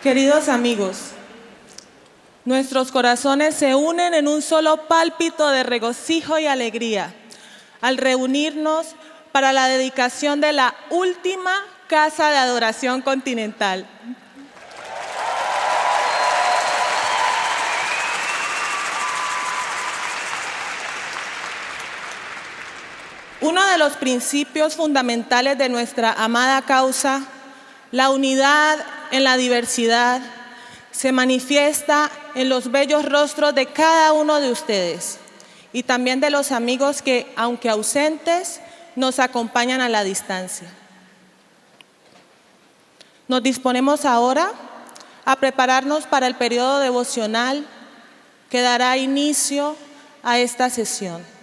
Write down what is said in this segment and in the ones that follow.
Queridos amigos, nuestros corazones se unen en un solo pálpito de regocijo y alegría al reunirnos para la dedicación de la última Casa de Adoración Continental. Uno de los principios fundamentales de nuestra amada causa, la unidad en la diversidad, se manifiesta en los bellos rostros de cada uno de ustedes y también de los amigos que, aunque ausentes, nos acompañan a la distancia. Nos disponemos ahora a prepararnos para el periodo devocional que dará inicio a esta sesión.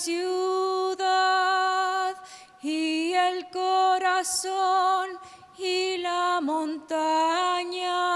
Ciudad y el corazón y la montaña.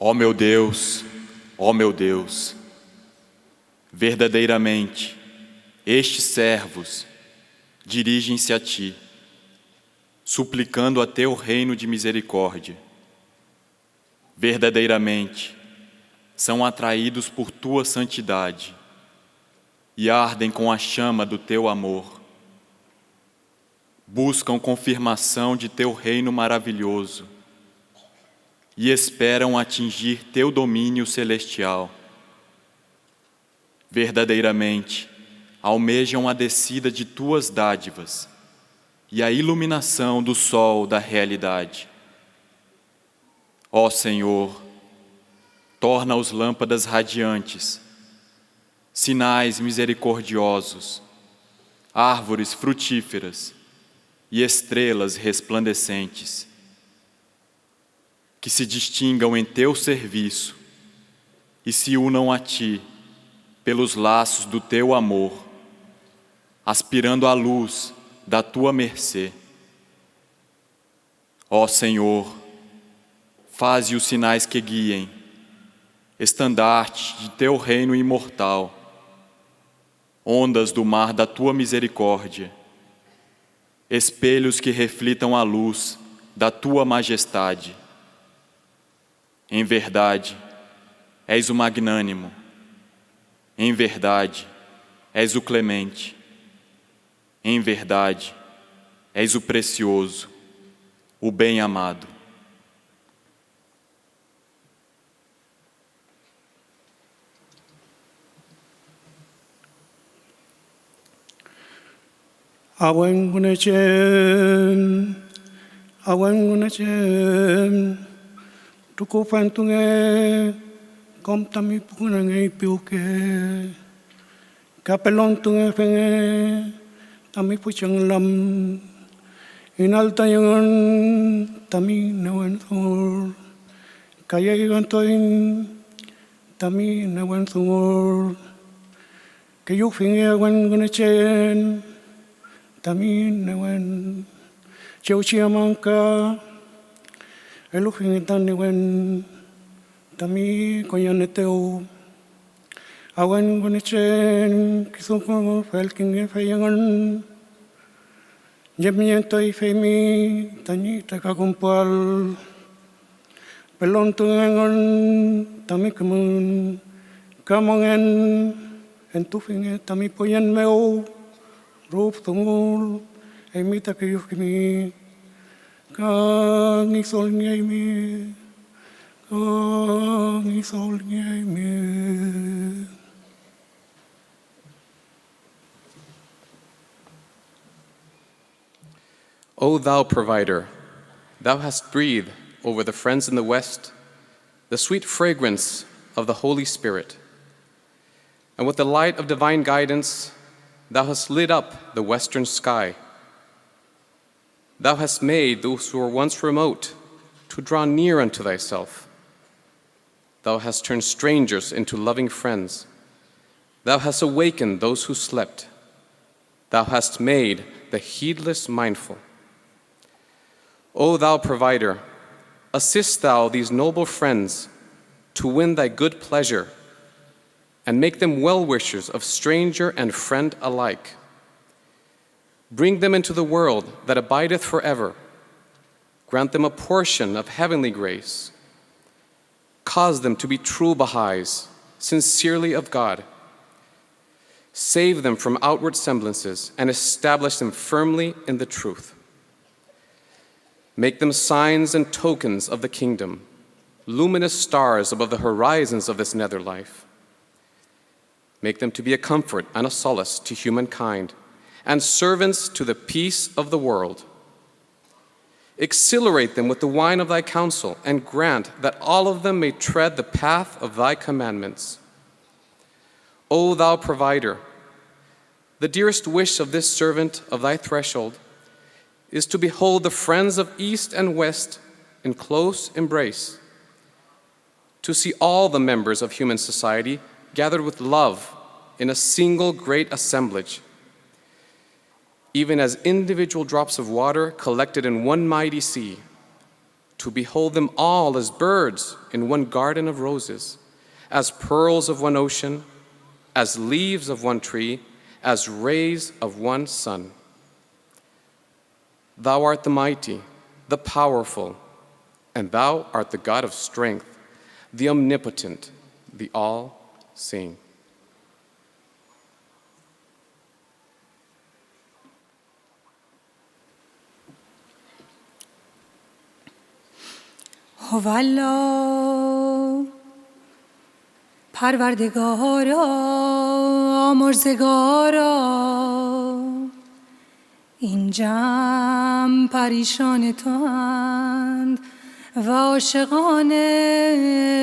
Ó meu Deus, verdadeiramente, estes servos dirigem-se a Ti, suplicando a Teu reino de misericórdia. Verdadeiramente, são atraídos por Tua santidade e ardem com a chama do Teu amor. Buscam confirmação de Teu reino maravilhoso e esperam atingir Teu domínio celestial. Verdadeiramente, almejam a descida de Tuas dádivas e a iluminação do sol da realidade. Ó Senhor, torna-os lâmpadas radiantes, sinais misericordiosos, árvores frutíferas e estrelas resplandecentes, que se distingam em Teu serviço e se unam a Ti pelos laços do Teu amor, aspirando à luz da Tua mercê. Ó Senhor, faze os sinais que guiem, estandarte de Teu reino imortal, ondas do mar da Tua misericórdia, espelhos que reflitam a luz da Tua majestade. Em verdade, és o magnânimo. Em verdade, és o clemente. Em verdade, és o precioso, o bem-amado. awen tuku fantunge kom tami punange piuke kapelon tunge fenge tami puchang lam inalta yangon tami nawan thor kaya igantoin tami nawan thor kayu fenge awen gunachen tami nawan cheuchiamanka elufin taniwen tami koyaneteu awen gunechen kisuko felking feyangan jemiento ifemi tani takakumpal pelon tungan tami kemun kamongen entufing tami poyan meu rup tungul emita kayukimi kang isol ngaymi kang isol ngaymi. O thou provider, thou hast breathed over the friends in the West the sweet fragrance of the Holy Spirit, and with the light of divine guidance thou hast lit up the western sky. Thou hast made those who were once remote to draw near unto thyself. Thou hast turned strangers into loving friends. Thou hast awakened those who slept. Thou hast made the heedless mindful. O thou provider, assist thou these noble friends to win thy good pleasure and make them well-wishers of stranger and friend alike. Bring them into the world that abideth forever. Grant them a portion of heavenly grace. Cause them to be true Baha'is, sincerely of God. Save them from outward semblances and establish them firmly in the truth. Make them signs and tokens of the kingdom, luminous stars above the horizons of this nether life. Make them to be a comfort and a solace to humankind, and servants to the peace of the world. Exhilarate them with the wine of thy counsel, and grant that all of them may tread the path of thy commandments. O thou provider, the dearest wish of this servant of thy threshold is to behold the friends of East and West in close embrace, to see all the members of human society gathered with love in a single great assemblage, even as individual drops of water collected in one mighty sea, to behold them all as birds in one garden of roses, as pearls of one ocean, as leaves of one tree, as rays of one sun. Thou art the mighty, the powerful, and thou art the God of strength, the omnipotent, the all-seeing. هوالله پروردگارا مرزگارا این جمع پریشان تو اند و عاشقان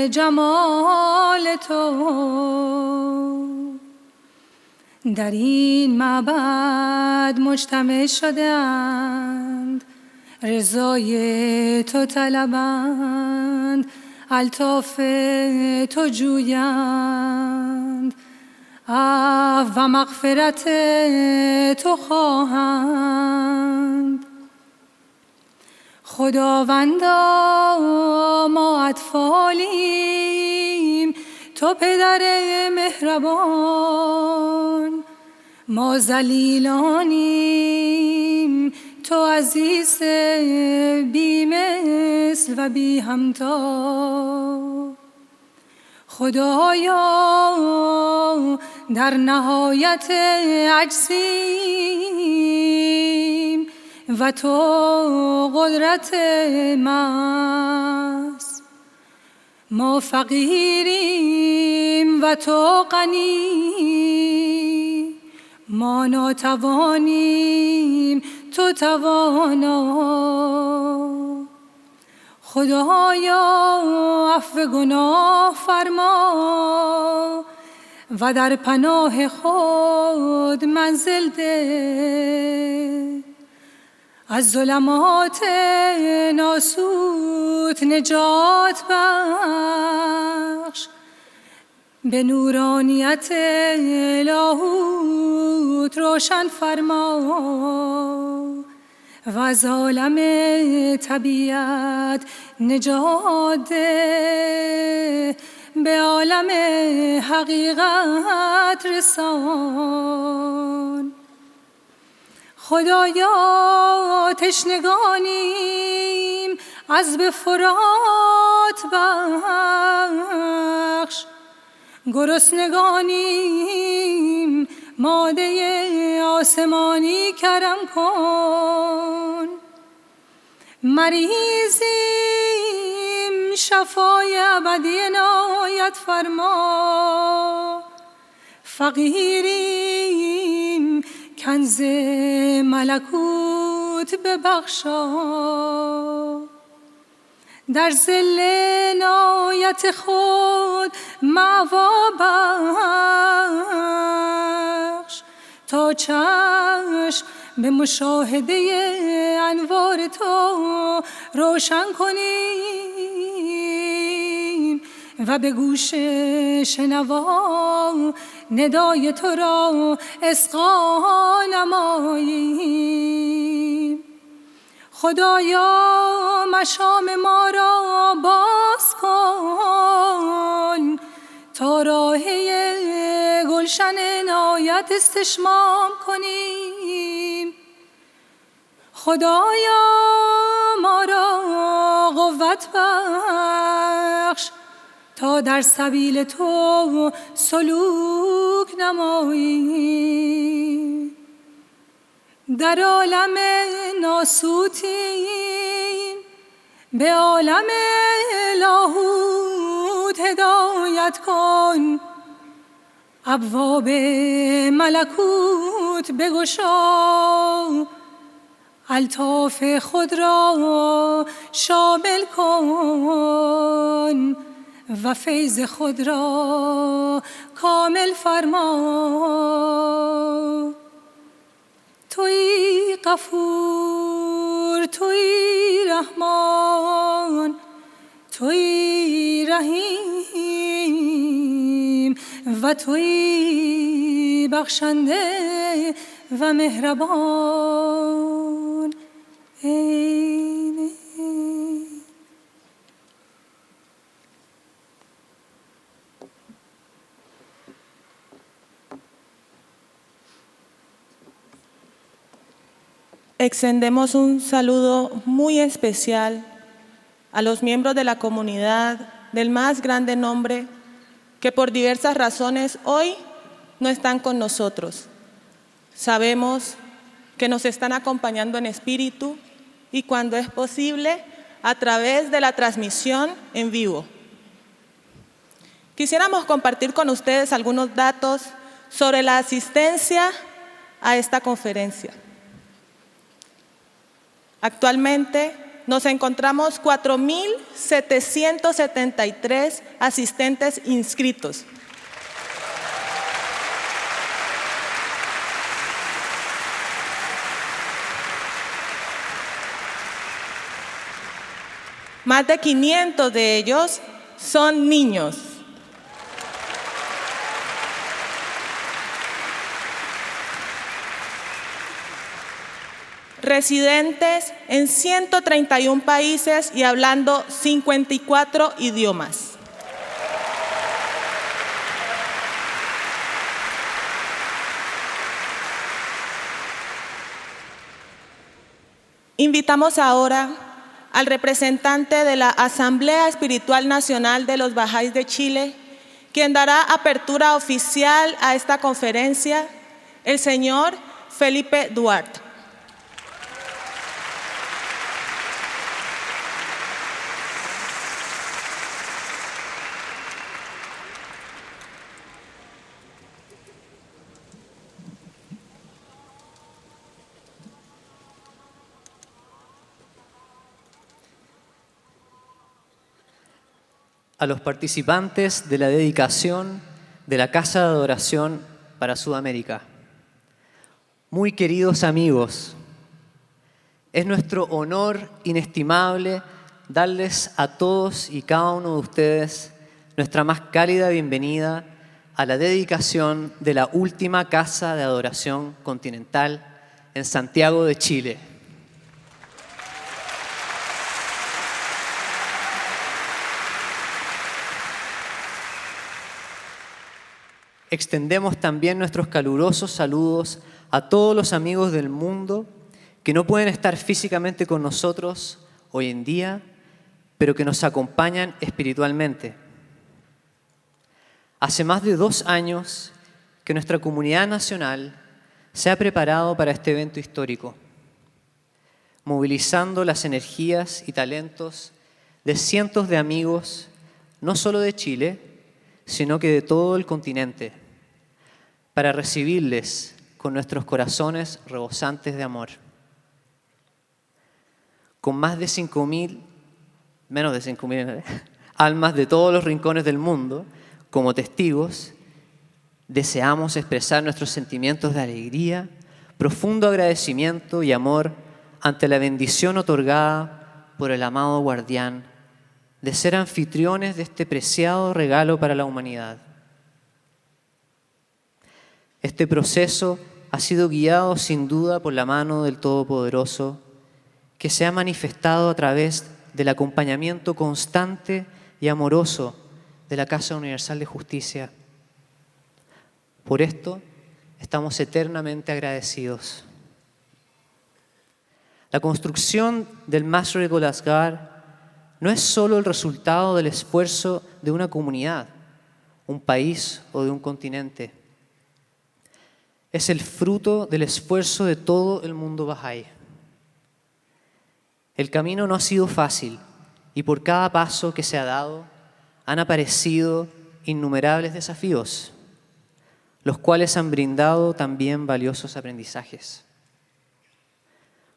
جمال تو در این معبد مجتمع شده اند رضای تو طلبند الطاف تو جویند عفو و مغفرت تو خواهند خداوندا ما اطفالیم تو پدر مهربان ما ذلیلانیم تو عزیز بی مثل و بی همتا خدایا در نهایت عجزیم و تو قدرت محض ما فقیریم و تو غنی ما ناتوانیم تو توانا. خدایا عفو گناه فرما و در پناه خود منزل ده. از ظلمات ناسوت نجات بخش، به نورانیت لاهوت روشن فرما و از عالم طبیعت نجات ده. به عالم حقیقت رسان. خدایا تشنگانیم از به فرات بخش، گرسنگانیم ماده آسمانی کرم کن. مریضیم شفای ابدی عنایت فرما. فقیریم کنز ملکوت ببخشا. در ظل عنایت خود مأوا بخش، تا چشم به مشاهده انوار تو روشن کنیم و به گوش شنوا ندای تو را اصغا نماییم. خدایا مشام ما را باز کن، تا راهی گلشن عنایت استشمام کنیم. خدایا ما را قوت بخش، تا در سبیل تو سلوک نماییم. در عالم ناسوتیم، به عالم لاهوت هدایت کن. ابواب ملکوت بگشا، الطاف خود را شامل کن و فیض خود را کامل فرما. تویی غفور، تویی رحمان، تویی رحیم و تویی بخشنده و مهربان. Extendemos un saludo muy especial a los miembros de la comunidad del más grande nombre que por diversas razones hoy no están con nosotros. Sabemos que nos están acompañando en espíritu y cuando es posible a través de la transmisión en vivo. Quisiéramos compartir con ustedes algunos datos sobre la asistencia a esta conferencia. Actualmente nos encontramos 4.773 asistentes inscritos. Más de 500 de ellos son niños. Residentes en 131 países y hablando 54 idiomas. Invitamos ahora al representante de la Asamblea Espiritual Nacional de los Bahá'ís de Chile, quien dará apertura oficial a esta conferencia, el señor Felipe Duarte. a los participantes de la dedicación de la Casa de Adoración para Sudamérica. Muy queridos amigos, es nuestro honor inestimable darles a todos y cada uno de ustedes nuestra más cálida bienvenida a la dedicación de la última Casa de Adoración Continental en Santiago de Chile. Extendemos también nuestros calurosos saludos a todos los amigos del mundo que no pueden estar físicamente con nosotros hoy en día, pero que nos acompañan espiritualmente. Hace más de 2 años que nuestra comunidad nacional se ha preparado para este evento histórico, movilizando las energías y talentos de cientos de amigos, no solo de Chile, sino que de todo el continente, para recibirles con nuestros corazones rebosantes de amor. Con más de 5.000, menos de 5.000 almas de todos los rincones del mundo, como testigos, deseamos expresar nuestros sentimientos de alegría, profundo agradecimiento y amor ante la bendición otorgada por el amado guardián de ser anfitriones de este preciado regalo para la humanidad. Este proceso ha sido guiado sin duda por la mano del Todopoderoso, que se ha manifestado a través del acompañamiento constante y amoroso de la Casa Universal de Justicia. Por esto estamos eternamente agradecidos. La construcción del Masr Golasgar no es solo el resultado del esfuerzo de una comunidad, un país o de un continente. Es el fruto del esfuerzo de todo el mundo Bahá'í. El camino no ha sido fácil y por cada paso que se ha dado han aparecido innumerables desafíos, los cuales han brindado también valiosos aprendizajes.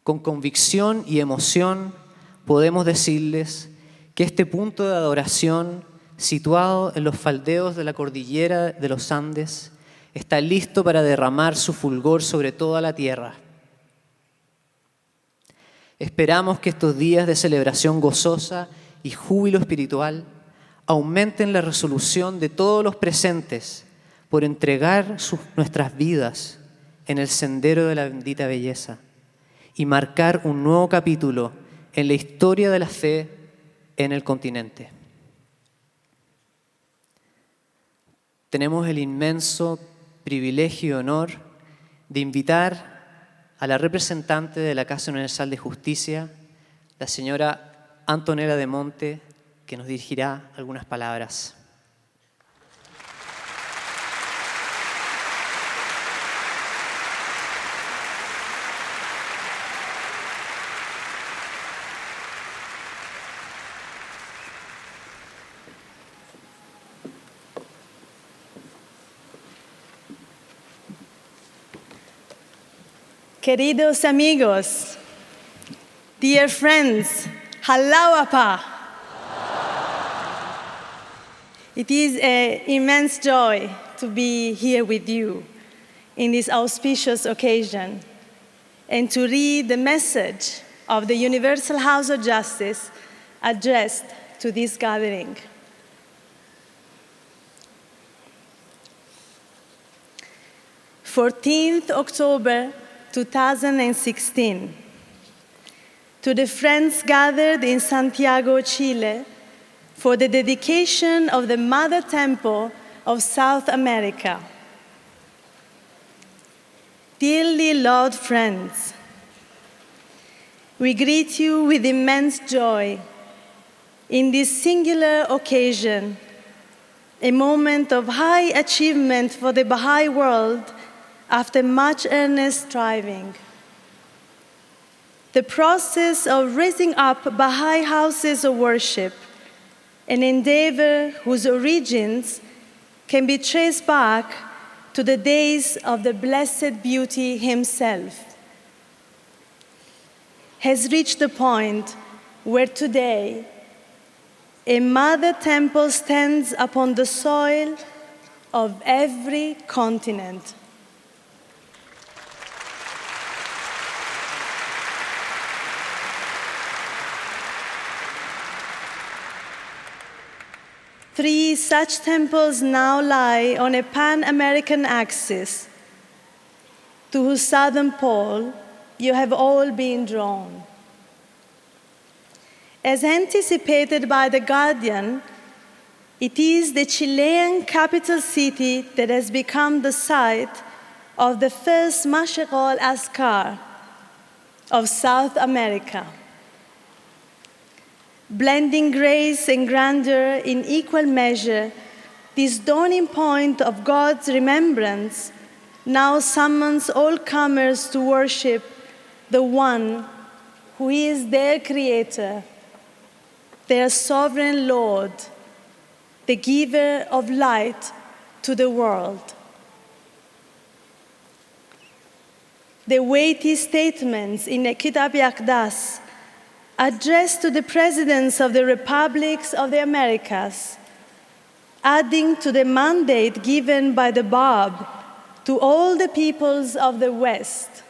Con convicción y emoción podemos decirles que este punto de adoración, situado en los faldeos de la cordillera de los Andes, está listo para derramar su fulgor sobre toda la tierra. Esperamos que estos días de celebración gozosa y júbilo espiritual aumenten la resolución de todos los presentes por entregar nuestras vidas en el sendero de la bendita belleza y marcar un nuevo capítulo en la historia de la fe en el continente. Tenemos el inmenso privilegio y honor de invitar a la representante de la Casa Universal de Justicia, la señora Antonella de Monte, que nos dirigirá algunas palabras. Queridos amigos, dear friends, Halawapa. It is an immense joy to be here with you in this auspicious occasion and to read the message of the Universal House of Justice addressed to this gathering. October 2016. To the friends gathered in Santiago, Chile, for the dedication of the Mother Temple of South America. Dearly loved friends, we greet you with immense joy in this singular occasion, a moment of high achievement for the Baha'i world after much earnest striving. The process of raising up Baha'i houses of worship, an endeavor whose origins can be traced back to the days of the Blessed Beauty himself, has reached the point where today a mother temple stands upon the soil of every continent. Three such temples now lie on a Pan-American axis, to whose southern pole you have all been drawn. As anticipated by The Guardian, it is the Chilean capital city that has become the site of the first Mashaq al-Askar of South America. Blending grace and grandeur in equal measure, this dawning point of God's remembrance now summons all comers to worship the one who is their creator, their sovereign Lord, the giver of light to the world. The weighty statements in the Kitab Yaqdas addressed to the presidents of the republics of the Americas, adding to the mandate given by the Bab to all the peoples of the West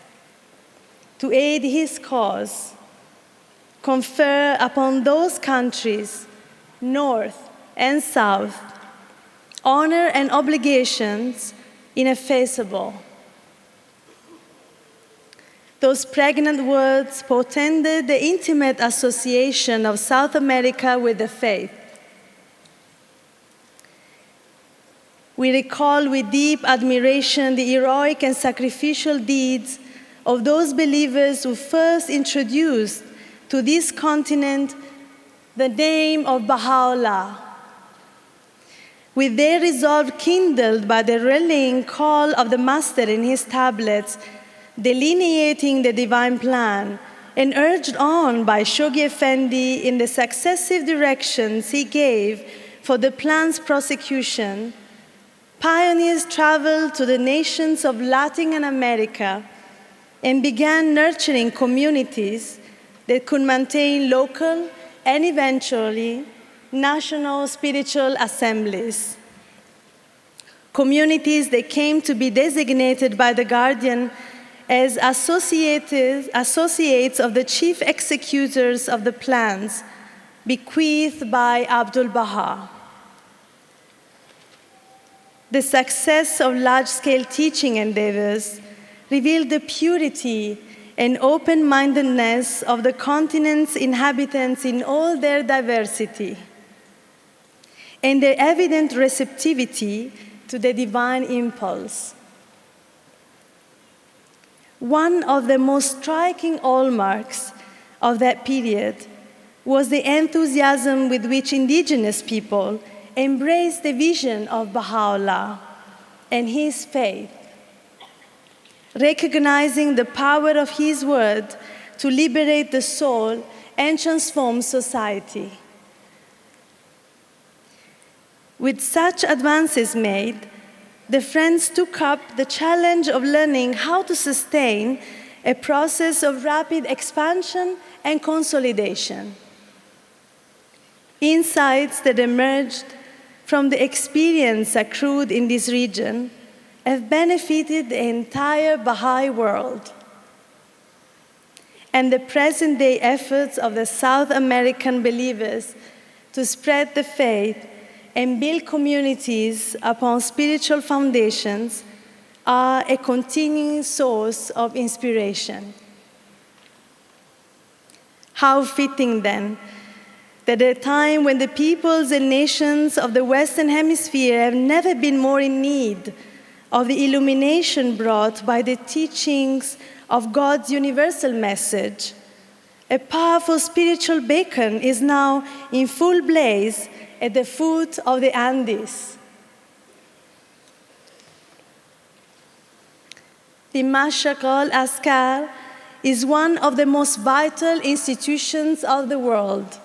to aid his cause, confer upon those countries, North and South, honor and obligations ineffaceable. Those pregnant words portended the intimate association of South America with the faith. We recall with deep admiration the heroic and sacrificial deeds of those believers who first introduced to this continent the name of Baha'u'llah. With their resolve kindled by the rallying call of the Master in his tablets, delineating the divine plan, and urged on by Shoghi Effendi in the successive directions he gave for the plan's prosecution, pioneers traveled to the nations of Latin America and began nurturing communities that could maintain local and eventually national spiritual assemblies. Communities that came to be designated by The Guardian as associates of the chief executors of the plans bequeathed by Abdul Baha. The success of large-scale teaching endeavors revealed the purity and open-mindedness of the continent's inhabitants in all their diversity, and their evident receptivity to the divine impulse. One of the most striking hallmarks of that period was the enthusiasm with which indigenous people embraced the vision of Baha'u'llah and his faith, recognizing the power of his word to liberate the soul and transform society. With such advances made, the Friends took up the challenge of learning how to sustain a process of rapid expansion and consolidation. Insights that emerged from the experience accrued in this region have benefited the entire Baha'i world. And the present-day efforts of the South American believers to spread the faith and build communities upon spiritual foundations are a continuing source of inspiration. How fitting, then, that at a time when the peoples and nations of the Western Hemisphere have never been more in need of the illumination brought by the teachings of God's universal message, a powerful spiritual beacon is now in full blaze at the foot of the Andes. The Mashaq al-Askar is one of the most vital institutions of the world.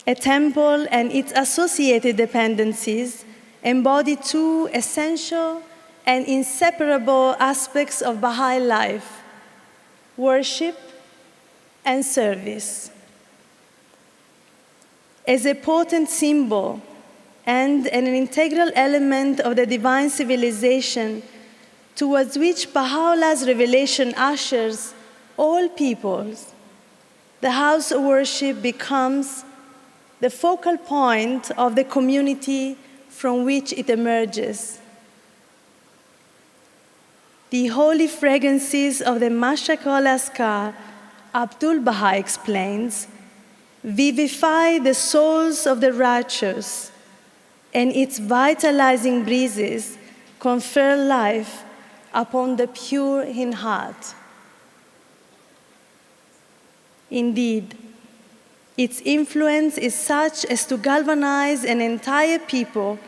A temple and its associated dependencies embody two essential and inseparable aspects of Baha'i life: worship and service. as a potent symbol and an integral element of the divine civilization towards which Baha'u'llah's revelation ushers all peoples, the house of worship becomes the focal point of the community from which it emerges. The holy fragrances of the Mash'aq al-Askar, Abdul Baha explains, vivify the souls of the righteous, and its vitalizing breezes confer life upon the pure in heart. Indeed, its influence is such as to galvanize an entire people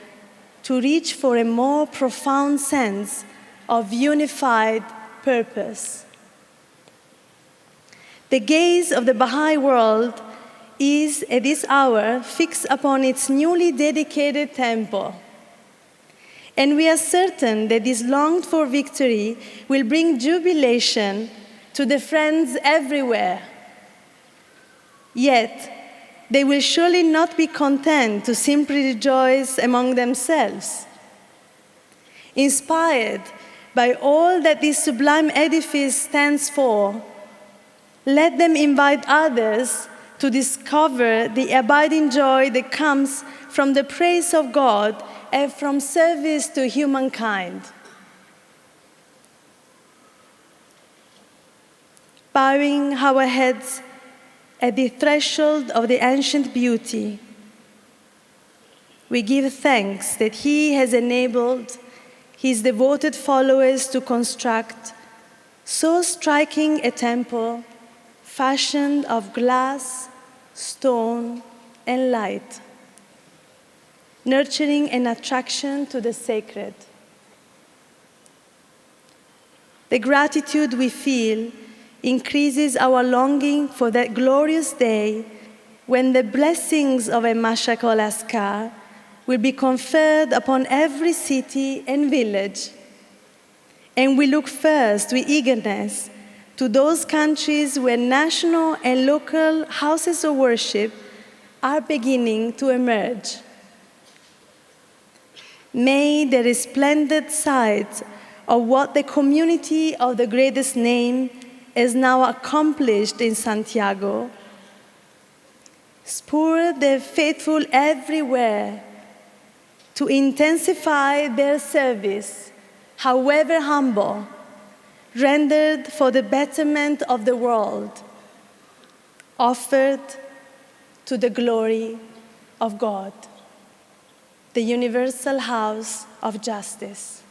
to reach for a more profound sense of unified purpose. The gaze of the Baha'i world is, at this hour, fixed upon its newly dedicated temple. And we are certain that this longed-for victory will bring jubilation to the friends everywhere. Yet, they will surely not be content to simply rejoice among themselves. Inspired by all that this sublime edifice stands for, let them invite others to discover the abiding joy that comes from the praise of God and from service to humankind. Bowing our heads at the threshold of the ancient beauty, we give thanks that He has enabled His devoted followers to construct so striking a temple fashioned of glass, stone, and light, nurturing an attraction to the sacred. The gratitude we feel increases our longing for that glorious day when the blessings of a Mash'aq al-Askar will be conferred upon every city and village. And we look first with eagerness to those countries where national and local houses of worship are beginning to emerge. May the resplendent sight of what the community of the greatest name has now accomplished in Santiago spur the faithful everywhere to intensify their service, however humble, rendered for the betterment of the world, offered to the glory of God, the universal house of justice.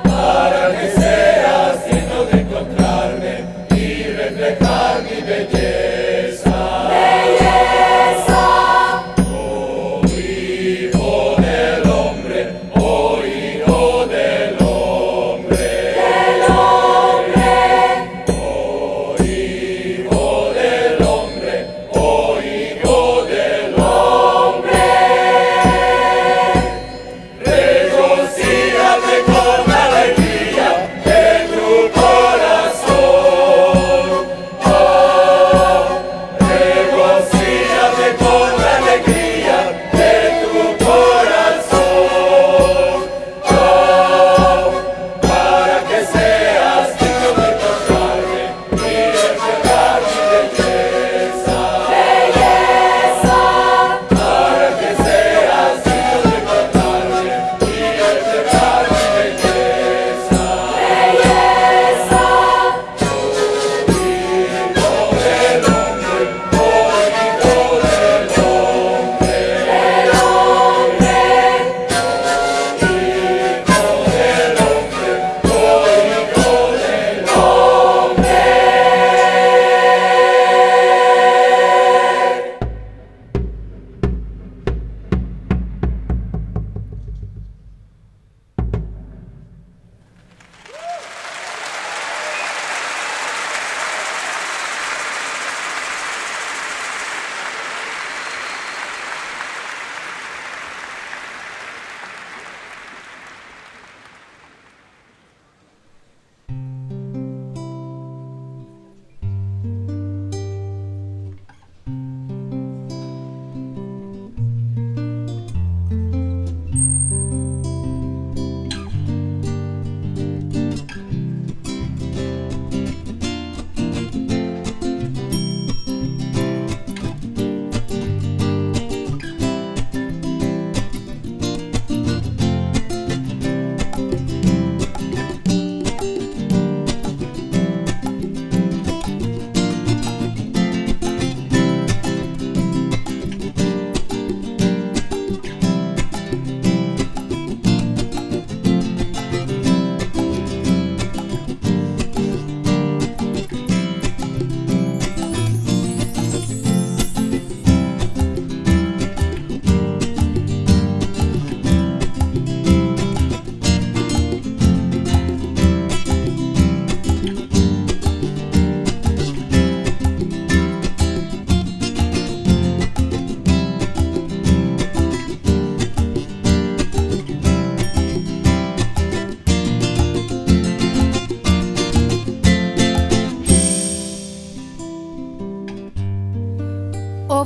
Para que seas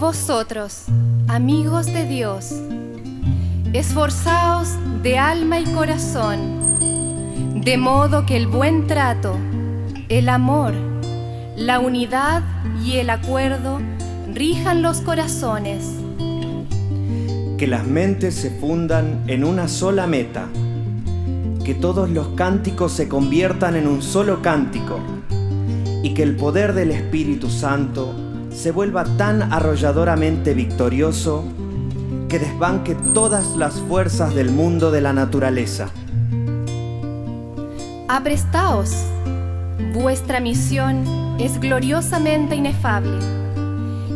vosotros, amigos de Dios, esforzaos de alma y corazón, de modo que el buen trato, el amor, la unidad y el acuerdo rijan los corazones. Que las mentes se fundan en una sola meta, que todos los cánticos se conviertan en un solo cántico y que el poder del Espíritu Santo se vuelva tan arrolladoramente victorioso que desbanque todas las fuerzas del mundo de la naturaleza. Aprestaos, vuestra misión es gloriosamente inefable.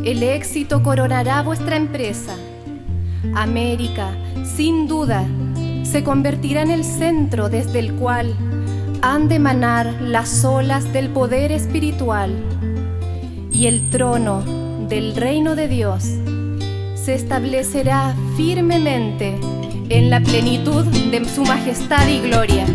El éxito coronará vuestra empresa. América, sin duda, se convertirá en el centro desde el cual han de emanar las olas del poder espiritual, y el trono del reino de Dios se establecerá firmemente en la plenitud de su majestad y gloria.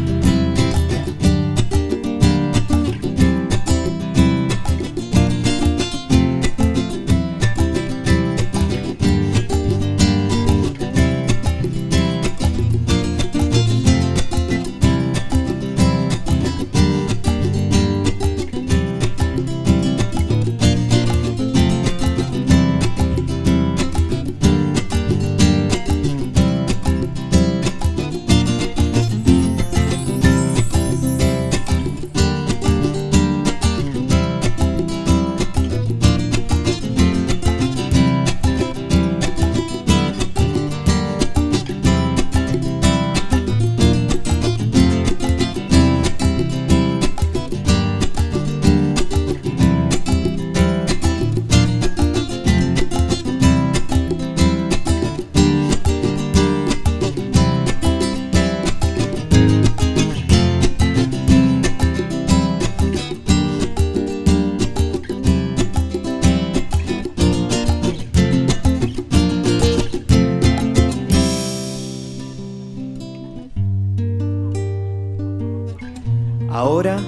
Ahora,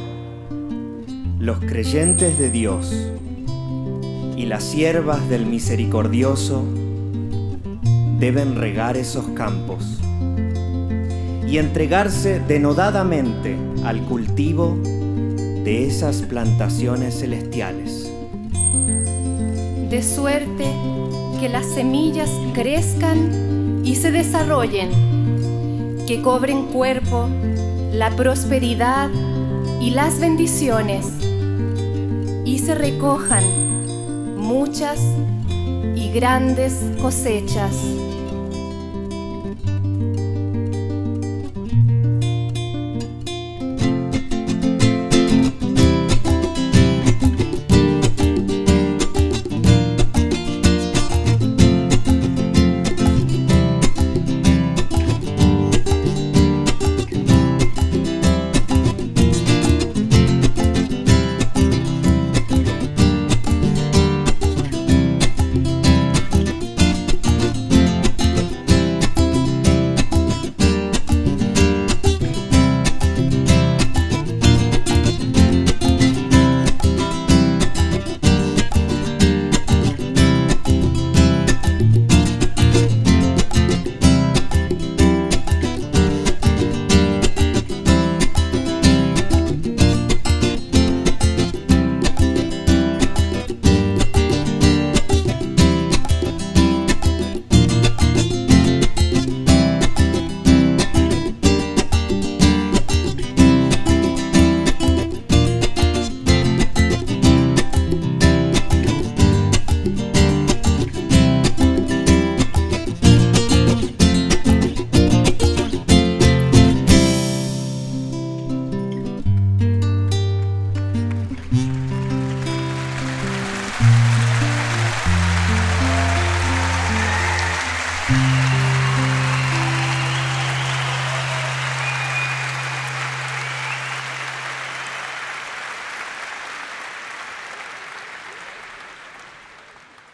los creyentes de Dios y las siervas del Misericordioso deben regar esos campos y entregarse denodadamente al cultivo de esas plantaciones celestiales. De suerte que las semillas crezcan y se desarrollen, que cobren cuerpo la prosperidad y las bendiciones, y se recojan muchas y grandes cosechas.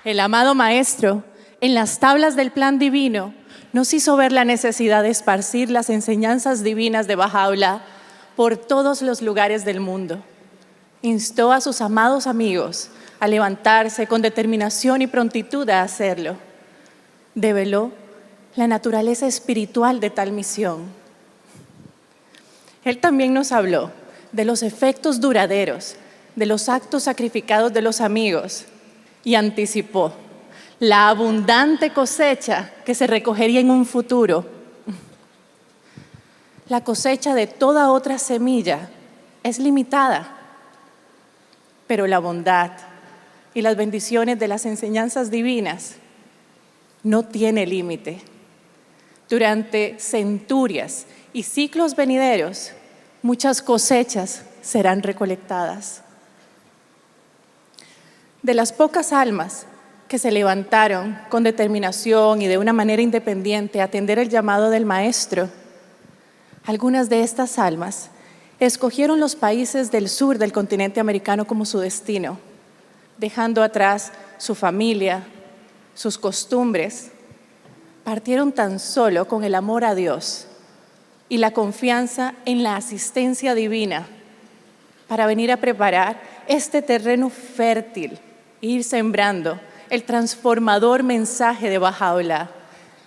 El amado Maestro, en las tablas del plan divino, nos hizo ver la necesidad de esparcir las enseñanzas divinas de Bahá'u'lláh por todos los lugares del mundo. Instó a sus amados amigos a levantarse con determinación y prontitud a hacerlo. Develó la naturaleza espiritual de tal misión. Él también nos habló de los efectos duraderos, de los actos sacrificados de los amigos, y anticipó la abundante cosecha que se recogería en un futuro. La cosecha de toda otra semilla es limitada, pero la bondad y las bendiciones de las enseñanzas divinas no tiene límite. Durante centurias y ciclos venideros, muchas cosechas serán recolectadas. De las pocas almas que se levantaron con determinación y de una manera independiente a atender el llamado del Maestro, algunas de estas almas escogieron los países del sur del continente americano como su destino, dejando atrás su familia, sus costumbres. Partieron tan solo con el amor a Dios y la confianza en la asistencia divina para venir a preparar este terreno fértil e ir sembrando el transformador mensaje de Bahá'u'lláh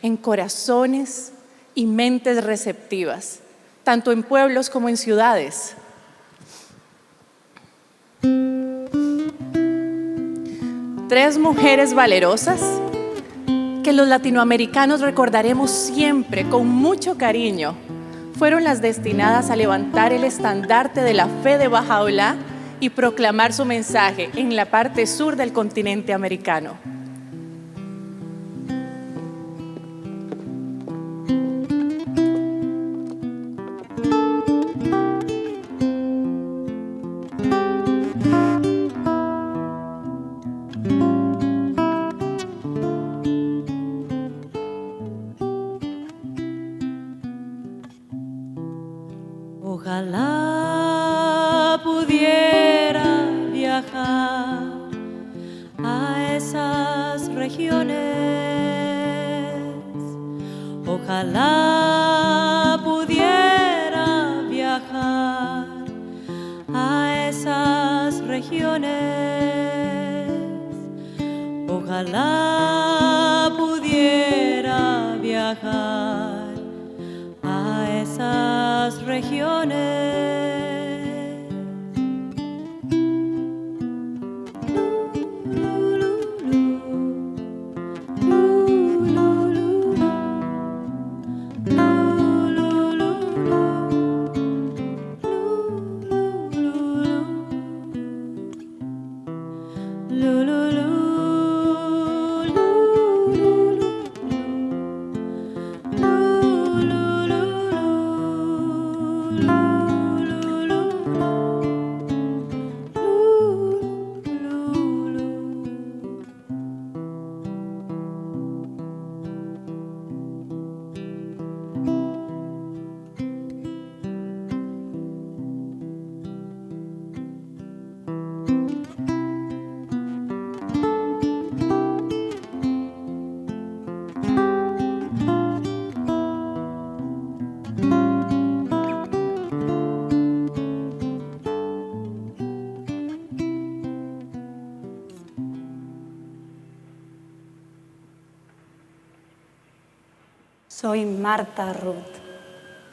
en corazones y mentes receptivas, tanto en pueblos como en ciudades. Tres mujeres valerosas que los latinoamericanos recordaremos siempre con mucho cariño, fueron las destinadas a levantar el estandarte de la fe de Bahá'u'lláh y proclamar su mensaje en la parte sur del continente americano. Ojalá pudiera viajar a esas regiones. Ojalá pudiera viajar a esas regiones. Ojalá pudiera viajar a esas regiones. Soy Marta Ruth,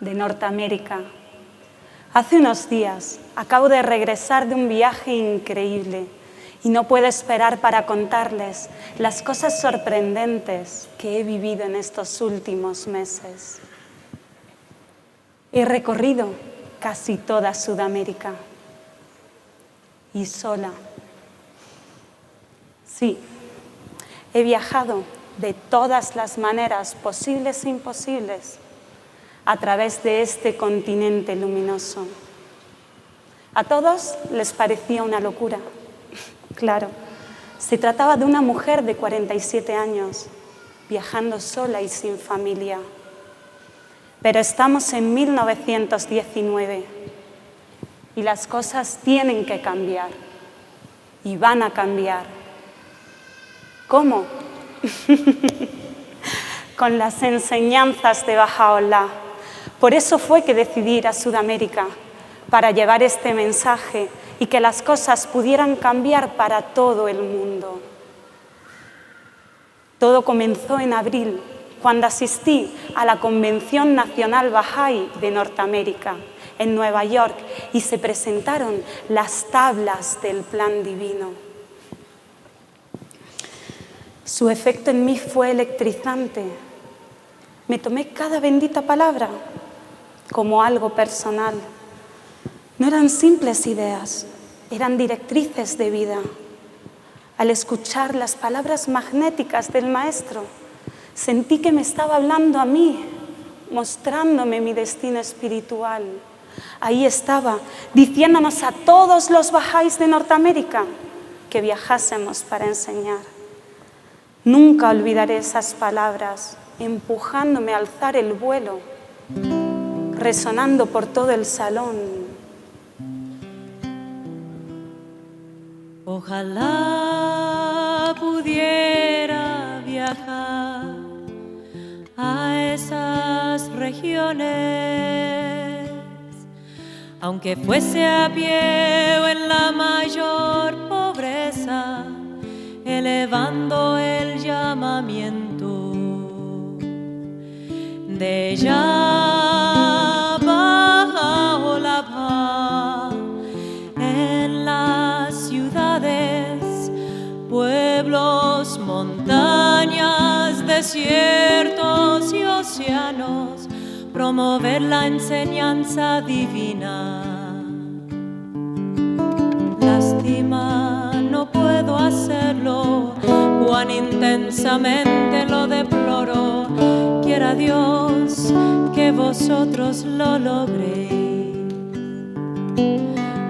de Norteamérica. Hace unos días acabo de regresar de un viaje increíble y no puedo esperar para contarles las cosas sorprendentes que he vivido en estos últimos meses. He recorrido casi toda Sudamérica y sola. Sí, he viajado de todas las maneras posibles e imposibles a través de este continente luminoso. A todos les parecía una locura. Claro, se trataba de una mujer de 47 años, viajando sola y sin familia. Pero estamos en 1919 y las cosas tienen que cambiar y van a cambiar. ¿Cómo? Con las enseñanzas de Bahá'u'lláh. Por eso fue que decidí ir a Sudamérica, para llevar este mensaje y que las cosas pudieran cambiar para todo el mundo. Todo comenzó en abril, cuando asistí a la Convención Nacional Bahá'í de Norteamérica, en Nueva York, y se presentaron las tablas del plan divino. Su efecto en mí fue electrizante. Me tomé cada bendita palabra como algo personal. No eran simples ideas, eran directrices de vida. Al escuchar las palabras magnéticas del Maestro, sentí que me estaba hablando a mí, mostrándome mi destino espiritual. Ahí estaba, diciéndonos a todos los bahá'ís de Norteamérica que viajásemos para enseñar. Nunca olvidaré esas palabras, empujándome a alzar el vuelo, resonando por todo el salón. Ojalá pudiera viajar a esas regiones, aunque fuese a pie o en la mayor pobreza, elevando el llamamiento de Ya Baha'u'llah en las ciudades, pueblos, montañas, desiertos y océanos, promover la enseñanza divina. Lástima, no puedo hacerlo, cuán intensamente lo deploro. Quiera Dios que vosotros lo logréis.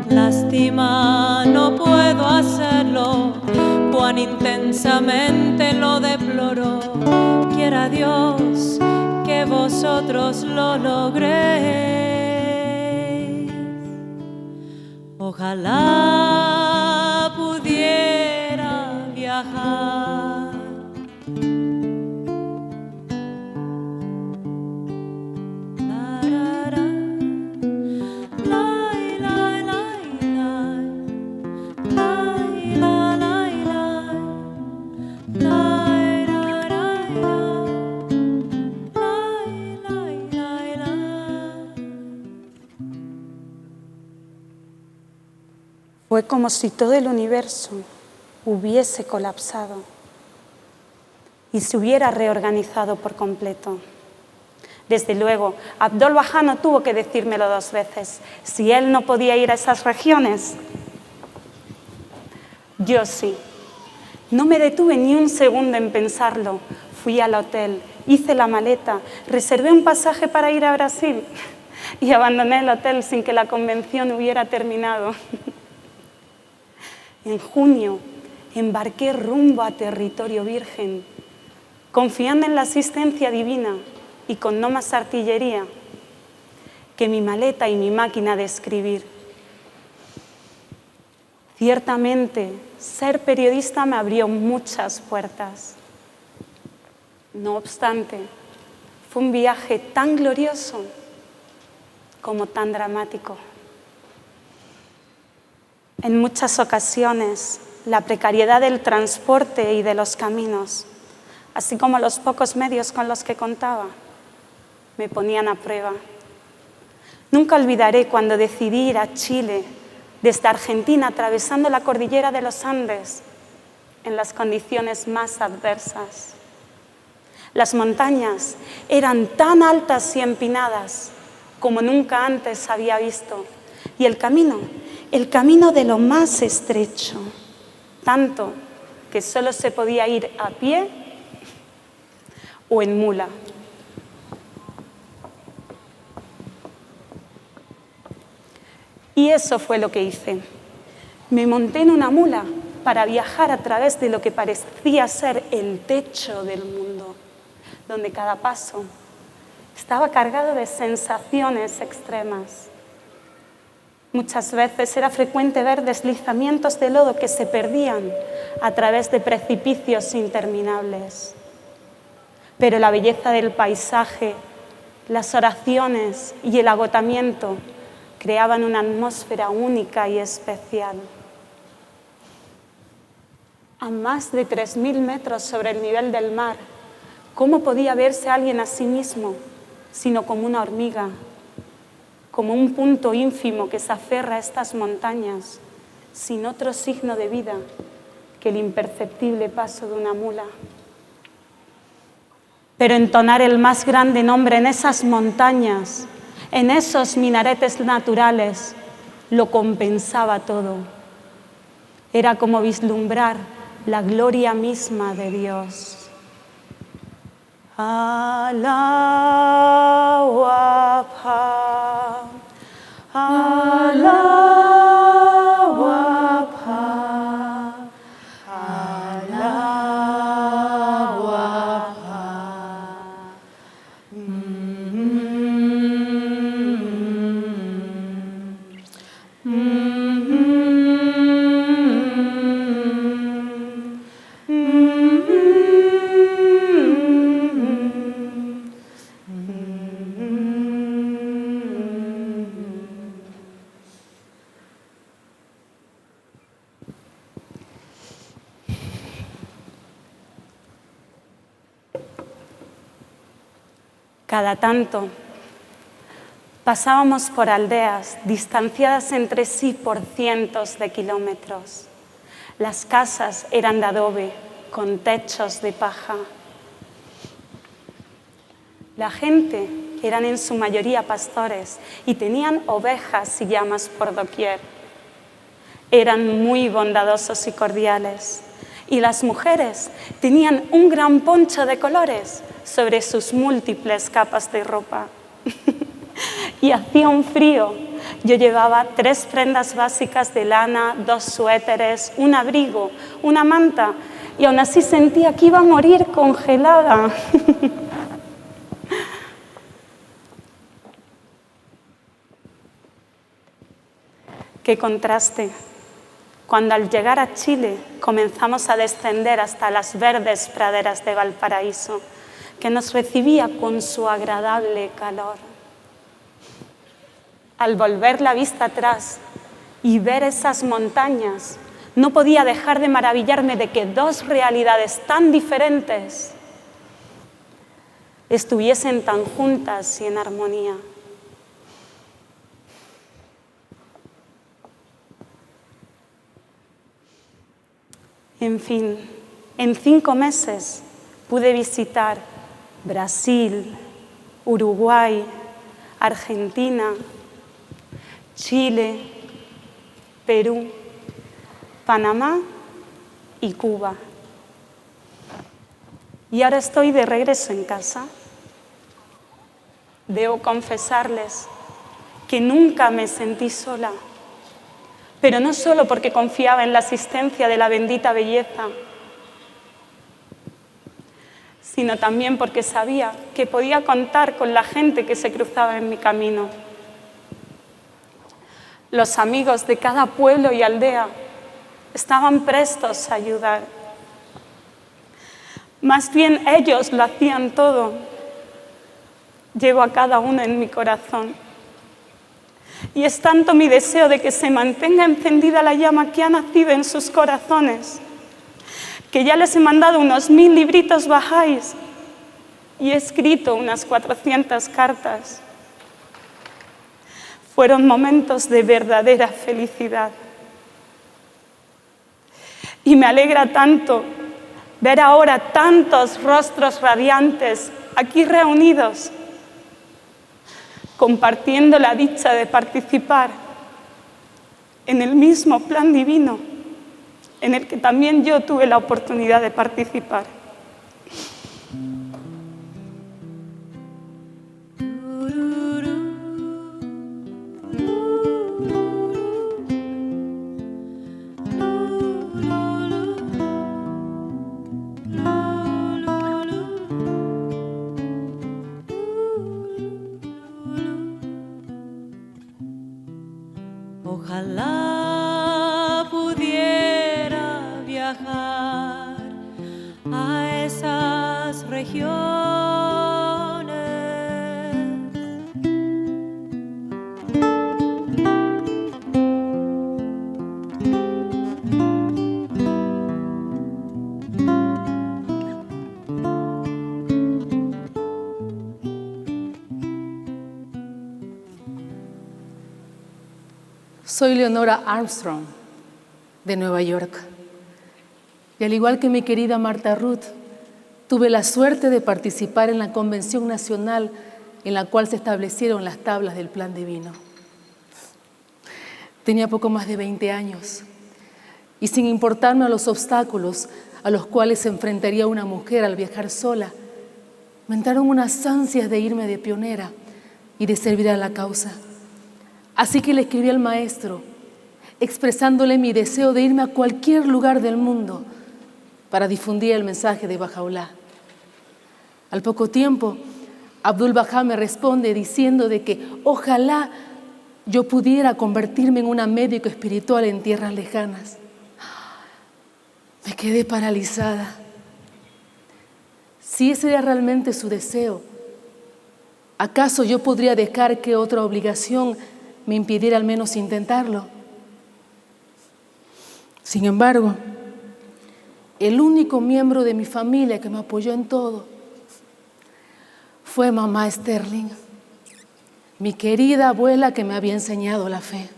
Lástima, no puedo hacerlo, cuán intensamente lo deploro. Quiera Dios que vosotros lo logréis. Ojalá pudiera viajar. Fue como si todo el universo hubiese colapsado y se hubiera reorganizado por completo. Desde luego, Abdul Bahá no tuvo que decírmelo 2 veces. Si él no podía ir a esas regiones, yo sí. No me detuve ni un segundo en pensarlo. Fui al hotel, hice la maleta, reservé un pasaje para ir a Brasil y abandoné el hotel sin que la convención hubiera terminado. En junio embarqué rumbo a territorio virgen, confiando en la asistencia divina y con no más artillería que mi maleta y mi máquina de escribir. Ciertamente, ser periodista me abrió muchas puertas. No obstante, fue un viaje tan glorioso como tan dramático. En muchas ocasiones, la precariedad del transporte y de los caminos, así como los pocos medios con los que contaba, me ponían a prueba. Nunca olvidaré cuando decidí ir a Chile, desde Argentina, atravesando la cordillera de los Andes, en las condiciones más adversas. Las montañas eran tan altas y empinadas como nunca antes había visto, y el camino de lo más estrecho, tanto que solo se podía ir a pie o en mula. Y eso fue lo que hice. Me monté en una mula para viajar a través de lo que parecía ser el techo del mundo, donde cada paso estaba cargado de sensaciones extremas. Muchas veces era frecuente ver deslizamientos de lodo que se perdían a través de precipicios interminables. Pero la belleza del paisaje, las oraciones y el agotamiento creaban una atmósfera única y especial. A más de 3.000 metros sobre el nivel del mar, ¿cómo podía verse alguien a sí mismo, sino como una hormiga, como un punto ínfimo que se aferra a estas montañas, sin otro signo de vida que el imperceptible paso de una mula? Pero entonar el más grande nombre en esas montañas, en esos minaretes naturales, lo compensaba todo. Era como vislumbrar la gloria misma de Dios. Allahu Akbar, Allahu Akbar, Allahu Akbar. Cada tanto pasábamos por aldeas distanciadas entre sí por cientos de kilómetros. Las casas eran de adobe, con techos de paja. La gente eran en su mayoría pastores y tenían ovejas y llamas por doquier. Eran muy bondadosos y cordiales. Y las mujeres tenían un gran poncho de colores sobre sus múltiples capas de ropa. Y hacía un frío. Yo llevaba 3 prendas básicas de lana, 2 suéteres, un abrigo, una manta, y aún así sentía que iba a morir congelada. ¡Qué contraste! Cuando al llegar a Chile comenzamos a descender hasta las verdes praderas de Valparaíso, que nos recibía con su agradable calor. Al volver la vista atrás y ver esas montañas, no podía dejar de maravillarme de que 2 realidades tan diferentes estuviesen tan juntas y en armonía. En fin, en 5 meses pude visitar Brasil, Uruguay, Argentina, Chile, Perú, Panamá y Cuba. Y ahora estoy de regreso en casa. Debo confesarles que nunca me sentí sola, pero no solo porque confiaba en la asistencia de la bendita belleza, sino también porque sabía que podía contar con la gente que se cruzaba en mi camino. Los amigos de cada pueblo y aldea estaban prestos a ayudar. Más bien ellos lo hacían todo. Llevo a cada uno en mi corazón. Y es tanto mi deseo de que se mantenga encendida la llama que ha nacido en sus corazones, que ya les he mandado unos 1000 libritos bajáis y he escrito unas 400 cartas. Fueron momentos de verdadera felicidad. Y me alegra tanto ver ahora tantos rostros radiantes aquí reunidos, compartiendo la dicha de participar en el mismo plan divino en el que también yo tuve la oportunidad de participar. Ojalá pudiera viajar a esas regiones Soy Leonora Armstrong, de Nueva York. Y al igual que mi querida Marta Ruth, tuve la suerte de participar en la Convención Nacional en la cual se establecieron las tablas del Plan Divino. Tenía poco más de 20 años y sin importarme a los obstáculos a los cuales se enfrentaría una mujer al viajar sola, me entraron unas ansias de irme de pionera y de servir a la causa. Así que le escribí al maestro, expresándole mi deseo de irme a cualquier lugar del mundo para difundir el mensaje de Bahá'u'lláh. Al poco tiempo, Abdul Bahá me responde diciendo de que ojalá yo pudiera convertirme en una médico espiritual en tierras lejanas. Me quedé paralizada. Si ese era realmente su deseo, ¿acaso yo podría dejar que otra obligación me impidiera al menos intentarlo? Sin embargo, el único miembro de mi familia que me apoyó en todo fue mamá Sterling, mi querida abuela que me había enseñado la fe.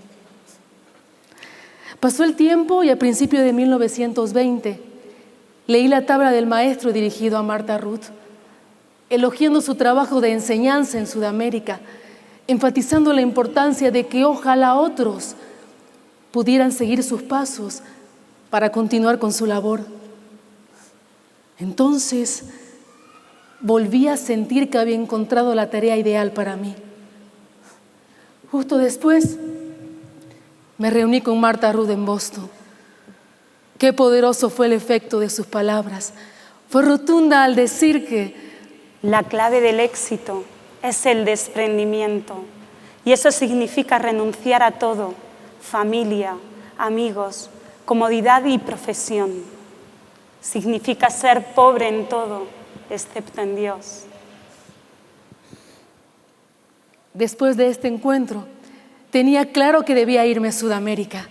Pasó el tiempo y a principios de 1920 leí la tabla del maestro dirigido a Marta Ruth, elogiando su trabajo de enseñanza en Sudamérica, enfatizando la importancia de que ojalá otros pudieran seguir sus pasos para continuar con su labor. Entonces volví a sentir que había encontrado la tarea ideal para mí. Justo después me reuní con Marta Ruth en Boston. Qué poderoso fue el efecto de sus palabras. Fue rotunda al decir que la clave del éxito es el desprendimiento, y eso significa renunciar a todo: familia, amigos, comodidad y profesión. Significa ser pobre en todo, excepto en Dios. Después de este encuentro, tenía claro que debía irme a Sudamérica.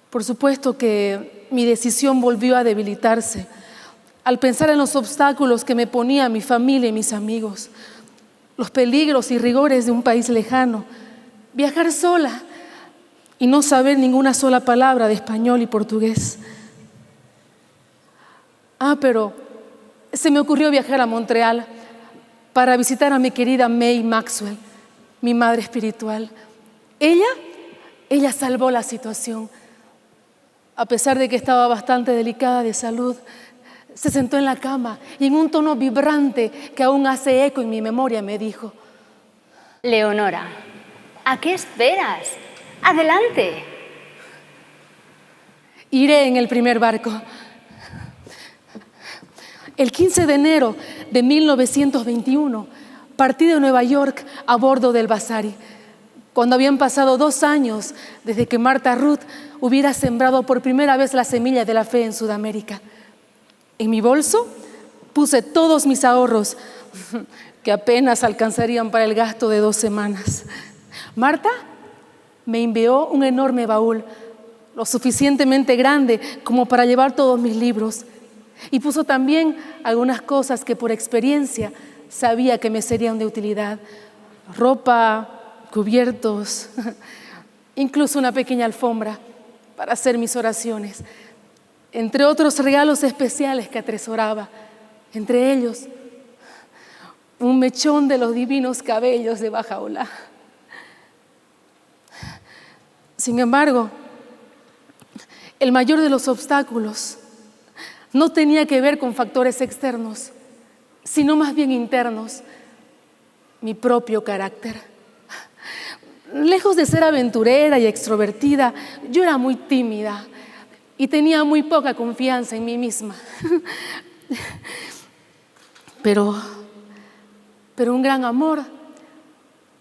Por supuesto que mi decisión volvió a debilitarse al pensar en los obstáculos que me ponía mi familia y mis amigos, los peligros y rigores de un país lejano, viajar sola y no saber ninguna sola palabra de español y portugués. Pero se me ocurrió viajar a Montreal para visitar a mi querida May Maxwell, mi madre espiritual. Ella salvó la situación. A pesar de que estaba bastante delicada de salud, se sentó en la cama y en un tono vibrante que aún hace eco en mi memoria me dijo: Leonora, ¿a qué esperas? ¡Adelante! Iré en el primer barco. El 15 de enero de 1921 partí de Nueva York a bordo del Vasari, cuando habían pasado 2 años desde que Marta Ruth hubiera sembrado por primera vez la semilla de la fe en Sudamérica. En mi bolso puse todos mis ahorros, que apenas alcanzarían para el gasto de 2 semanas. Marta me envió un enorme baúl, lo suficientemente grande como para llevar todos mis libros, y puso también algunas cosas que por experiencia sabía que me serían de utilidad: ropa, cubiertos, incluso una pequeña alfombra para hacer mis oraciones, entre otros regalos especiales que atesoraba, entre ellos un mechón de los divinos cabellos de Bahá'u'lláh. Sin embargo, el mayor de los obstáculos no tenía que ver con factores externos, sino más bien internos: mi propio carácter. Lejos de ser aventurera y extrovertida, yo era muy tímida y tenía muy poca confianza en mí misma. Pero un gran amor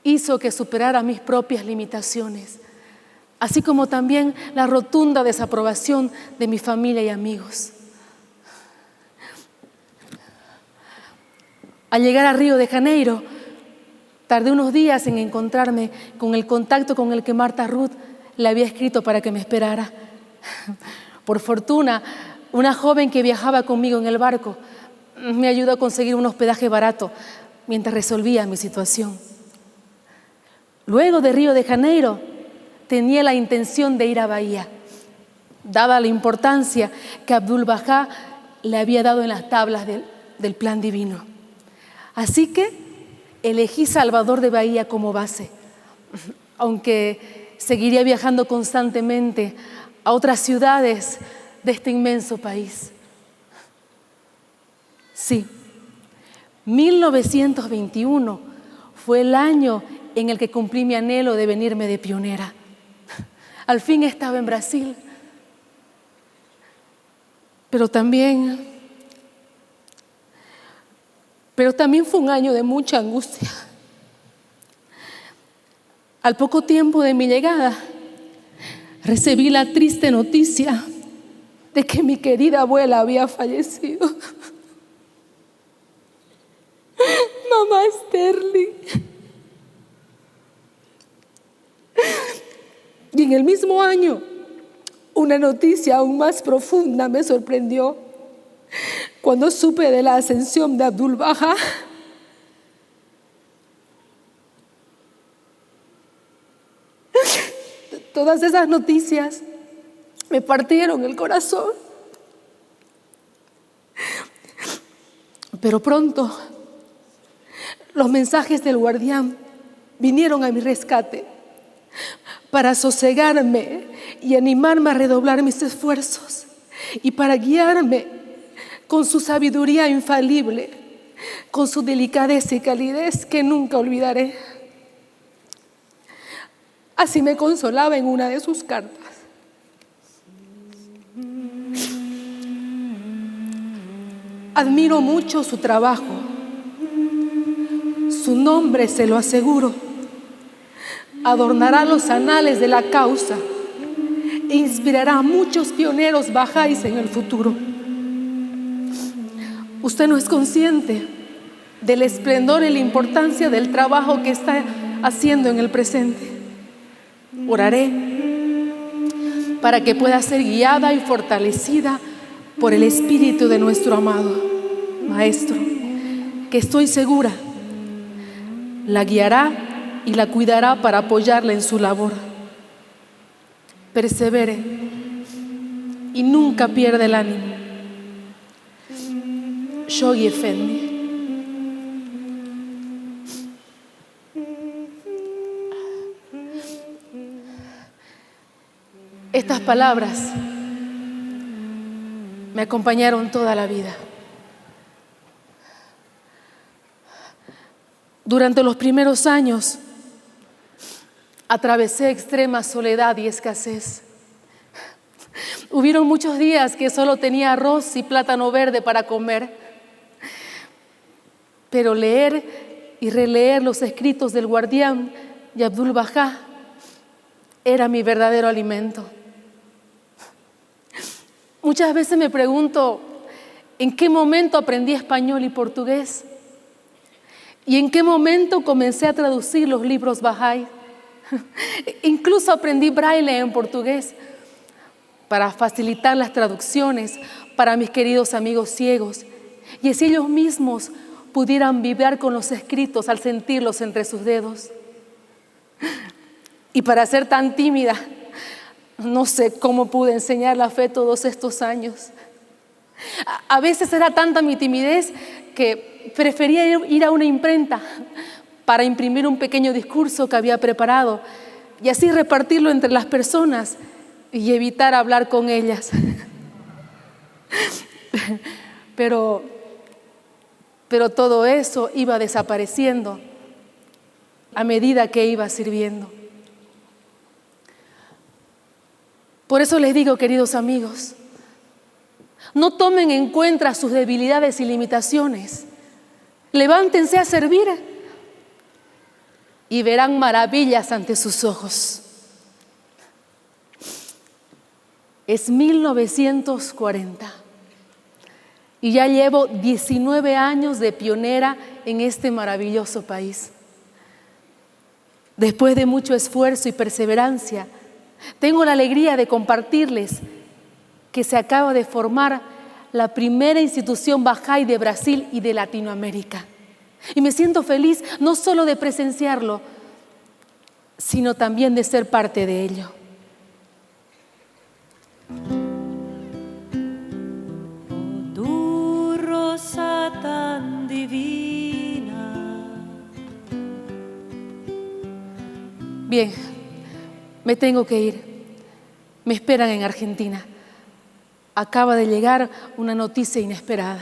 hizo que superara mis propias limitaciones, así como también la rotunda desaprobación de mi familia y amigos. Al llegar a Río de Janeiro, tardé unos días en encontrarme con el contacto con el que Marta Ruth le había escrito para que me esperara. Por fortuna, una joven que viajaba conmigo en el barco me ayudó a conseguir un hospedaje barato mientras resolvía mi situación. Luego de Río de Janeiro, tenía la intención de ir a Bahía, dada la importancia que Abdu'l-Bahá le había dado en las tablas del plan divino. Así que elegí Salvador de Bahía como base, aunque seguiría viajando constantemente a otras ciudades de este inmenso país. Sí, 1921 fue el año en el que cumplí mi anhelo de venirme de pionera. Al fin estaba en Brasil, pero también fue un año de mucha angustia. Al poco tiempo de mi llegada, recibí la triste noticia de que mi querida abuela había fallecido. Mamá Sterling. Y en el mismo año, una noticia aún más profunda me sorprendió cuando supe de la ascensión de Abdu'l-Bahá. Todas esas noticias me partieron el corazón. Pero pronto, los mensajes del guardián vinieron a mi rescate para sosegarme y animarme a redoblar mis esfuerzos y para guiarme con su sabiduría infalible, con su delicadeza y calidez que nunca olvidaré. Así me consolaba en una de sus cartas. Admiro mucho su trabajo. Su nombre, se lo aseguro, adornará los anales de la causa e inspirará a muchos pioneros bahá'ís en el futuro. Usted no es consciente del esplendor y la importancia del trabajo que está haciendo en el presente. Oraré para que pueda ser guiada y fortalecida por el Espíritu de nuestro amado Maestro, que estoy segura la guiará y la cuidará para apoyarla en su labor. Persevere y nunca pierda el ánimo. Shoghi Effendi. Estas palabras me acompañaron toda la vida. Durante los primeros años atravesé extrema soledad y escasez. Hubieron muchos días que solo tenía arroz y plátano verde para comer. Pero leer y releer los escritos del guardián y Abdu'l-Bahá era mi verdadero alimento. Muchas veces me pregunto en qué momento aprendí español y portugués y en qué momento comencé a traducir los libros Bahá'í. Incluso aprendí braille en portugués para facilitar las traducciones para mis queridos amigos ciegos y así ellos mismos pudieran vibrar con los escritos al sentirlos entre sus dedos. Y para ser tan tímida, no sé cómo pude enseñar la fe todos estos años. A veces era tanta mi timidez que prefería ir a una imprenta para imprimir un pequeño discurso que había preparado y así repartirlo entre las personas y evitar hablar con ellas. Pero todo eso iba desapareciendo a medida que iba sirviendo. Por eso les digo, queridos amigos, no tomen en cuenta sus debilidades y limitaciones. Levántense a servir y verán maravillas ante sus ojos. Es 1940 y ya llevo 19 años de pionera en este maravilloso país. Después de mucho esfuerzo y perseverancia, tengo la alegría de compartirles que se acaba de formar la primera institución Bahá'í de Brasil y de Latinoamérica. Y me siento feliz no solo de presenciarlo, sino también de ser parte de ello. Tu rosa tan divina. Bien, me tengo que ir. Me esperan en Argentina. Acaba de llegar una noticia inesperada.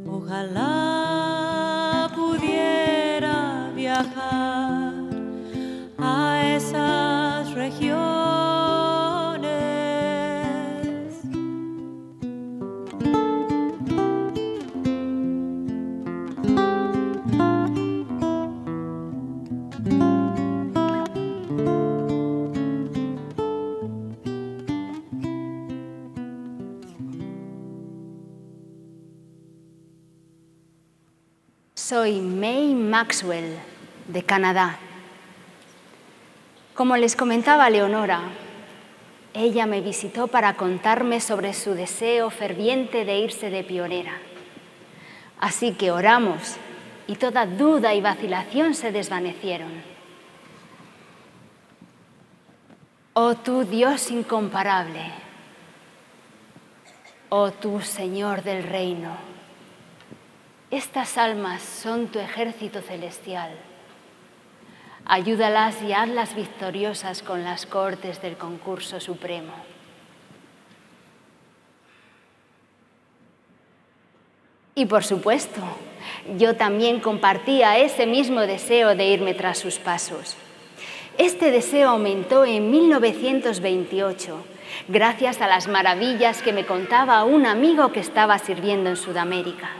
Ojalá pudiera viajar a esas regiones. Soy May Maxwell, de Canadá. Como les comentaba Leonora, ella me visitó para contarme sobre su deseo ferviente de irse de pionera. Así que oramos y toda duda y vacilación se desvanecieron. Oh tú, Dios incomparable, oh tú, Señor del reino, estas almas son tu ejército celestial. Ayúdalas y hazlas victoriosas con las cortes del concurso supremo. Y por supuesto, yo también compartía ese mismo deseo de irme tras sus pasos. Este deseo aumentó en 1928, gracias a las maravillas que me contaba un amigo que estaba sirviendo en Sudamérica.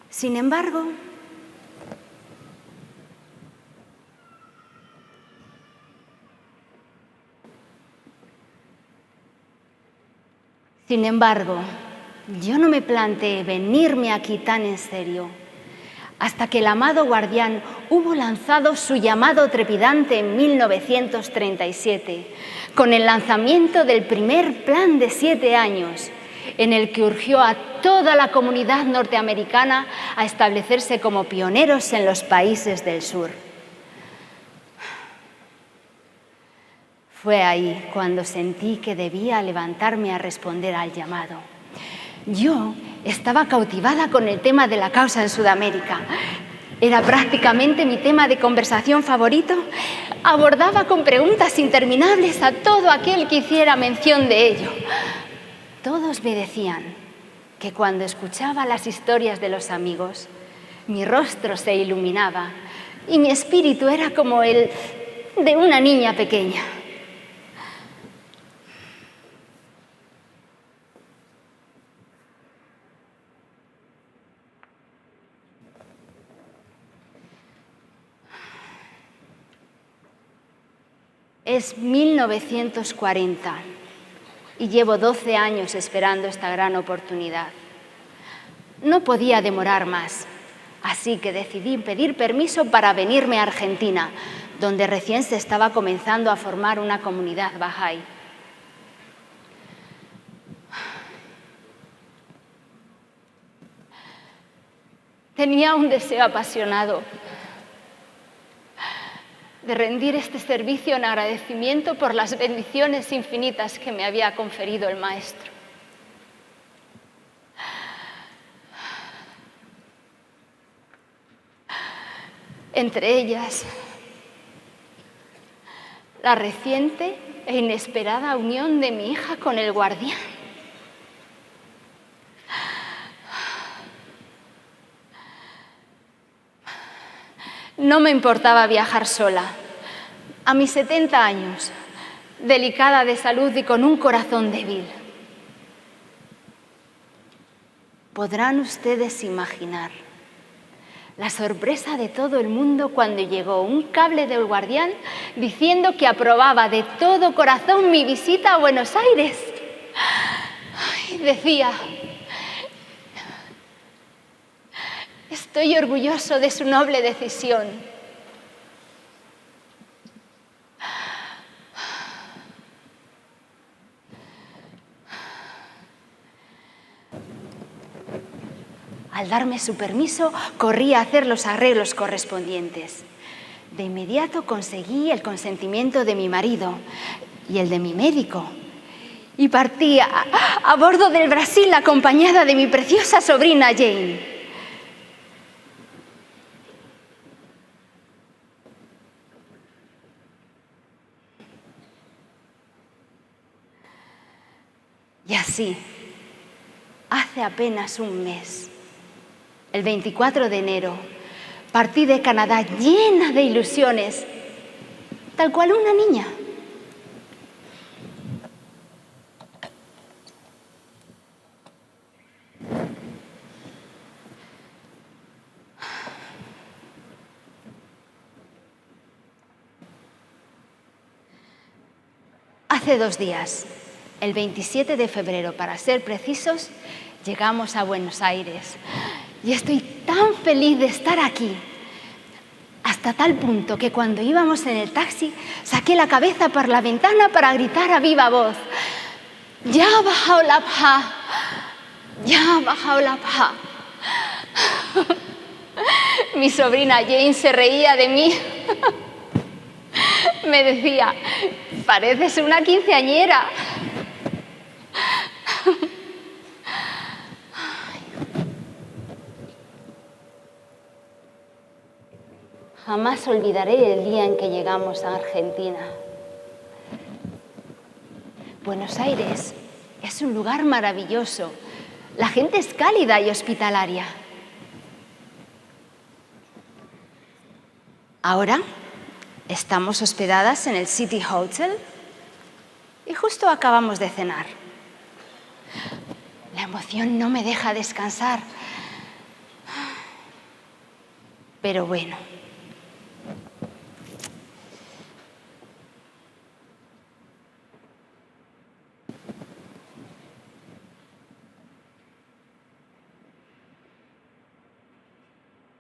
Sin embargo, yo no me planteé venirme aquí tan en serio hasta que el amado guardián hubo lanzado su llamado trepidante en 1937, con el lanzamiento del primer plan de 7 años, en el que urgió a toda la comunidad norteamericana a establecerse como pioneros en los países del sur. Fue ahí cuando sentí que debía levantarme a responder al llamado. Yo estaba cautivada con el tema de la causa en Sudamérica. Era prácticamente mi tema de conversación favorito. Abordaba con preguntas interminables a todo aquel que hiciera mención de ello. Todos me decían que cuando escuchaba las historias de los amigos, mi rostro se iluminaba y mi espíritu era como el de una niña pequeña. Es 1940 y llevo 12 años esperando esta gran oportunidad. No podía demorar más, así que decidí pedir permiso para venirme a Argentina, donde recién se estaba comenzando a formar una comunidad Bahá'í. Tenía un deseo apasionado de rendir este servicio en agradecimiento por las bendiciones infinitas que me había conferido el Maestro. Entre ellas, la reciente e inesperada unión de mi hija con el guardián. No me importaba viajar sola. A mis 70 años, delicada de salud y con un corazón débil. Podrán ustedes imaginar la sorpresa de todo el mundo cuando llegó un cable del guardián diciendo que aprobaba de todo corazón mi visita a Buenos Aires. Decía, estoy orgulloso de su noble decisión. Al darme su permiso, corrí a hacer los arreglos correspondientes. De inmediato conseguí el consentimiento de mi marido y el de mi médico. Y partí a bordo del Brasil acompañada de mi preciosa sobrina Jane. Y así, hace apenas un mes, el 24 de enero, partí de Canadá llena de ilusiones, tal cual una niña. Hace 2 días, el 27 de febrero, para ser precisos, llegamos a Buenos Aires. Y estoy tan feliz de estar aquí, hasta tal punto que cuando íbamos en el taxi, saqué la cabeza por la ventana para gritar a viva voz: ¡Ya ha bajado la paz! ¡Ya ha bajado la paz! Mi sobrina Jane se reía de mí. Me decía: pareces una quinceañera. Jamás olvidaré el día en que llegamos a Argentina. Buenos Aires es un lugar maravilloso. La gente es cálida y hospitalaria. Ahora estamos hospedadas en el City Hotel y justo acabamos de cenar. La emoción no me deja descansar. Pero bueno.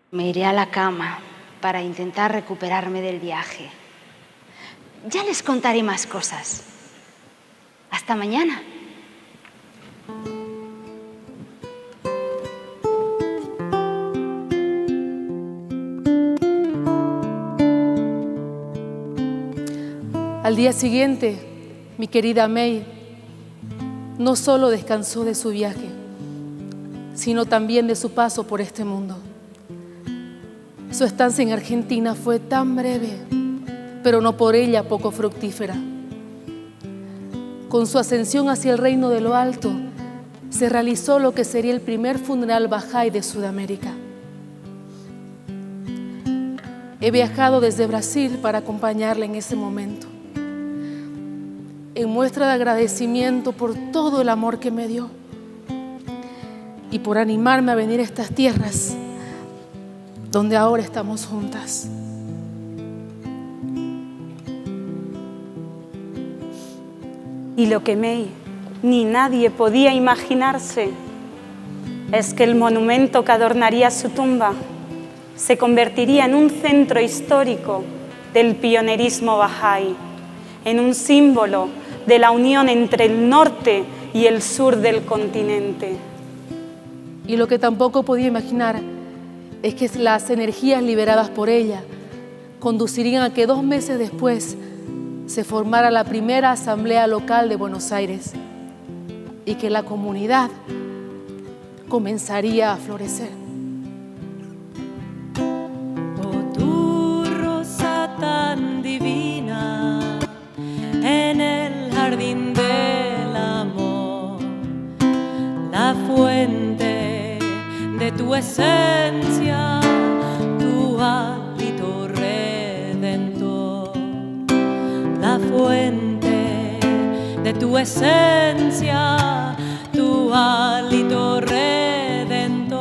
Me iré a la cama para intentar recuperarme del viaje. Ya les contaré más cosas. Hasta mañana. Al día siguiente, mi querida May no solo descansó de su viaje, sino también de su paso por este mundo. Su estancia en Argentina fue tan breve, pero no por ella poco fructífera. Con su ascensión hacia el reino de lo alto, se realizó lo que sería el primer funeral Bahá'í de Sudamérica. He viajado desde Brasil para acompañarla en ese momento, en muestra de agradecimiento por todo el amor que me dio y por animarme a venir a estas tierras donde ahora estamos juntas. Y lo que May ni nadie podía imaginarse es que el monumento que adornaría su tumba se convertiría en un centro histórico del pionerismo Bahá'í, en un símbolo de la unión entre el norte y el sur del continente. Y lo que tampoco podía imaginar es que las energías liberadas por ella conducirían a que 2 meses después se formara la primera asamblea local de Buenos Aires y que la comunidad comenzaría a florecer. Oh, tu rosa tan divina en el jardín del amor, la fuente de tu esencia, tu hálito redentor, la fuente de tu esencia, tu hálito redentor,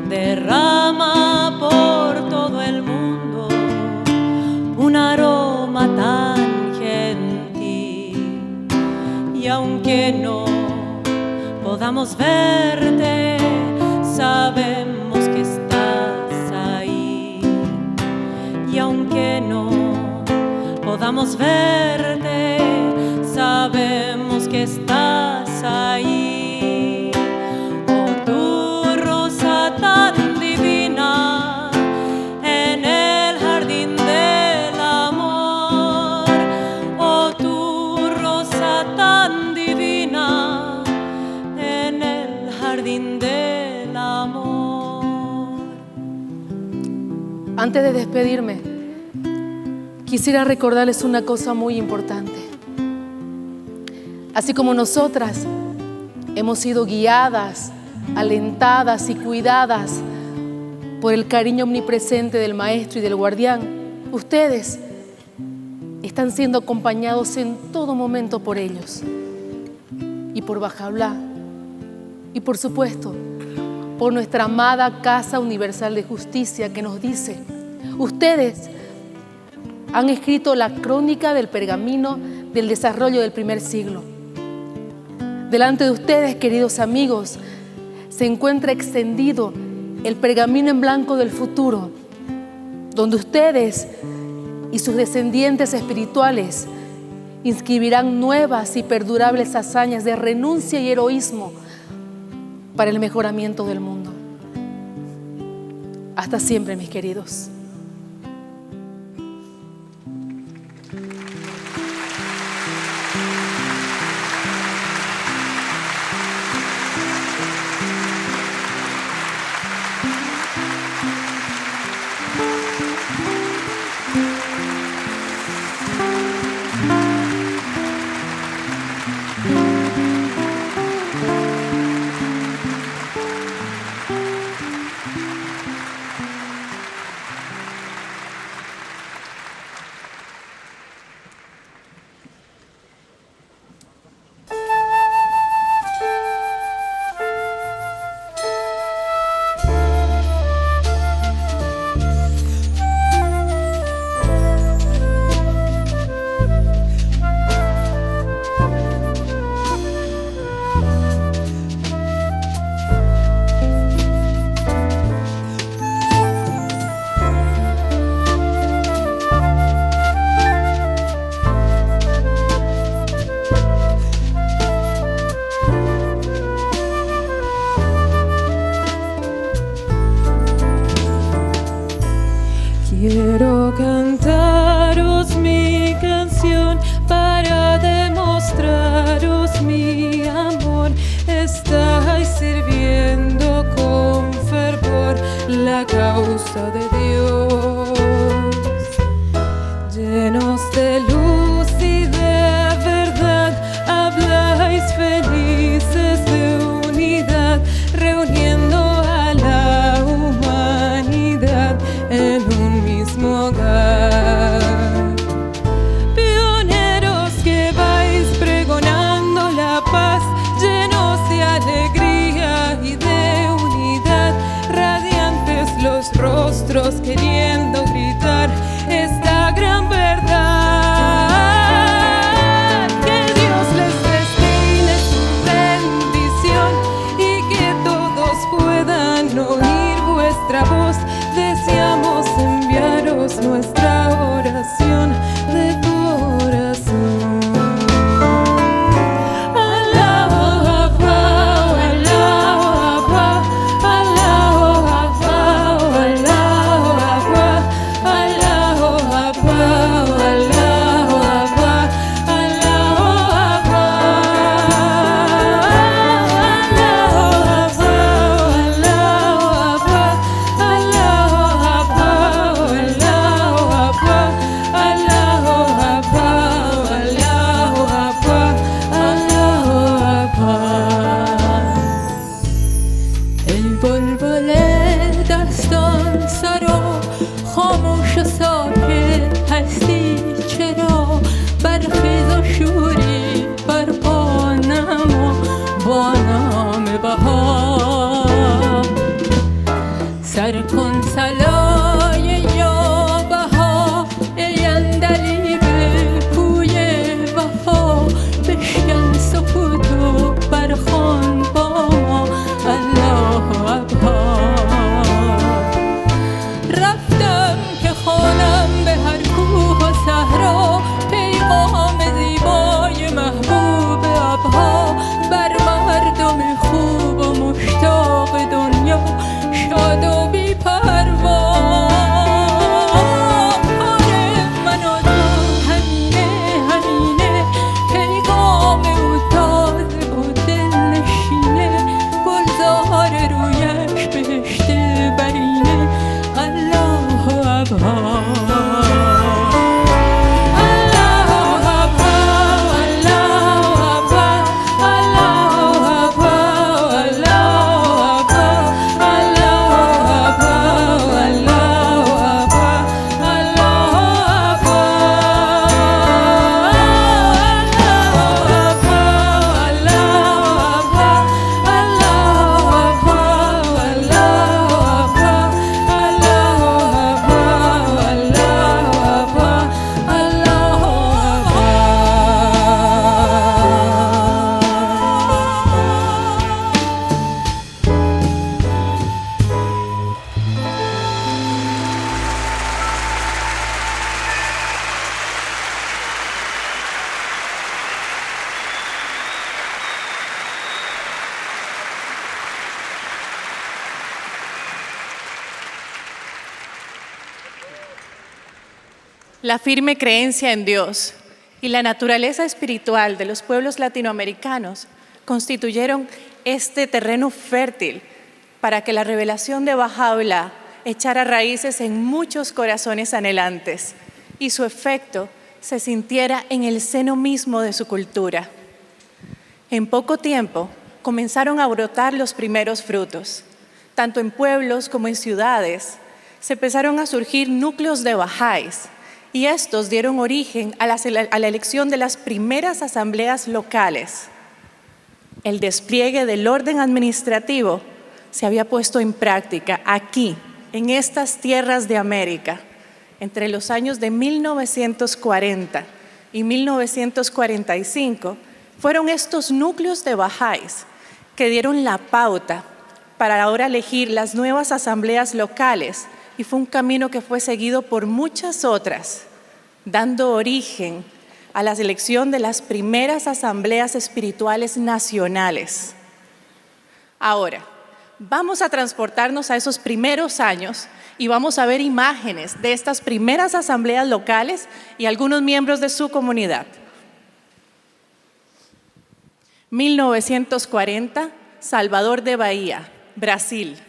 derrama por todo el mundo un aroma tan gentil y aunque no podamos verte, sabemos que estás ahí. Y aunque no podamos verte, sabemos que estás ahí. Oh, tu rosa tan divina en el jardín del amor. Oh, tu rosa tan divina en el jardín del amor. Antes de despedirme, quisiera recordarles una cosa muy importante. Así como nosotras hemos sido guiadas, alentadas y cuidadas por el cariño omnipresente del Maestro y del Guardián, ustedes están siendo acompañados en todo momento por ellos y por Bahá'u'lláh y por supuesto por nuestra amada Casa Universal de Justicia, que nos dice: ustedes han escrito la crónica del pergamino del desarrollo del primer siglo. Delante de ustedes, queridos amigos, se encuentra extendido el pergamino en blanco del futuro, donde ustedes y sus descendientes espirituales inscribirán nuevas y perdurables hazañas de renuncia y heroísmo para el mejoramiento del mundo. Hasta siempre, mis queridos. Quiero cantaros mi canción para demostraros mi amor. Estáis sirviendo con fervor la causa de Dios. Llenos de luz y de verdad, habláis felices de unidad, reuniendo a la humanidad en un mismo hogar. Pioneros que vais pregonando la paz, llenos de alegría y de unidad, radiantes los rostros queriendo La firme creencia en Dios y la naturaleza espiritual de los pueblos latinoamericanos constituyeron este terreno fértil para que la revelación de Bahá'u'lláh echara raíces en muchos corazones anhelantes y su efecto se sintiera en el seno mismo de su cultura. En poco tiempo comenzaron a brotar los primeros frutos. Tanto en pueblos como en ciudades se empezaron a surgir núcleos de bahá'ís y estos dieron origen a la elección de las primeras asambleas locales. El despliegue del orden administrativo se había puesto en práctica aquí, en estas tierras de América, entre los años de 1940 y 1945. Fueron estos núcleos de bahá'ís que dieron la pauta para ahora elegir las nuevas asambleas locales, y fue un camino que fue seguido por muchas otras, dando origen a la elección de las primeras asambleas espirituales nacionales. Ahora, vamos a transportarnos a esos primeros años y vamos a ver imágenes de estas primeras asambleas locales y algunos miembros de su comunidad. 1940, Salvador de Bahía, Brasil.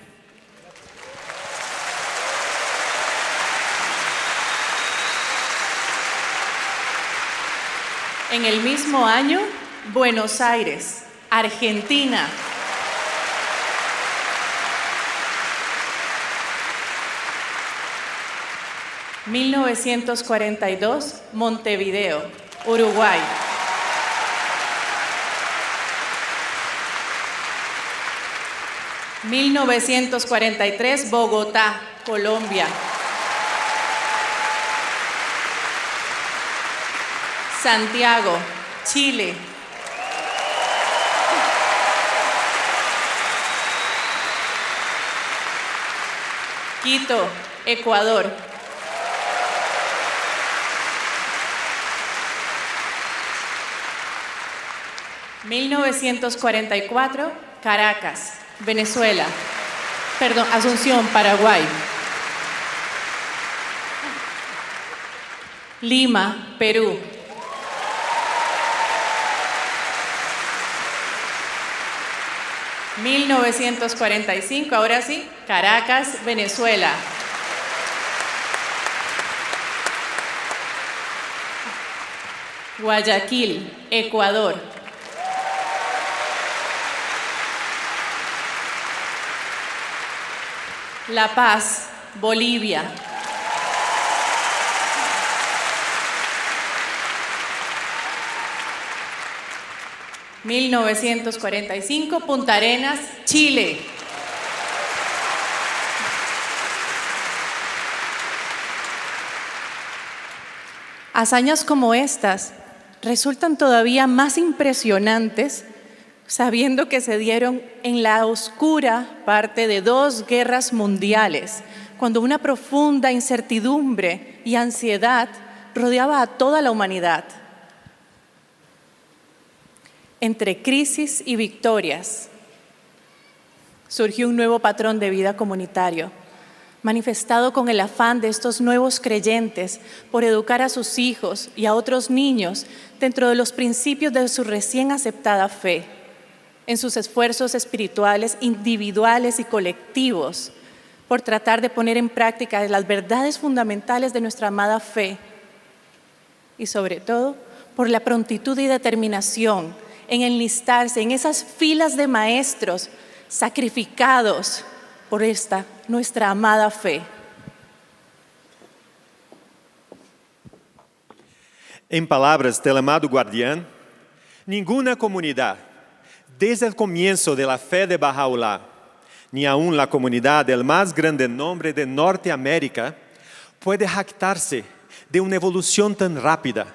En el mismo año, Buenos Aires, Argentina. En 1942, Montevideo, Uruguay. En 1943, Bogotá, Colombia. Santiago, Chile. Quito, Ecuador. En 1944, Caracas, Venezuela. Perdón, Asunción, Paraguay. Lima, Perú. En 1945, ahora sí, Caracas, Venezuela. Guayaquil, Ecuador. La Paz, Bolivia. En 1945, Punta Arenas, Chile. Hazañas como estas resultan todavía más impresionantes sabiendo que se dieron en la oscura parte de 2 guerras mundiales, cuando una profunda incertidumbre y ansiedad rodeaba a toda la humanidad. Entre crisis y victorias surgió un nuevo patrón de vida comunitario, manifestado con el afán de estos nuevos creyentes por educar a sus hijos y a otros niños dentro de los principios de su recién aceptada fe, en sus esfuerzos espirituales individuales y colectivos por tratar de poner en práctica las verdades fundamentales de nuestra amada fe y sobre todo por la prontitud y determinación en enlistarse en esas filas de maestros sacrificados por esta nuestra amada fe. En palabras del amado guardián, ninguna comunidad, desde el comienzo de la fe de Bahá'u'lláh, ni aún la comunidad del más grande nombre de Norteamérica, puede jactarse de una evolución tan rápida,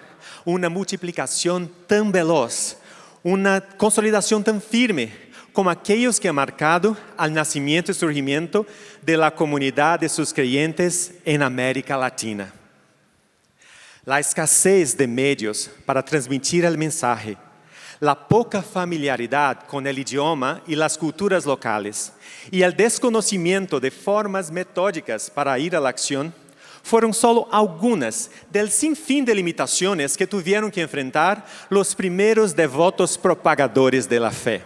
una multiplicación tan veloz, una consolidación tan firme como aquellos que han marcado al nacimiento y surgimiento de la comunidad de sus creyentes en América Latina. La escasez de medios para transmitir el mensaje, la poca familiaridad con el idioma y las culturas locales y el desconocimiento de formas metódicas para ir a la acción fueron solo algunas del sinfín de limitaciones que tuvieron que enfrentar los primeros devotos propagadores de la fe.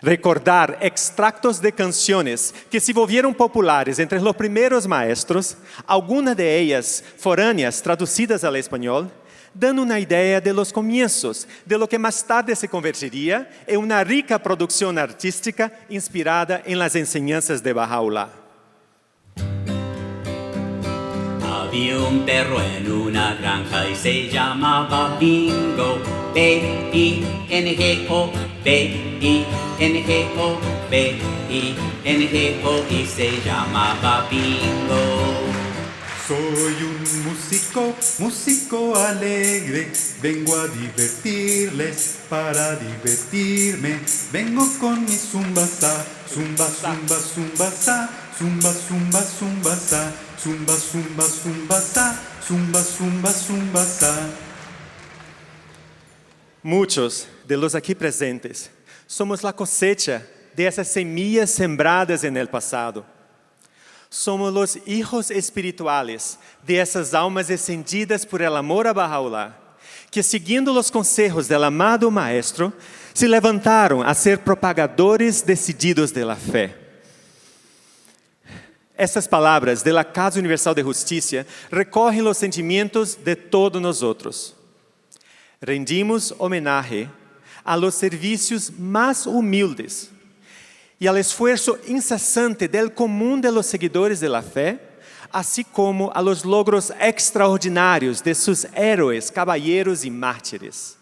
Recordar extractos de canciones que se volvieron populares entre los primeros maestros, algunas de ellas foráneas traducidas al español, dan una idea de los comienzos, de lo que más tarde se convertiría en una rica producción artística inspirada en las enseñanzas de Baha'u'lláh. Había un perro en una granja y se llamaba Bingo. B-I-N-G-O, B-I-N-G-O, B-I-N-G-O y se llamaba Bingo. Soy un músico alegre, vengo a divertirles, para divertirme, vengo con mi zumbasa, zumba, zumba, zumbasa, zumba, zumba, zumbasa, zumba, zumba, zumbasa, zumba, zumba, zumbasa. Muchos de los aquí presentes somos la cosecha de esas semillas sembradas en el pasado. Somos los hijos espirituales de esas almas encendidas por el amor a Baha'u'lláh, que siguiendo los consejos del amado Maestro, se levantaron a ser propagadores decididos de la fe. Estas palabras de la Casa Universal de Justicia recogen los sentimientos de todos nosotros. Rendimos homenaje a los servicios más humildes y al esfuerzo incesante del común de los seguidores de la fe, así como a los logros extraordinarios de sus héroes, caballeros y mártires.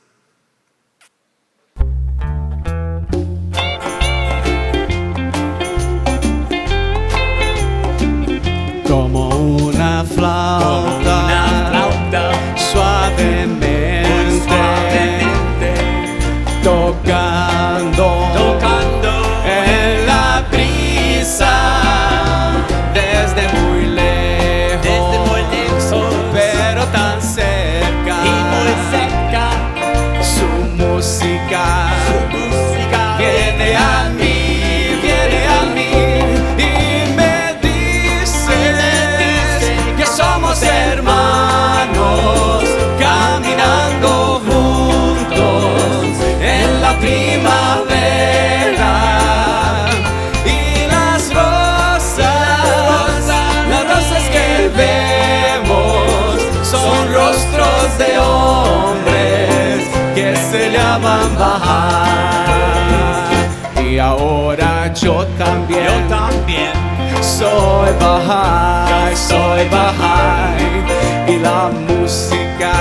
Como una flauta, suavemente, tocando en la brisa, desde muy lejos, pero tan cerca, y muy cerca, su música viene a mí, y me dice que somos hermanos, caminando juntos en la primavera. Y las rosas que vemos son rostros de hombres que se llaman Bahá. Y ahora yo también soy Bahá, y la música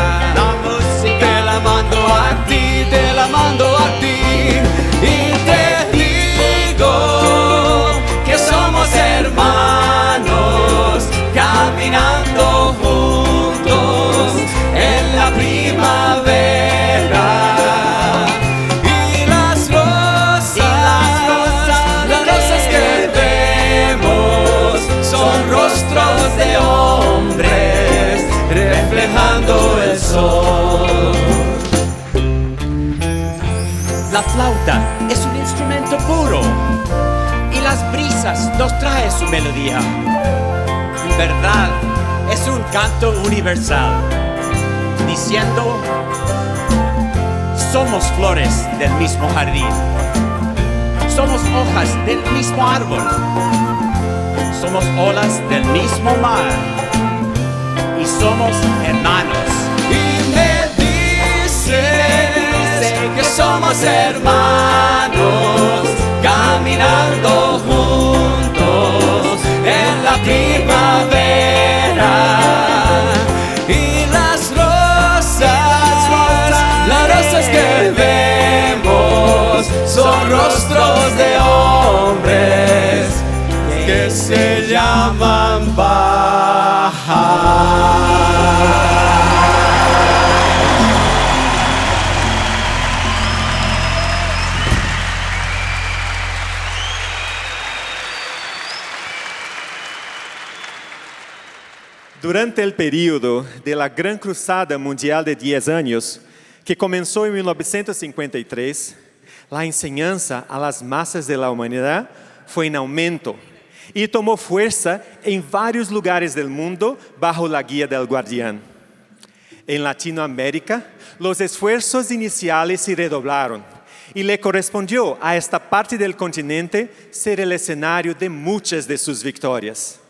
te la mando a ti, y te digo que somos hermanos, caminando juntos en la primavera. Y las rosas que vemos son rostros de hombres reflejando el sol. La flauta es un instrumento puro y las brisas nos traen su melodía. En verdad, es un canto universal, diciendo: somos flores del mismo jardín, somos hojas del mismo árbol, somos olas del mismo mar y somos hermanos. Y me dice que somos hermanos, caminando juntos en la primavera. Y las rosas que vemos son rostros de hombres que se llaman Bahá. Durante el período de la Gran Cruzada Mundial de 10 años, que comenzó en 1953, la enseñanza a las masas de la humanidad fue en aumento y tomó fuerza en varios lugares del mundo bajo la guía del Guardián. En Latinoamérica, los esfuerzos iniciales se redoblaron y le correspondió a esta parte del continente ser el escenario de muchas de sus victorias.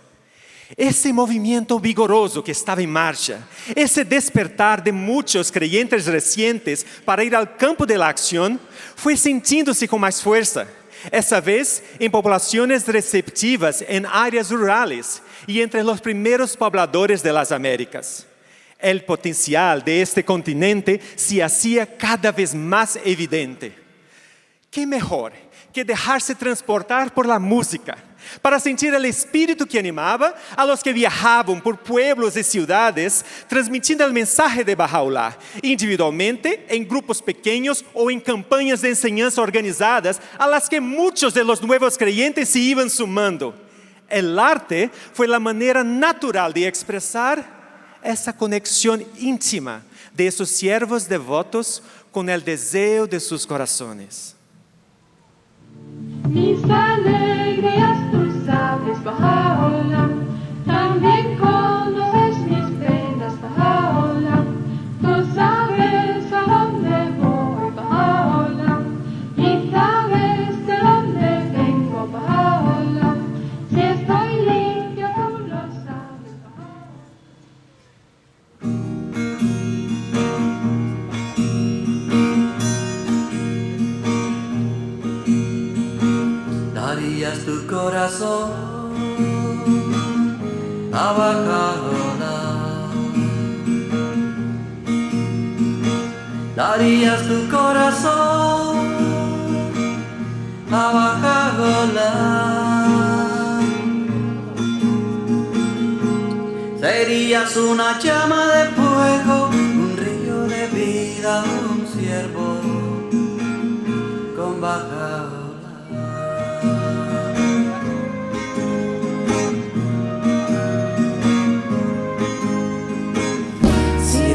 Ese movimiento vigoroso que estaba en marcha, ese despertar de muchos creyentes recientes para ir al campo de la acción, fue sintiéndose con más fuerza, esa vez en poblaciones receptivas en áreas rurales y entre los primeros pobladores de las Américas. El potencial de este continente se hacía cada vez más evidente. ¿Qué mejor que dejarse transportar por la música para sentir el espíritu que animaba a los que viajaban por pueblos y ciudades, transmitiendo el mensaje de Bahá'u'lláh, individualmente, en grupos pequeños o en campañas de enseñanza organizadas a las que muchos de los nuevos creyentes se iban sumando? El arte fue la manera natural de expresar esa conexión íntima de esos siervos devotos con el deseo de sus corazones. Mis alegrías tú sabes, Bahá'u'lláh, también conoces mis penas, Bahá'u'lláh. Tú sabes a dónde voy, Bahá'u'lláh, y sabes de dónde vengo, Bahá'u'lláh. Si estoy limpio, tú lo sabes, Darías tu corazón a Bahá'u'lláh. Darías tu corazón a Bahá'u'lláh. Serías una llama de fuego, un río de vida, un siervo con Bahá'u'lláh.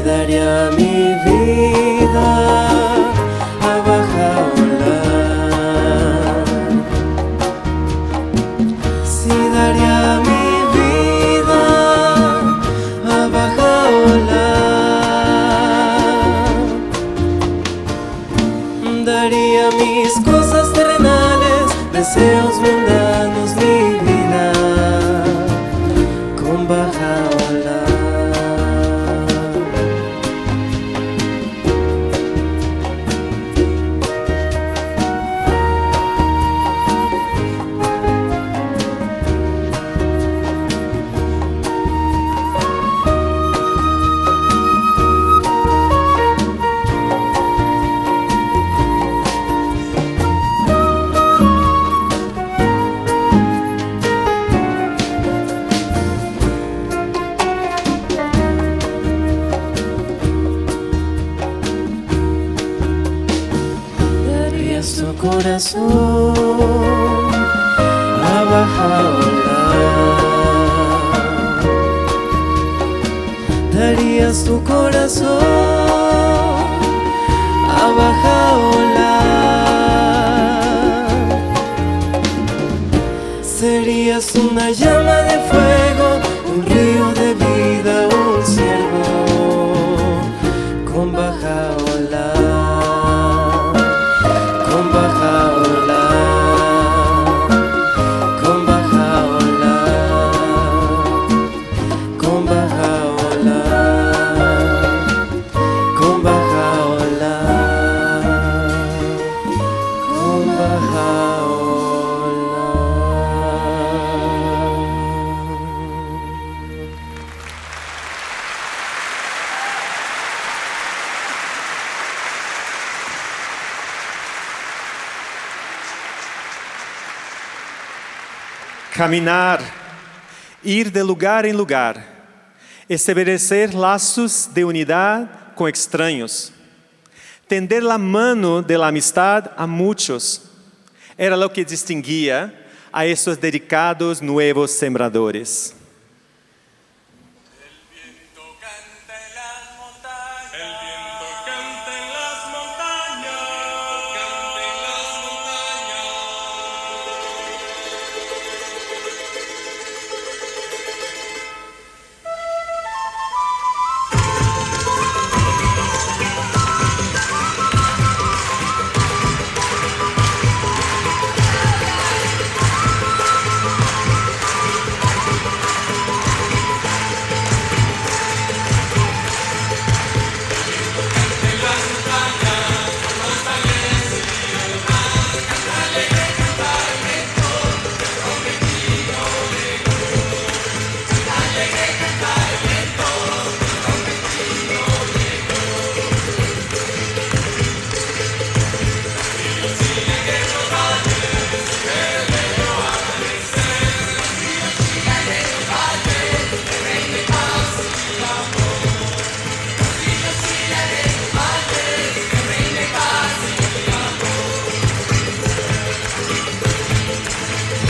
Daría mi vida a Bahá'u'lláh. Si daría mi vida a Bahá'u'lláh. Daría mis cosas terrenales, deseos mundanos, mi vida con Bahá'u'lláh. Corazón a Bahá'u'lláh. Darías tu corazón a Bahá'u'lláh. Serías una llama de fuego, un río de vida, un siervo con Bahá'u'lláh. Caminar, ir de lugar en lugar, establecer lazos de unidad con extraños, tender la mano de la amistad a muchos, era lo que distinguía a esos dedicados nuevos sembradores.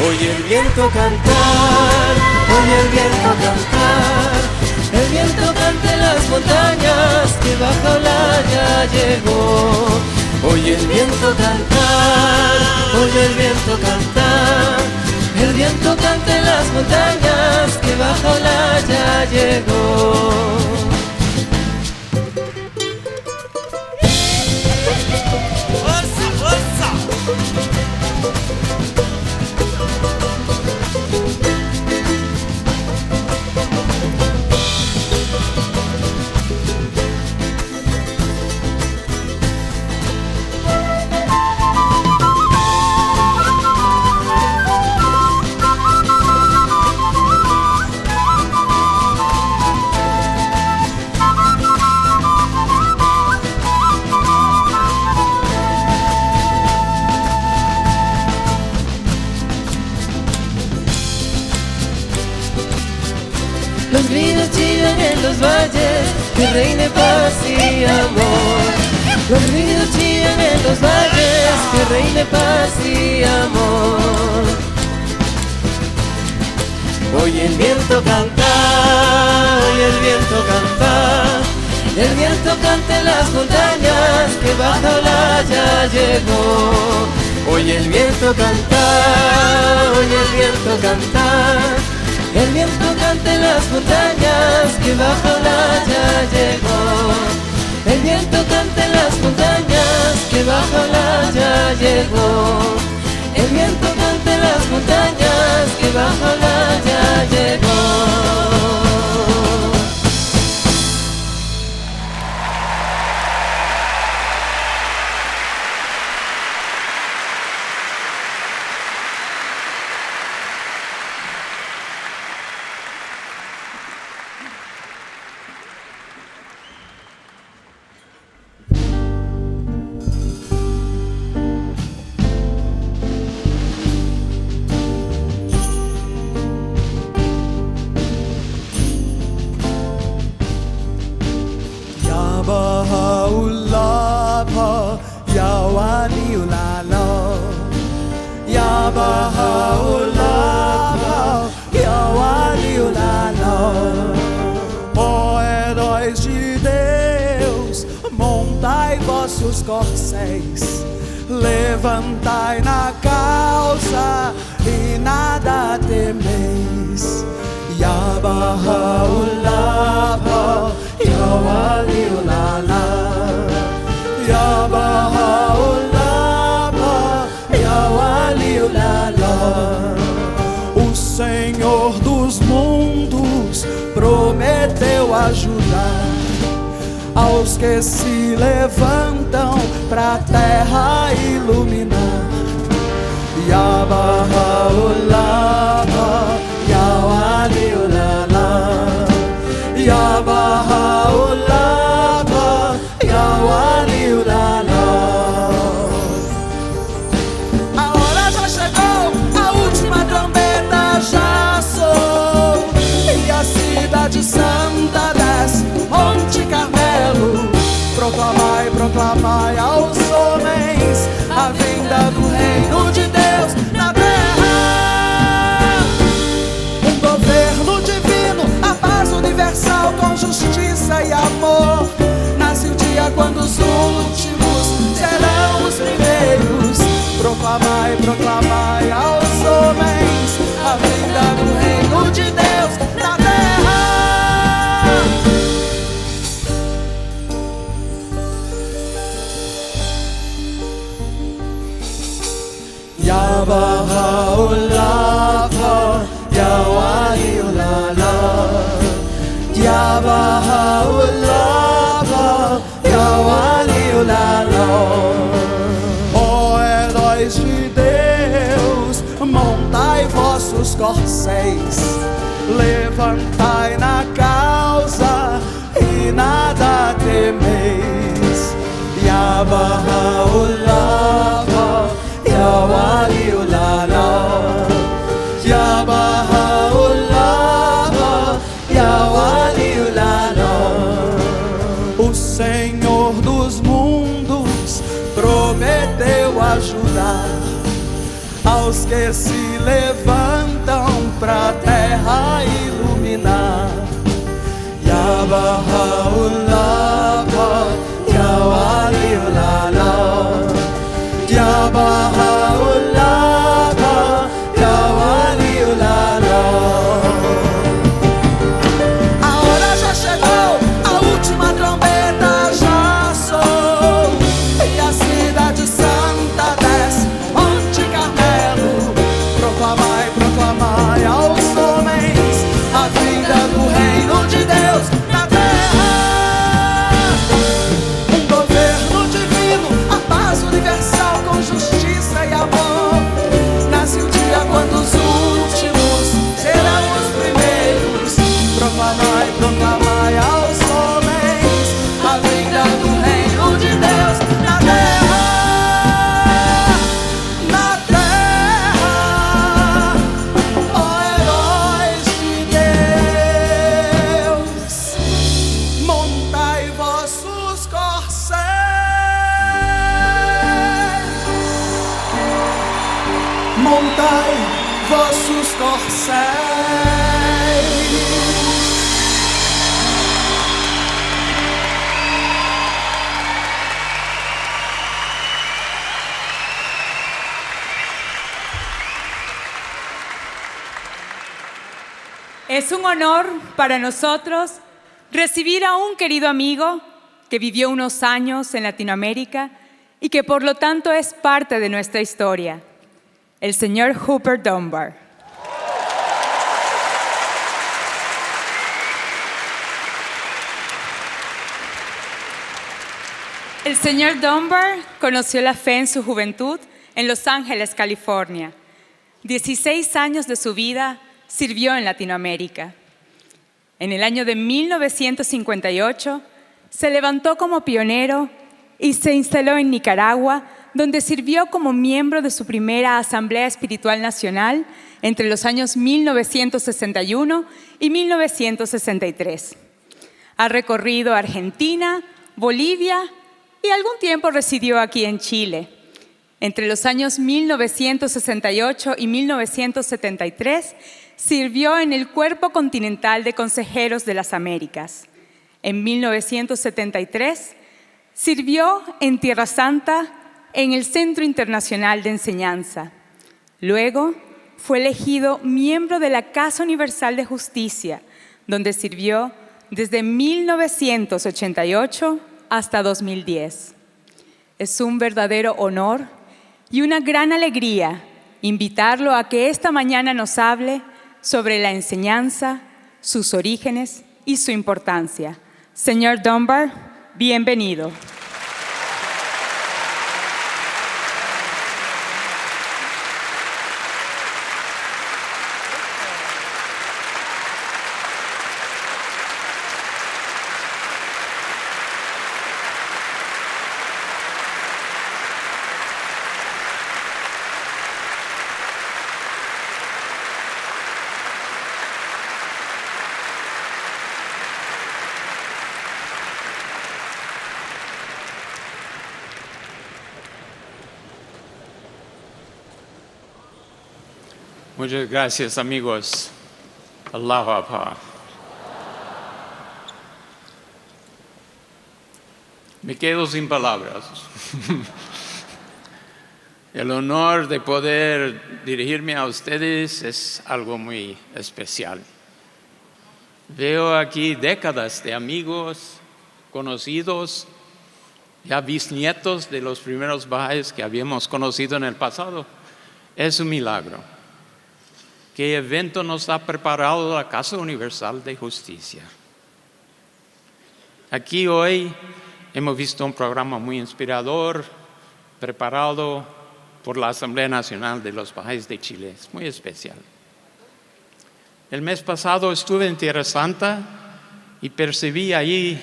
Oye el viento cantar, oye el viento cantar, el viento canta en las montañas que baja ola ya llegó. Oye el viento cantar, oye el viento cantar, el viento canta en las montañas que baja ola ya llegó. Los gritos chillan en los valles, que reine paz y amor. Los gritos chillan en los valles, que reine paz y amor. Oye el viento cantar, oye el viento cantar, el viento canta en las montañas, que baja ola ya llegó. Oye el viento cantar, oye el viento cantar, el viento canta en las montañas, que baja ola ya llegó. El viento canta en las montañas, que baja ola ya llegó. El viento canta en las montañas, que baja ola ya llegó. Ó heróis de Deus, montai vossos corcéis, levantai na causa e nada temeis. Yabaha ulaba, yawali ulala, Yabaha ulaba, yawali ulala. O Senhor dos mundos prometeu ajudar aos que se levantam pra terra iluminar. Yabaha ulaba, yawali ulala, Yabaha ulaba, yawali ulala. A hora já chegou, a última trombeta já soou, e a cidade santa desce, Monte Carmelo. Proclamai, proclamai aos homens a vinda do reino de Deus na terra. Um governo divino, a paz universal com justiça e amor. Nasce o dia quando os últimos serão os primeiros. Proclamai, proclamai aos homens a vinda do reino de Deus na terra. Yabaha ulaba, yawali ulala, Yabaha ulaba, yawali ulala. Ó heróis de Deus, montai vossos corcéis, levantai na causa e nada temeis. Yabaha ulaba, ajudar aos que se levantam pra terra iluminar. Yabahaulapa, Yawaliulala, Yabahaulapa, Yawaliulala. A hora já chegou, a última trombeta já soou, e a cidade santa desce, Monte Carmelo. Proclamai, proclamai aos homens a vinda do reino de Deus na terra. Um governo divino, a paz universal com justiça e amor. Nasce o dia quando os últimos serão os primeiros. Proclamai, proclamai aos homens a vinda do reino de Deus na terra. Na terra, ó heróis de Deus, montai vossos corcéis, montai vossos corcéis. Es un honor para nosotros recibir a un querido amigo que vivió unos años en Latinoamérica y que por lo tanto es parte de nuestra historia, el señor Hooper Dunbar. El señor Dunbar conoció la fe en su juventud en Los Ángeles, California. 16 años de su vida sirvió en Latinoamérica. En el año de 1958 se levantó como pionero y se instaló en Nicaragua, donde sirvió como miembro de su primera Asamblea Espiritual Nacional entre los años 1961 y 1963. Ha recorrido Argentina, Bolivia y algún tiempo residió aquí en Chile. Entre los años 1968 y 1973 sirvió en el Cuerpo Continental de Consejeros de las Américas. En 1973 sirvió en Tierra Santa en el Centro Internacional de Enseñanza. Luego fue elegido miembro de la Casa Universal de Justicia, donde sirvió desde 1988 hasta 2010. Es un verdadero honor y una gran alegría invitarlo a que esta mañana nos hable sobre la enseñanza, sus orígenes y su importancia. Señor Dunbar, bienvenido. Muchas gracias, amigos. Allahu Akbar. Me quedo sin palabras. El honor de poder dirigirme a ustedes es algo muy especial. Veo aquí décadas de amigos, conocidos, ya bisnietos de los primeros bahá'ís que habíamos conocido en el pasado. Es un milagro. ¿Qué evento nos ha preparado la Casa Universal de Justicia? Aquí hoy hemos visto un programa muy inspirador, preparado por la Asamblea Nacional de los Bahá'ís de Chile. Es muy especial. El mes pasado estuve en Tierra Santa y percibí allí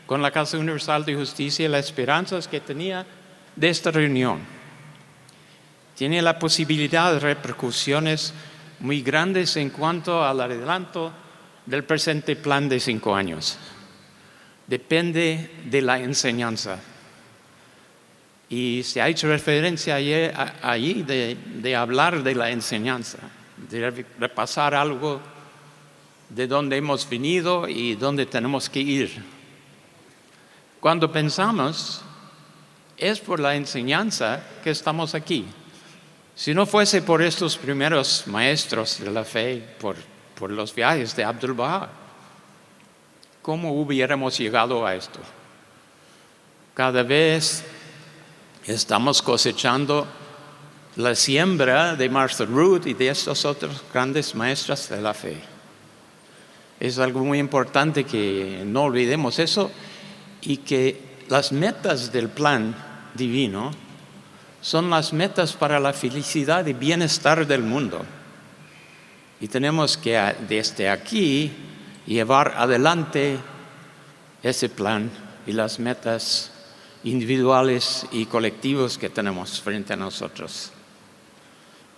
con la Casa Universal de Justicia las esperanzas que tenía de esta reunión. Tiene la posibilidad de repercusiones muy grandes en cuanto al adelanto del presente plan de 5 años. Depende de la enseñanza. Y se ha hecho referencia allí de hablar de la enseñanza, de repasar algo de dónde hemos venido y dónde tenemos que ir. Cuando pensamos, es por la enseñanza que estamos aquí. Si no fuese por estos primeros maestros de la fe, por los viajes de Abdul Baha, ¿cómo hubiéramos llegado a esto? Cada vez estamos cosechando la siembra de Martha Root y de estos otros grandes maestros de la fe. Es algo muy importante que no olvidemos eso y que las metas del plan divino son las metas para la felicidad y bienestar del mundo. Y tenemos que desde aquí llevar adelante ese plan y las metas individuales y colectivos que tenemos frente a nosotros.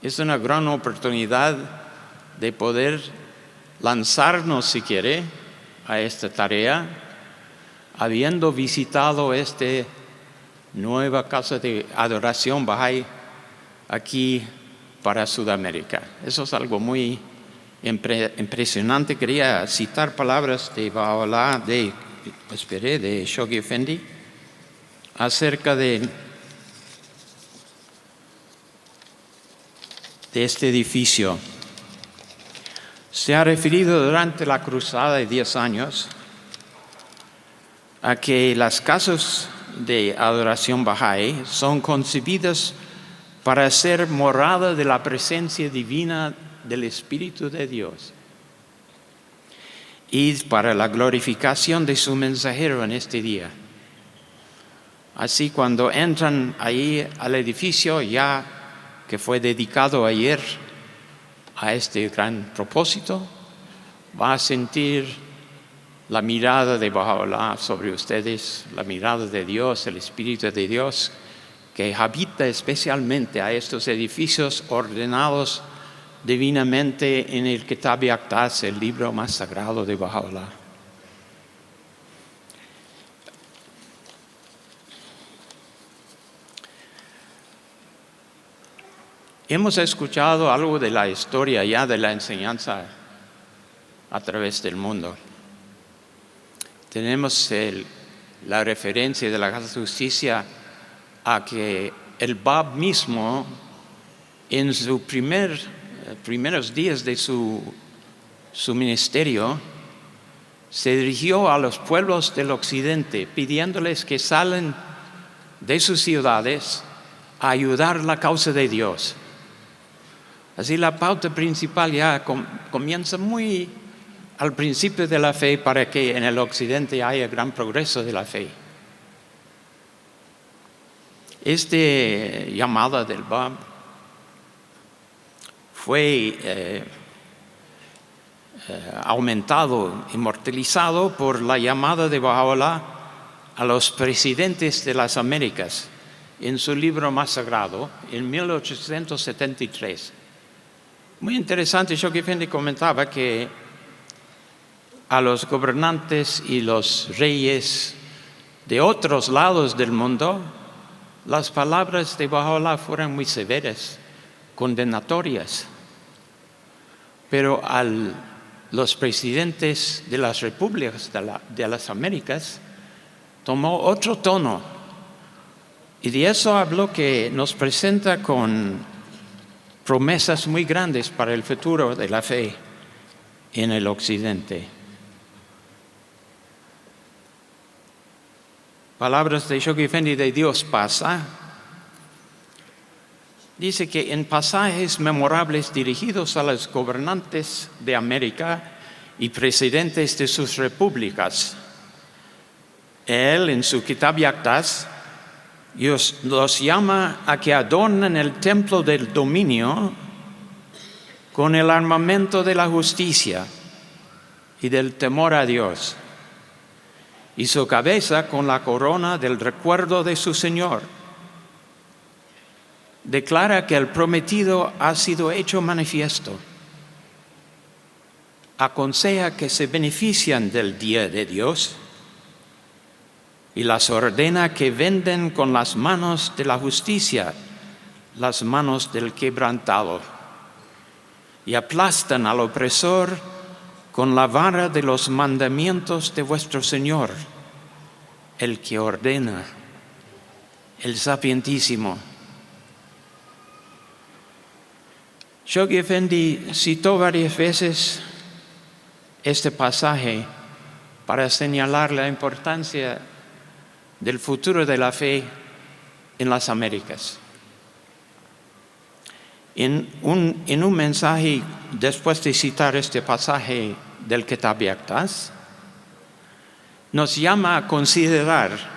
Es una gran oportunidad de poder lanzarnos, si quiere, a esta tarea, habiendo visitado esta nueva casa de adoración Bahá'í aquí para Sudamérica. Eso es algo muy impresionante. Quería citar palabras de Baha'u'lláh, de Shoghi Effendi, acerca de este edificio. Se ha referido durante la cruzada de 10 años a que las casas de adoración Bahá'í son concebidas para ser morada de la presencia divina del Espíritu de Dios y para la glorificación de su mensajero en este día. Así, cuando entran ahí al edificio, ya que fue dedicado ayer a este gran propósito, va a sentir la mirada de Baha'u'lláh sobre ustedes, la mirada de Dios, el Espíritu de Dios, que habita especialmente a estos edificios ordenados divinamente en el Kitab-i Aqdas, el libro más sagrado de Baha'u'lláh. Hemos escuchado algo de la historia ya de la enseñanza a través del mundo. Tenemos la referencia de la Casa de Justicia a que el Bab mismo, en sus primeros días de su ministerio, se dirigió a los pueblos del occidente pidiéndoles que salgan de sus ciudades a ayudar la causa de Dios. Así la pauta principal ya comienza muy al principio de la fe para que en el occidente haya gran progreso de la fe. Este llamada del Bab fue aumentado, inmortalizado por la llamada de Baha'u'lláh a los presidentes de las Américas en su libro más sagrado en 1873. Muy interesante, Shoghi Effendi comentaba que a los gobernantes y los reyes de otros lados del mundo, las palabras de Baha'u'lláh fueron muy severas, condenatorias. Pero a los presidentes de las repúblicas de las Américas tomó otro tono. Y de eso habló, que nos presenta con promesas muy grandes para el futuro de la fe en el occidente. Palabras de Shoghi Effendi de Dios pasa. Dice que en pasajes memorables dirigidos a los gobernantes de América y presidentes de sus repúblicas, él en su Kitab-i Aqdas los llama a que adornen el templo del dominio con el armamento de la justicia y del temor a Dios, y su cabeza con la corona del recuerdo de su Señor. Declara que el prometido ha sido hecho manifiesto. Aconseja que se benefician del día de Dios y las ordena que venden con las manos de la justicia, las manos del quebrantado, y aplastan al opresor con la vara de los mandamientos de vuestro Señor, el que ordena, el sapientísimo. Shoghi Effendi citó varias veces este pasaje para señalar la importancia del futuro de la fe en las Américas. En un mensaje, después de citar este pasaje del Kitab Yaqtas, nos llama a considerar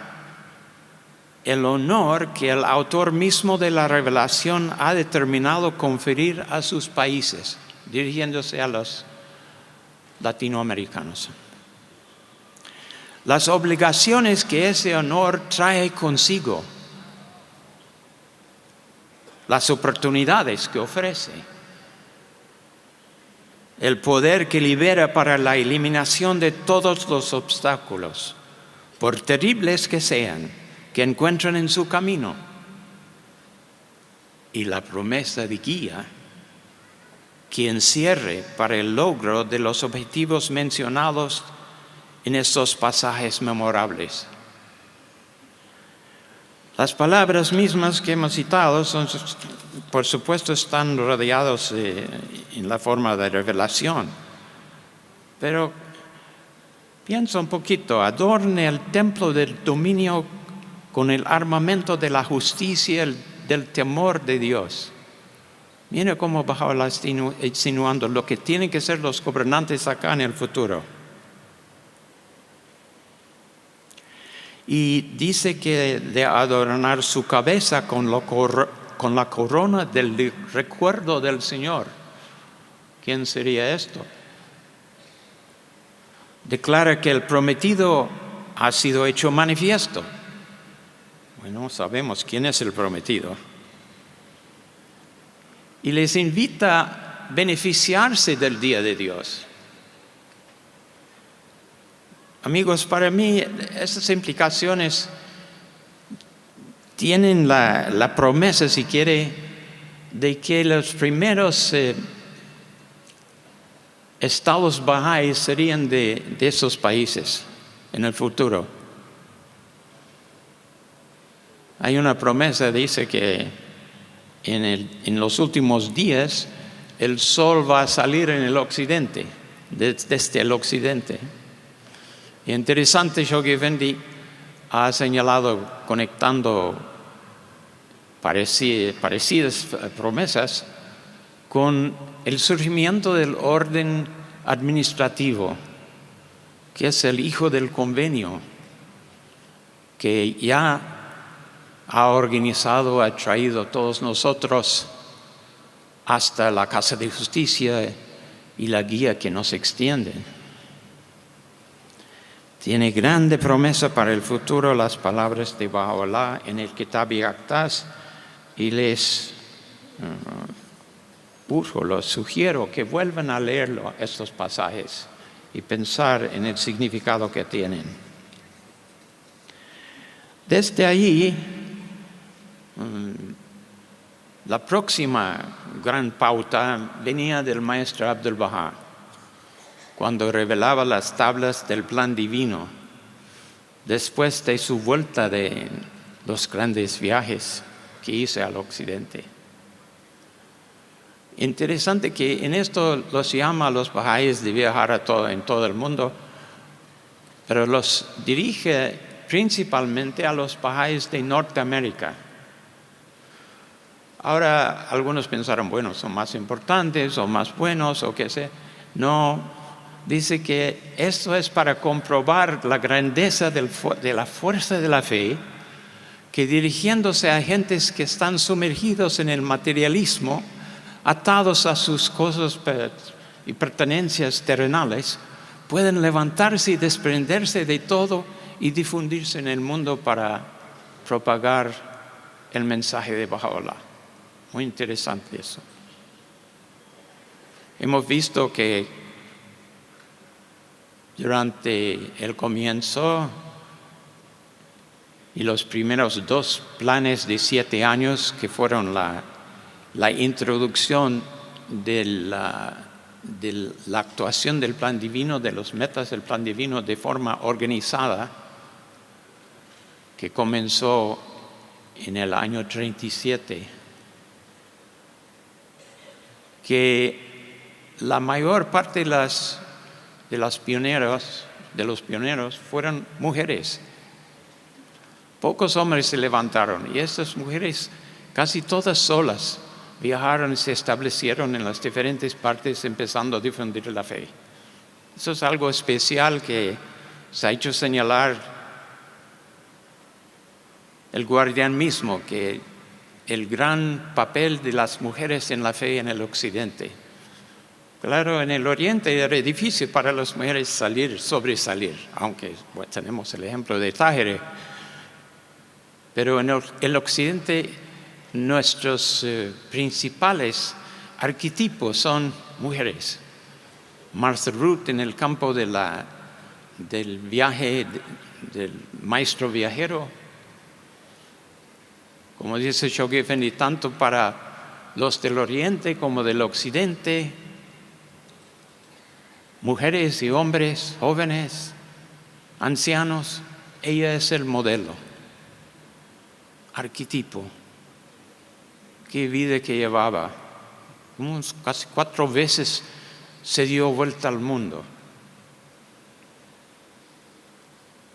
el honor que el autor mismo de la revelación ha determinado conferir a sus países, dirigiéndose a los latinoamericanos. Las obligaciones que ese honor trae consigo, las oportunidades que ofrece, el poder que libera para la eliminación de todos los obstáculos, por terribles que sean, que encuentran en su camino, y la promesa de guía que encierre para el logro de los objetivos mencionados en estos pasajes memorables. Las palabras mismas que hemos citado por supuesto, están rodeados en la forma de revelación. Pero piensa un poquito, adorne el templo del dominio con el armamento de la justicia, del temor de Dios. Mira cómo Baha'u'lláh está insinuando lo que tienen que ser los gobernantes acá en el futuro. Y dice que de adornar su cabeza con la corona del recuerdo del Señor. ¿Quién sería esto? Declara que el prometido ha sido hecho manifiesto. Bueno, sabemos quién es el prometido. Y les invita a beneficiarse del día de Dios. Amigos, para mí estas implicaciones tienen la promesa, si quiere, de que los primeros estados Bahá'í serían de esos países en el futuro. Hay una promesa, dice que en los últimos días el sol va a salir en el occidente, desde el occidente. Interesante, Shoghi Effendi ha señalado, conectando parecidas promesas con el surgimiento del orden administrativo, que es el hijo del convenio, que ya ha organizado, ha traído a todos nosotros hasta la Casa de Justicia y la guía que nos extiende. Tiene grande promesa para el futuro las palabras de Baha'u'lláh en el Kitab Yaqtas, y les los sugiero que vuelvan a leerlo, estos pasajes, y pensar en el significado que tienen. Desde allí, la próxima gran pauta venía del maestro Abdul Baha, cuando revelaba las tablas del plan divino, después de su vuelta de los grandes viajes que hizo al occidente. Interesante que en esto los llama a los Bahá'ís de viajar en todo el mundo, pero los dirige principalmente a los Bahá'ís de Norteamérica. Ahora algunos pensaron, bueno, son más importantes o más buenos o qué sé. No, dice que esto es para comprobar la grandeza de la fuerza de la fe, que dirigiéndose a gentes que están sumergidos en el materialismo, atados a sus cosas y pertenencias terrenales, pueden levantarse y desprenderse de todo y difundirse en el mundo para propagar el mensaje de Baha'u'lláh. Muy interesante eso. Hemos visto que durante el comienzo y los primeros 2 planes de 7 años que fueron la introducción de la actuación del Plan Divino, de los metas del Plan Divino de forma organizada, que comenzó en el año 37, que la mayor parte de los pioneros fueron mujeres. Pocos hombres se levantaron y estas mujeres, casi todas solas, viajaron y se establecieron en las diferentes partes empezando a difundir la fe. Eso es algo especial que se ha hecho señalar el Guardián mismo, que el gran papel de las mujeres en la fe en el Occidente. Claro, en el Oriente era difícil para las mujeres sobresalir, aunque tenemos el ejemplo de Tágere. Pero en el Occidente nuestros principales arquetipos son mujeres. Martha Root en el campo del viaje, del maestro viajero. Como dice Shoghi Effendi, tanto para los del Oriente como del Occidente, mujeres y hombres, jóvenes, ancianos, ella es el modelo, arquetipo. Qué vida que llevaba. Casi 4 veces se dio vuelta al mundo.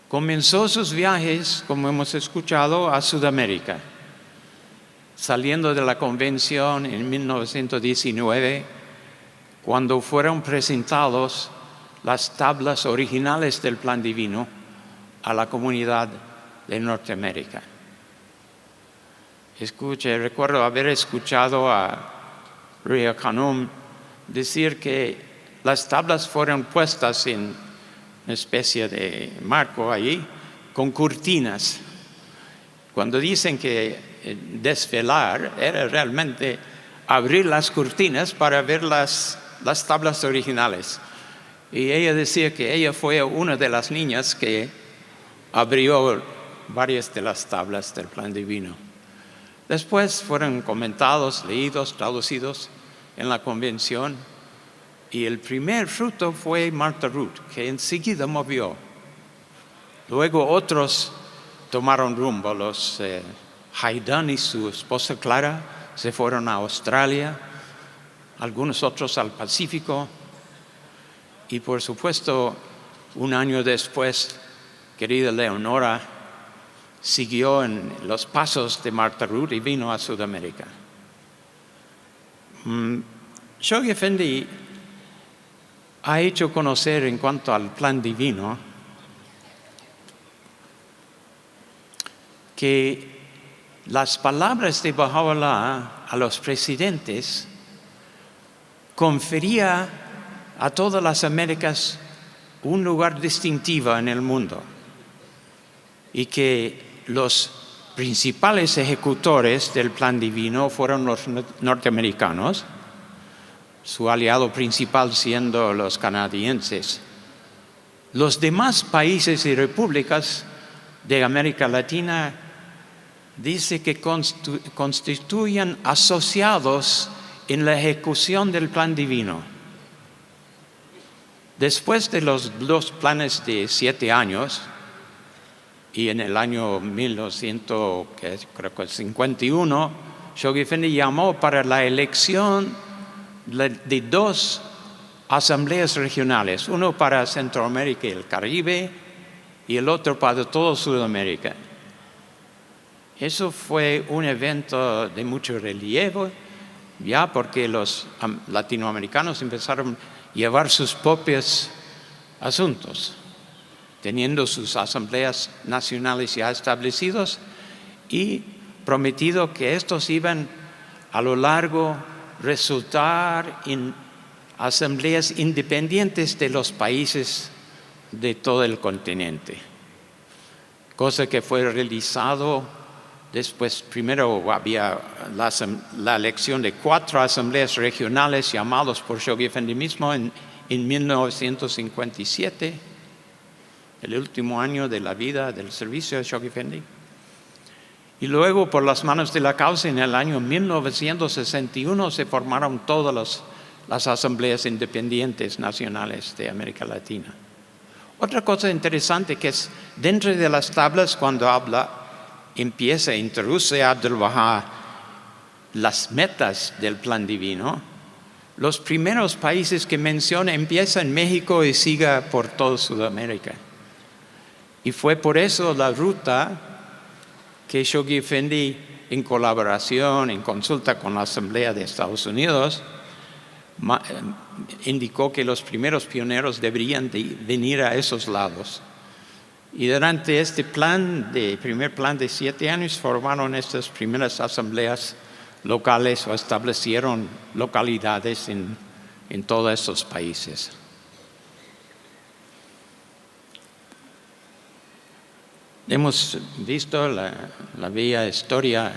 Comenzó sus viajes, como hemos escuchado, a Sudamérica, saliendo de la convención en 1919, cuando fueron presentados las tablas originales del Plan Divino a la comunidad de Norteamérica. Recuerdo haber escuchado a Ria Kanum decir que las tablas fueron puestas en una especie de marco allí, con cortinas. Cuando dicen que desvelar, era realmente abrir las cortinas para ver las tablas originales. Y ella decía que ella fue una de las niñas que abrió varias de las tablas del Plan Divino. Después fueron comentados, leídos, traducidos en la convención, y el primer fruto fue Martha Root, que enseguida movió. Luego otros tomaron rumbo. Los Haydn y su esposa Clara se fueron a Australia, algunos otros al Pacífico, y por supuesto, un año después, querida Leonora siguió en los pasos de Martha Root y vino a Sudamérica. Shoghi Effendi ha hecho conocer en cuanto al Plan Divino que las palabras de Baha'u'lláh a los presidentes confería a todas las Américas un lugar distintivo en el mundo, y que los principales ejecutores del Plan Divino fueron los norteamericanos, su aliado principal siendo los canadienses. Los demás países y repúblicas de América Latina dice que constituyen asociados en la ejecución del Plan Divino. Después de los 2 planes de 7 años, y en el año 1951, Shoghi Effendi llamó para la elección de 2 asambleas regionales, uno para Centroamérica y el Caribe y el otro para toda Sudamérica. Eso fue un evento de mucho relieve, ya porque los latinoamericanos empezaron a llevar sus propios asuntos, teniendo sus asambleas nacionales ya establecidos y prometido que estos iban a lo largo resultar en asambleas independientes de los países de todo el continente. Cosa que fue realizado después. Primero había la elección de 4 asambleas regionales llamados por Shoghi Effendi mismo en 1957, el último año de la vida del servicio de Shoghi Effendi. Y luego, por las manos de la causa, en el año 1961 se formaron todas las asambleas independientes nacionales de América Latina. Otra cosa interesante que es, dentro de las tablas, cuando introduce Abdu'l-Bahá las metas del plan divino, los primeros países que menciona empieza en México y siga por toda Sudamérica. Y fue por eso la ruta que Shoghi Effendi, en colaboración, en consulta con la Asamblea de Estados Unidos, indicó que los primeros pioneros deberían venir a esos lados. Y durante este primer plan de 7 años, formaron estas primeras asambleas locales o establecieron localidades en todos estos países. Hemos visto la bella historia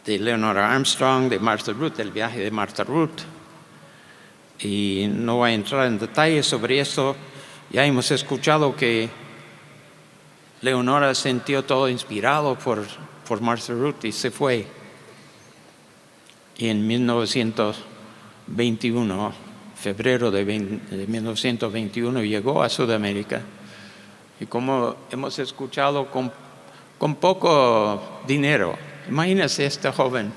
de Leonora Armstrong, de Martha Root, el viaje de Martha Root. Y no voy a entrar en detalles sobre eso. Ya hemos escuchado que Leonora sintió todo inspirado por Martha Root y se fue. Y en 1921, febrero de 1921, llegó a Sudamérica. Y como hemos escuchado, con poco dinero. Imagínense, este joven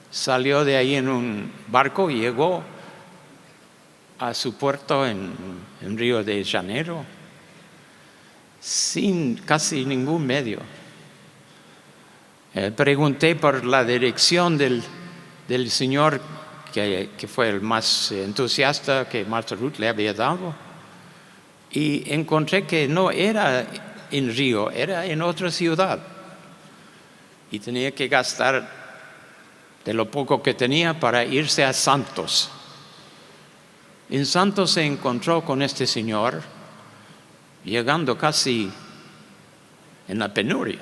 salió de ahí en un barco y llegó a su puerto en Río de Janeiro sin casi ningún medio. Pregunté por la dirección del señor que fue el más entusiasta que Martha Root le había dado. Y encontré que no era en Río, era en otra ciudad. Y tenía que gastar de lo poco que tenía para irse a Santos. En Santos se encontró con este señor, llegando casi en la penuria,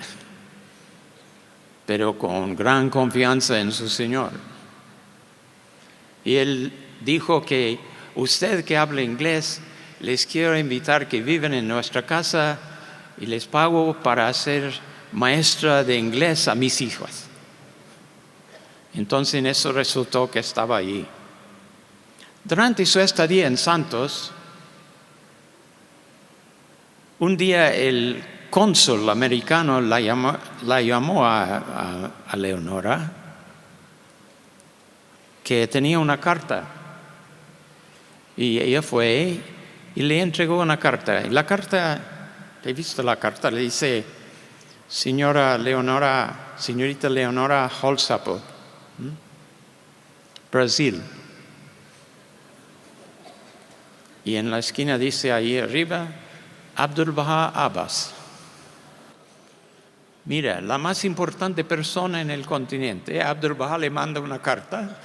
pero con gran confianza en su Señor. Y él dijo que usted que habla inglés, les quiero invitar que vivan en nuestra casa y les pago para ser maestra de inglés a mis hijos. Entonces en eso resultó que estaba allí. Durante su estadía en Santos, un día el cónsul americano la llamó a Leonora, que tenía una carta. Y ella fue y le entregó una carta. Y la carta, he visto la carta, le dice: señorita Leonora Holsapo, Brasil. Y en la esquina dice ahí arriba, Abdu'l-Bahá Abbas. Mira, la más importante persona en el continente, Abdu'l-Bahá le manda una carta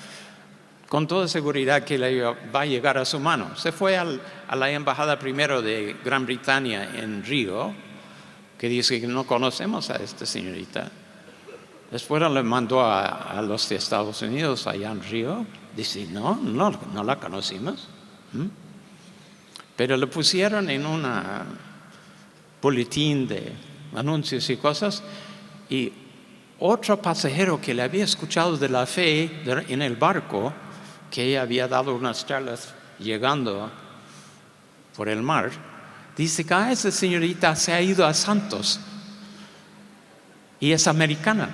con toda seguridad que le va a llegar a su mano. Se fue a la embajada primero de Gran Bretaña en Río, que dice que no conocemos a esta señorita. Después le mandó a los de Estados Unidos allá en Río. Dice, no la conocimos. Pero le pusieron en un boletín de anuncios y cosas. Y otro pasajero que le había escuchado de la fe en el barco, que ella había dado unas charlas llegando por el mar, dice que esa señorita se ha ido a Santos y es americana.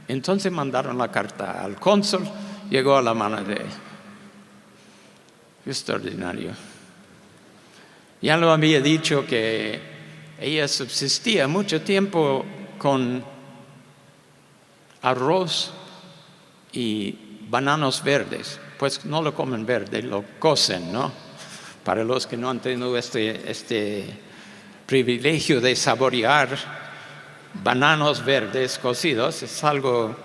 Entonces mandaron la carta al cónsul, llegó a la mano de extraordinario. Ya lo había dicho que ella subsistía mucho tiempo con arroz y bananos verdes. Pues no lo comen verde, lo cocen, ¿no? Para los que no han tenido este privilegio de saborear bananos verdes cocidos, es algo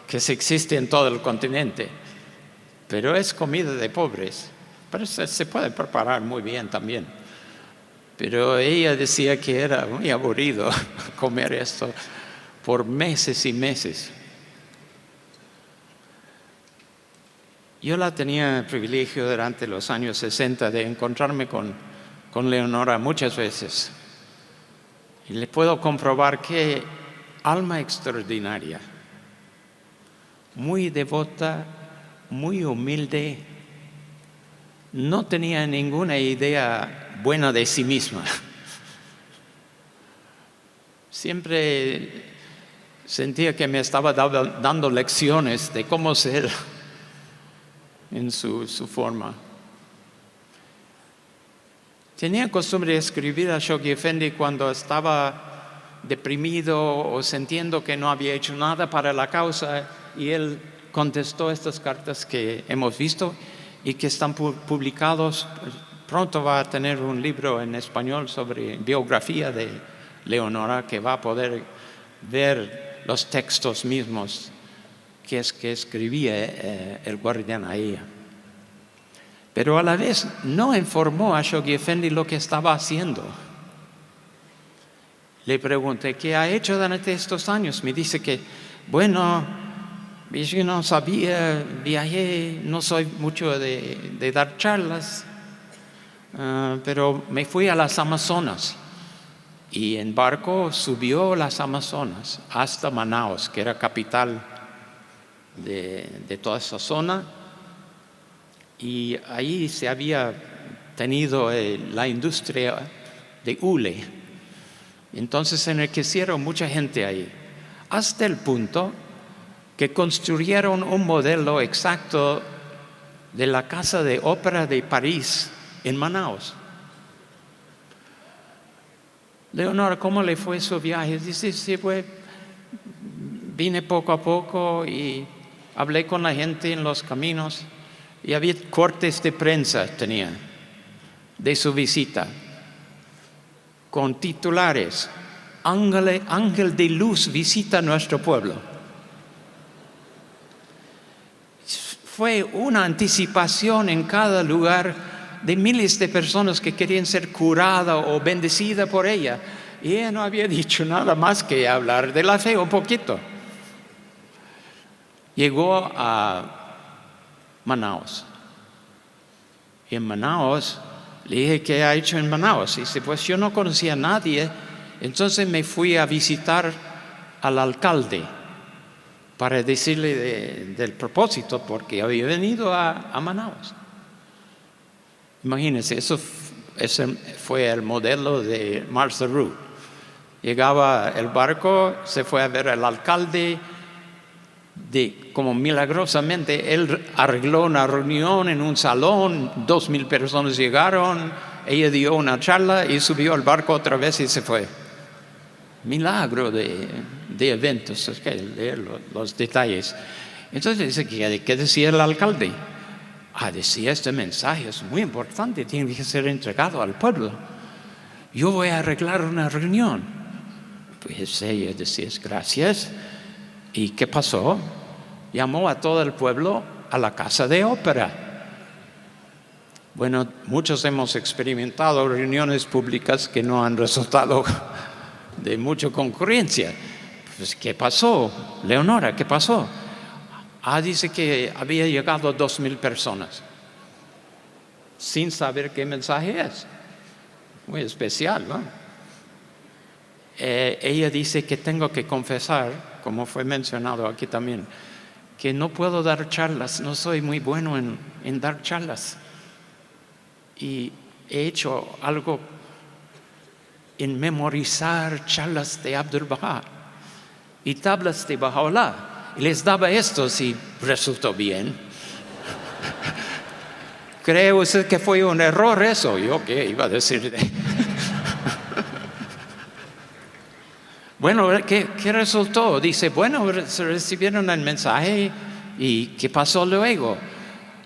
que existe en todo el continente, pero es comida de pobres. Pero se puede preparar muy bien también. Pero ella decía que era muy aburrido comer esto por meses y meses. Yo tenía el privilegio durante los años 60 de encontrarme con Leonora muchas veces. Y le puedo comprobar que alma extraordinaria, muy devota, muy humilde, no tenía ninguna idea buena de sí misma. Siempre sentía que me estaba dando lecciones de cómo ser en su forma. Tenía costumbre de escribir a Shoghi Effendi cuando estaba deprimido o sintiendo que no había hecho nada para la causa, y él contestó estas cartas que hemos visto y que están publicados. Pronto va a tener un libro en español sobre biografía de Leonora, que va a poder ver los textos mismos que escribía el guardián a ella. Pero a la vez no informó a Shoghi Effendi lo que estaba haciendo. Le pregunté, ¿qué ha hecho durante estos años? Me dice que, bueno, yo no sabía, viajé, no soy mucho de dar charlas, pero me fui a las Amazonas y en barco subió las Amazonas hasta Manaus, que era capital de toda esa zona. Y ahí se había tenido la industria de hule. Entonces enriquecieron mucha gente ahí, hasta el punto que construyeron un modelo exacto de la Casa de Ópera de París en Manaus. Leonora, ¿cómo le fue su viaje? Dice, sí, vine poco a poco y hablé con la gente en los caminos. Y había cortes de prensa, tenía, de su visita, con titulares: Ángel de luz visita nuestro pueblo. Fue una anticipación en cada lugar de miles de personas que querían ser curadas o bendecidas por ella. Y ella no había dicho nada más que hablar de la fe un poquito. Llegó a Manaus. Y en Manaus le dije, ¿qué ha hecho en Manaus? Y dice, pues yo no conocía a nadie, entonces me fui a visitar al alcalde para decirle del propósito, porque había venido a Manaus. Imagínense, ese fue el modelo de Martha Root. Llegaba el barco, se fue a ver al alcalde, como milagrosamente él arregló una reunión en un salón, 2,000 personas llegaron, ella dio una charla y subió al barco otra vez y se fue. Milagro de eventos, es que leer los detalles. Entonces dice, ¿qué decía el alcalde? Decía, este mensaje es muy importante, tiene que ser entregado al pueblo. Yo voy a arreglar una reunión. Pues ella decía, gracias. ¿Y qué pasó? Llamó a todo el pueblo a la casa de ópera. Bueno, muchos hemos experimentado reuniones públicas que no han resultado de mucha concurrencia. Pues, ¿qué pasó? Leonora, ¿qué pasó? Dice que había llegado 2,000 personas, sin saber qué mensaje es. Muy especial, ¿no? Ella dice que tengo que confesar, como fue mencionado aquí también, que no puedo dar charlas, no soy muy bueno en dar charlas. Y he hecho algo en memorizar charlas de Abdul Baha y tablas de Baha'u'lláh. Y les daba estos y resultó bien. ¿Cree usted que fue un error eso? ¿Yo qué iba a decir? Bueno, ¿qué resultó? Dice, bueno, recibieron el mensaje y ¿qué pasó luego?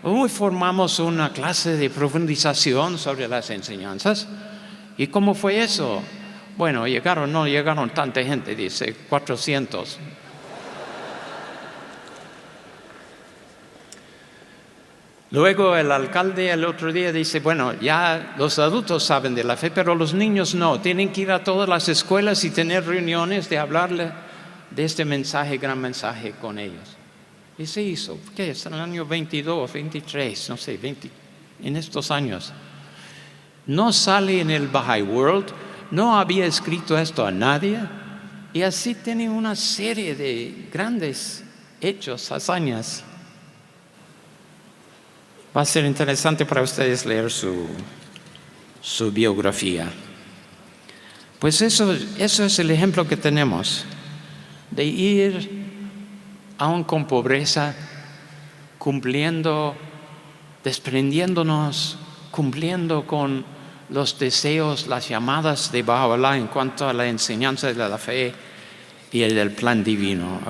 Hoy formamos una clase de profundización sobre las enseñanzas. ¿Y cómo fue eso? Bueno, no llegaron tanta gente, dice, 400. Luego el alcalde el otro día dice, bueno, ya los adultos saben de la fe, pero los niños no. Tienen que ir a todas las escuelas y tener reuniones de hablarle de este mensaje, gran mensaje con ellos. Y se hizo, ¿qué es? En el año 22, 23, no sé, 20, en estos años. No sale en el Baha'i World, no había escrito esto a nadie, Y así tiene una serie de grandes hechos, hazañas. Va a ser interesante para ustedes leer su biografía. Pues eso es el ejemplo que tenemos, de ir aún con pobreza, cumpliendo, desprendiéndonos, cumpliendo con los deseos, las llamadas de Baha'u'lláh en cuanto a la enseñanza de la fe y el del plan divino.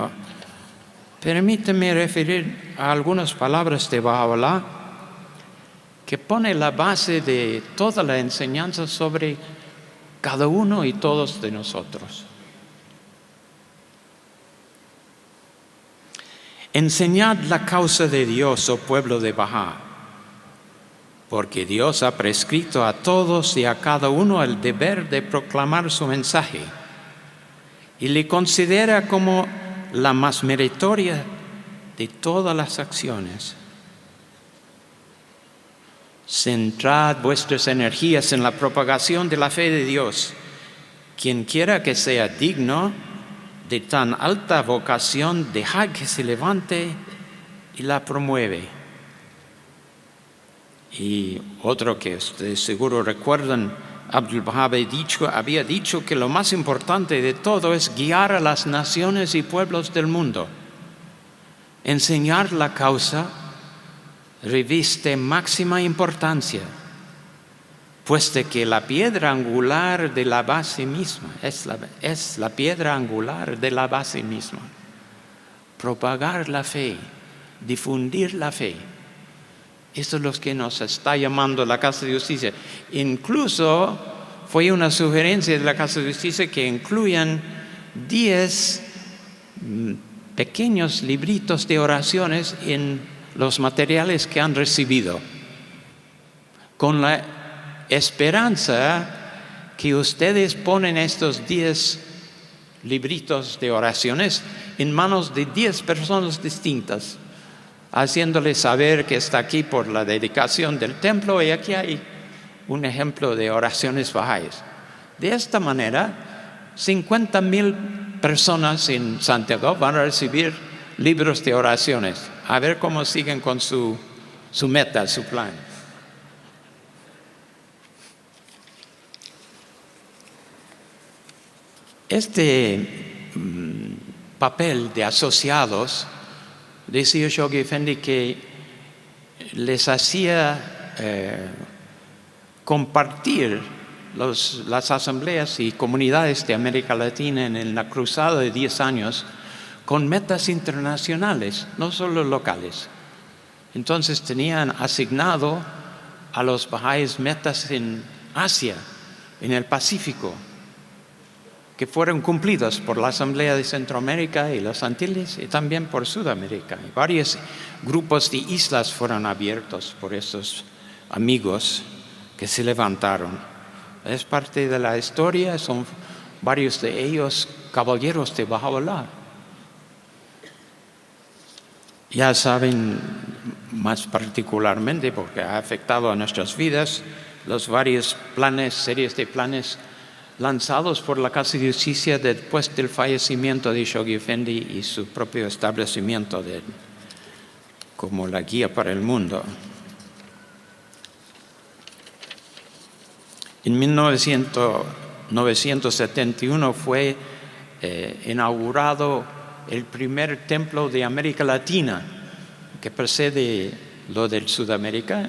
Permíteme referir a algunas palabras de Baha'u'lláh que pone la base de toda la enseñanza sobre cada uno y todos de nosotros. Enseñad la causa de Dios, oh pueblo de Bahá, porque Dios ha prescrito a todos y a cada uno el deber de proclamar su mensaje y le considera como la más meritoria de todas las acciones. Centrad vuestras energías en la propagación de la fe de Dios. Quien quiera que sea digno de tan alta vocación, dejad que se levante y la promueve. Y otro que ustedes seguro recuerdan, Abdul Bahá había dicho que lo más importante de todo es guiar a las naciones y pueblos del mundo. Enseñar la causa reviste máxima importancia, puesto que la piedra angular de la base misma es la piedra angular de la base misma. Propagar la fe, difundir la fe. Eso es lo que nos está llamando la Casa de Justicia. Incluso fue una sugerencia de la Casa de Justicia que incluyan 10 pequeños libritos de oraciones en los materiales que han recibido, con la esperanza que ustedes ponen estos 10 libritos de oraciones en manos de 10 personas distintas, haciéndoles saber que está aquí por la dedicación del templo y aquí hay un ejemplo de oraciones bahá'ís. De esta manera, 50,000 personas en Santiago van a recibir libros de oraciones. A ver cómo siguen con su meta, su plan. Este papel de asociados, decía Shoghi Effendi que les hacía compartir las asambleas y comunidades de América Latina en la cruzada de 10 años con metas internacionales, no solo locales. Entonces tenían asignado a los bahá'ís metas en Asia, en el Pacífico, que fueron cumplidas por la Asamblea de Centroamérica y los Antilles y también por Sudamérica. Y varios grupos de islas fueron abiertos por estos amigos que se levantaron. Es parte de la historia, son varios de ellos caballeros de Baha'u'lláh. Ya saben más particularmente, porque ha afectado a nuestras vidas, los varios planes, series de planes lanzados por la Casa de Justicia después del fallecimiento de Shoghi Effendi y su propio establecimiento como la guía para el mundo. En 1971 fue inaugurado el primer templo de América Latina, que precede lo del Sudamérica,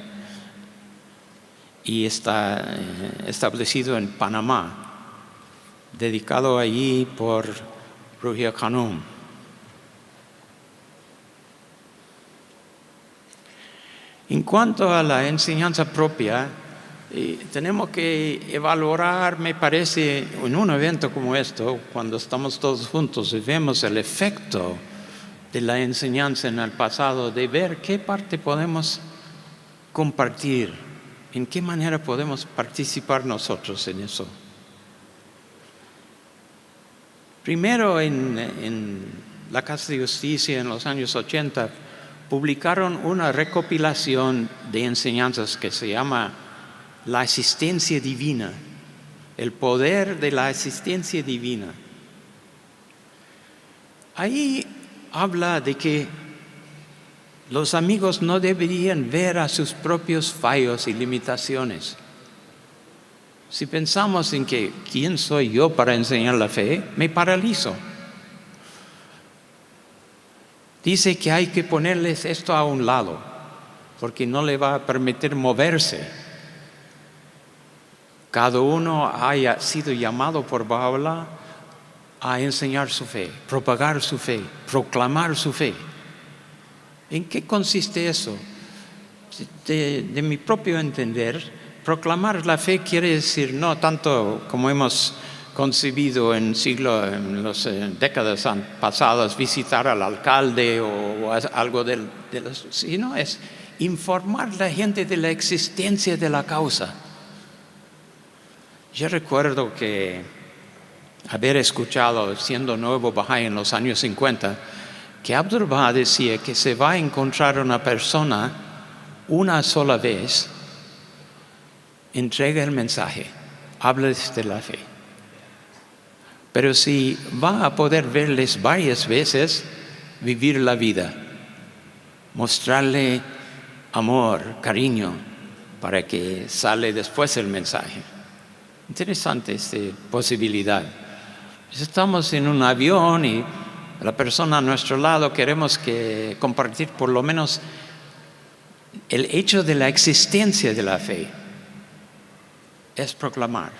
y está establecido en Panamá, dedicado allí por Ruhiyah Khanum. En cuanto a la enseñanza propia, tenemos que evaluar, me parece, en un evento como esto, cuando estamos todos juntos y vemos el efecto de la enseñanza en el pasado, de ver qué parte podemos compartir, en qué manera podemos participar nosotros en eso. Primero, en la Casa de Justicia en los años 80, publicaron una recopilación de enseñanzas que se llama La asistencia divina, el poder de la asistencia divina. Ahí habla de que los amigos no deberían ver a sus propios fallos y limitaciones. Si pensamos en que ¿quién soy yo para enseñar la fe?, me paralizo. Dice que hay que ponerles esto a un lado, porque no le va a permitir moverse. Cada uno haya sido llamado por Baha'u'lláh a enseñar su fe, propagar su fe, proclamar su fe. ¿En qué consiste eso? De mi propio entender, proclamar la fe quiere decir no tanto como hemos concebido en las décadas pasadas, visitar al alcalde o algo sino es informar a la gente de la existencia de la causa. Yo recuerdo que haber escuchado, siendo nuevo Bahá'í en los años 50, que Abdu'l-Bahá decía que se va a encontrar una persona una sola vez, entrega el mensaje, habla de la fe. Pero si va a poder verles varias veces, vivir la vida, mostrarle amor, cariño, para que sale después el mensaje. Interesante esta posibilidad. Estamos en un avión y la persona a nuestro lado queremos compartir por lo menos el hecho de la existencia de la fe. Es proclamar.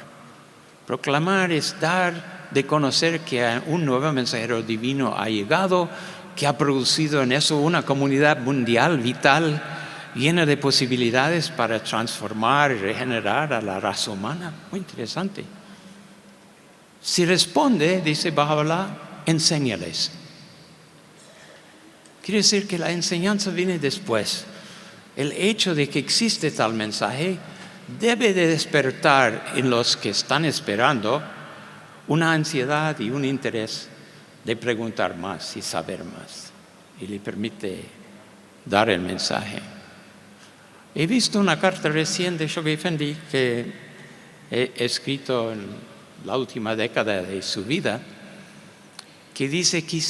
Proclamar es dar de conocer que un nuevo mensajero divino ha llegado, que ha producido en eso una comunidad mundial vital, llena de posibilidades para transformar y regenerar a la raza humana. Muy interesante. Si responde, dice Baha'u'lláh, enséñales. Quiere decir que la enseñanza viene después. El hecho de que existe tal mensaje debe de despertar en los que están esperando una ansiedad y un interés de preguntar más y saber más. Y le permite dar el mensaje. He visto una carta recién de Shoghi Effendi que he escrito en la última década de su vida, que dice que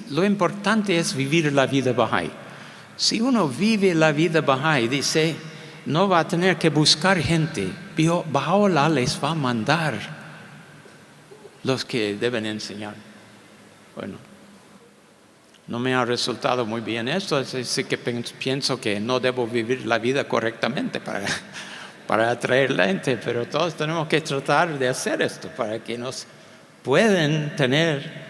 lo importante es vivir la vida Bahá'í. Si uno vive la vida Bahá'í, dice, no va a tener que buscar gente. Baha'u'lláh les va a mandar los que deben enseñar. Bueno, no me ha resultado muy bien esto, así que pienso que no debo vivir la vida correctamente para atraer la gente, pero todos tenemos que tratar de hacer esto para que nos pueden tener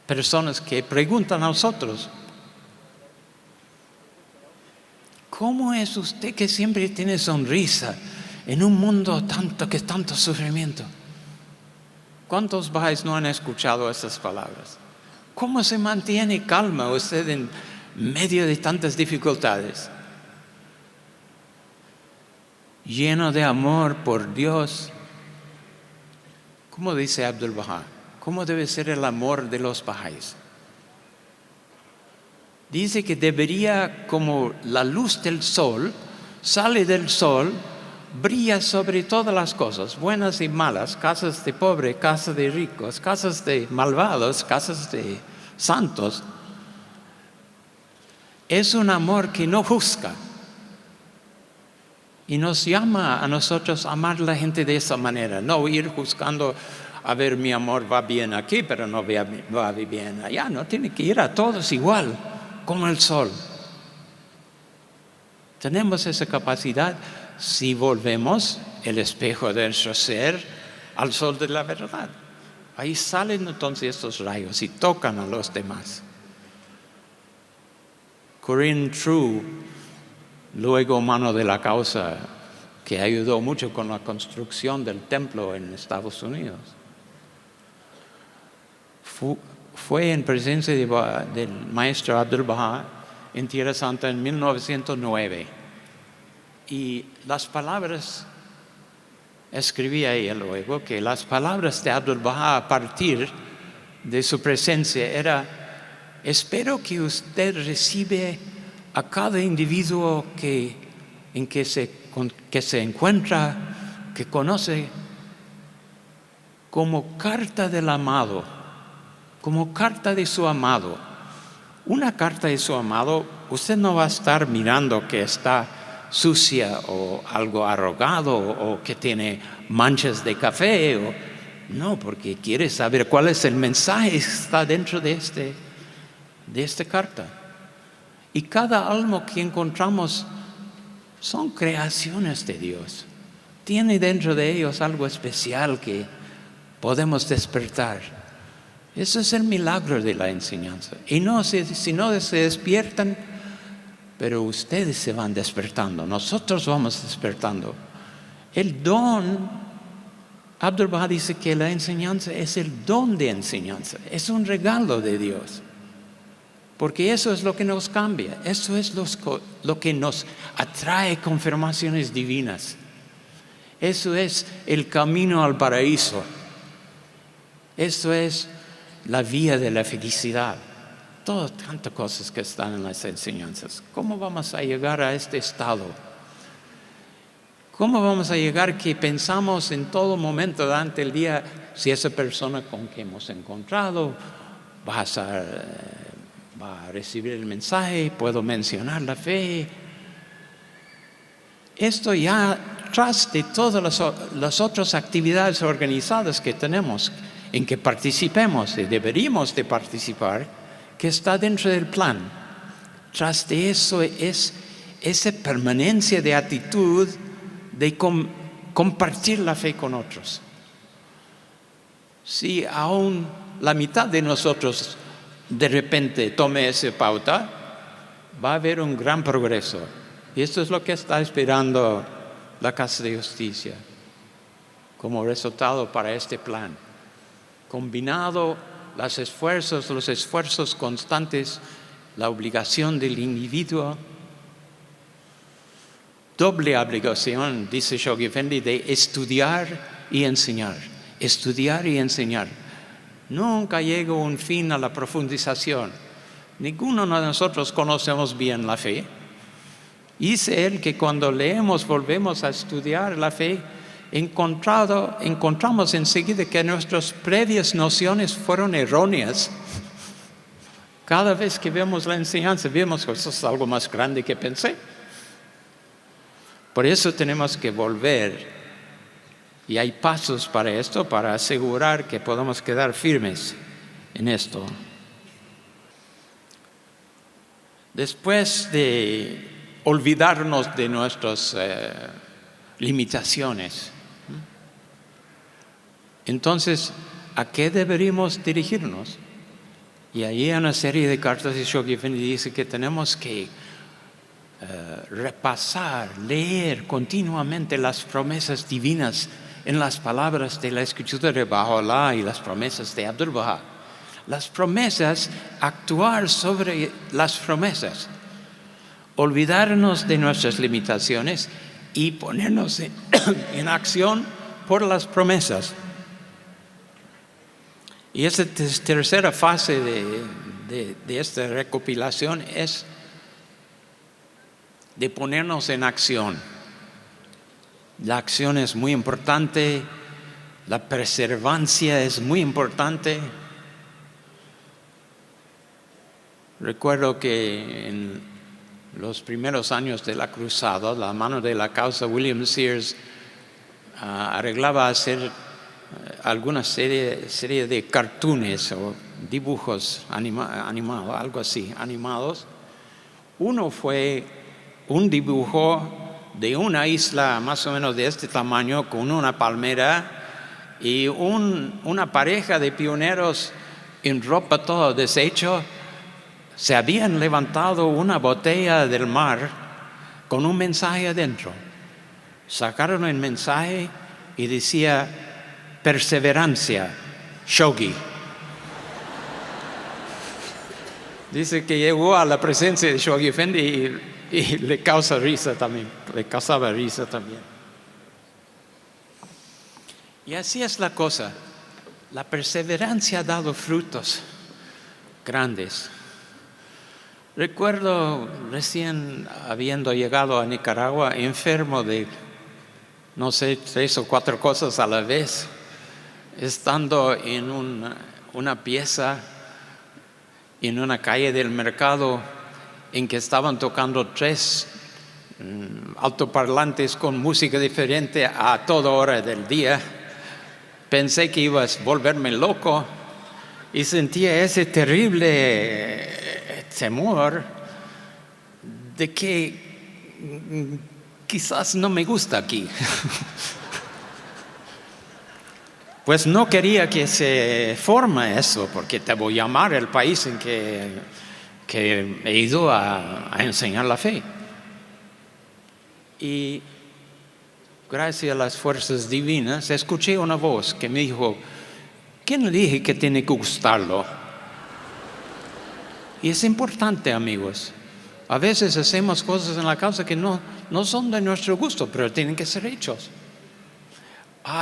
personas que preguntan a nosotros, ¿cómo es usted que siempre tiene sonrisa en un mundo tanto sufrimiento? ¿Cuántos Bahá'ís no han escuchado esas palabras? ¿Cómo se mantiene calma usted en medio de tantas dificultades? Lleno de amor por Dios. ¿Cómo dice Abdu'l-Bahá? ¿Cómo debe ser el amor de los Bahá'ís? Dice que debería, como la luz del sol, sale del sol, brilla sobre todas las cosas, buenas y malas, casas de pobres, casas de ricos, casas de malvados, casas de santos. Es un amor que no juzga y nos llama a nosotros a amar a la gente de esa manera, no ir juzgando, a ver, mi amor va bien aquí, pero no va bien allá. No, tiene que ir a todos igual, como el sol. Tenemos esa capacidad si volvemos el espejo de nuestro ser al sol de la verdad. Ahí salen entonces estos rayos y tocan a los demás. Corinne True, luego mano de la causa, que ayudó mucho con la construcción del templo en Estados Unidos, fue en presencia del maestro Abdu'l-Bahá en Tierra Santa en 1909. Y las palabras, escribía ella luego, que las palabras de Abdu'l-Bahá a partir de su presencia era: espero que usted recibe a cada individuo que se encuentra, que conoce, como carta del amado, como carta de su amado. Una carta de su amado, usted no va a estar mirando que está sucia o algo arrugado o que tiene manchas de café. No, porque quiere saber cuál es el mensaje que está dentro de esta carta. Y cada alma que encontramos son creaciones de Dios. Tiene dentro de ellos algo especial que podemos despertar. Eso es el milagro de la enseñanza. Y no, si no se despiertan, pero ustedes se van despertando. Nosotros vamos despertando. El don, Abdu'l-Bahá dice que la enseñanza es el don de enseñanza. Es un regalo de Dios. Porque eso es lo que nos cambia. Eso es lo que nos atrae confirmaciones divinas. Eso es el camino al paraíso. Eso es la vía de la felicidad. Todas tantas cosas que están en las enseñanzas. ¿Cómo vamos a llegar a este estado? ¿Cómo vamos a llegar que pensamos en todo momento durante el día si esa persona con que hemos encontrado va a recibir el mensaje, puedo mencionar la fe? Esto ya tras de todas las otras actividades organizadas que tenemos, en que participemos y deberíamos de participar, que está dentro del plan. Tras de eso es esa permanencia de actitud de compartir la fe con otros. Si aún la mitad de nosotros de repente tome esa pauta, va a haber un gran progreso. Y esto es lo que está esperando la Casa de Justicia como resultado para este plan. Combinado los esfuerzos constantes, la obligación del individuo, doble obligación, dice Shoghi Effendi, de estudiar y enseñar. Estudiar y enseñar. Nunca llega un fin a la profundización. Ninguno de nosotros conocemos bien la fe. Dice él que cuando leemos, volvemos a estudiar la fe, encontramos enseguida que nuestras previas nociones fueron erróneas. Cada vez que vemos la enseñanza, vemos que eso es algo más grande que pensé. Por eso tenemos que volver. Y hay pasos para esto, para asegurar que podamos quedar firmes en esto. Después de olvidarnos de nuestras limitaciones, entonces, ¿a qué deberíamos dirigirnos? Y ahí hay una serie de cartas de Shoghi Effendi dice que tenemos que repasar, leer continuamente las promesas divinas en las palabras de la escritura de Baha'u'lláh y las promesas de Abdu'l-Bahá. Las promesas, actuar sobre las promesas, olvidarnos de nuestras limitaciones y ponernos en acción por las promesas. Y esta tercera fase de esta recopilación es de ponernos en acción. La acción es muy importante, la perseverancia es muy importante. Recuerdo que en los primeros años de la cruzada, la mano de la causa William Sears arreglaba hacer alguna serie de cartoons o dibujos animados, algo así, animados. Uno fue un dibujo de una isla más o menos de este tamaño con una palmera y una pareja de pioneros en ropa todo deshecho. Se habían levantado una botella del mar con un mensaje adentro. Sacaron el mensaje y decía perseverancia, Shoghi. Dice que llegó a la presencia de Shoghi Effendi y le causaba risa también. Y así es la cosa. La perseverancia ha dado frutos grandes. Recuerdo recién habiendo llegado a Nicaragua enfermo de, no sé, 3 o 4 cosas a la vez, estando en una pieza en una calle del mercado en que estaban tocando 3 altoparlantes con música diferente a toda hora del día. Pensé que iba a volverme loco y sentía ese terrible temor de que quizás no me gusta aquí. Pues no quería que se forme eso, porque te voy a llamar el país en que he ido a enseñar la fe. Y gracias a las fuerzas divinas, escuché una voz que me dijo, ¿quién le dije que tiene que gustarlo? Y es importante, amigos. A veces hacemos cosas en la casa que no son de nuestro gusto, pero tienen que ser hechos.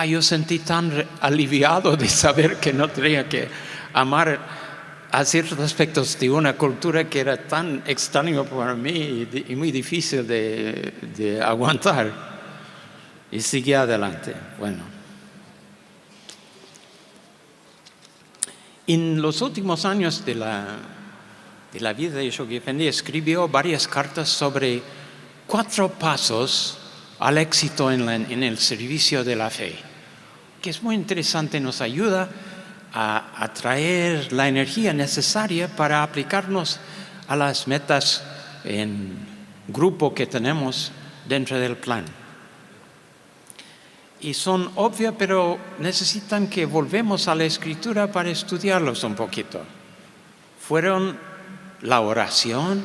Yo sentí tan aliviado de saber que no tenía que amar a ciertos aspectos de una cultura que era tan extraño para mí y muy difícil de aguantar. Y seguí adelante. Bueno. En los últimos años de la vida de Shoghi Effendi escribió varias cartas sobre 4 pasos al éxito en el servicio de la fe, que es muy interesante, nos ayuda a atraer la energía necesaria para aplicarnos a las metas en grupo que tenemos dentro del plan. Y son obvias, pero necesitan que volvemos a la escritura para estudiarlos un poquito. Fueron la oración,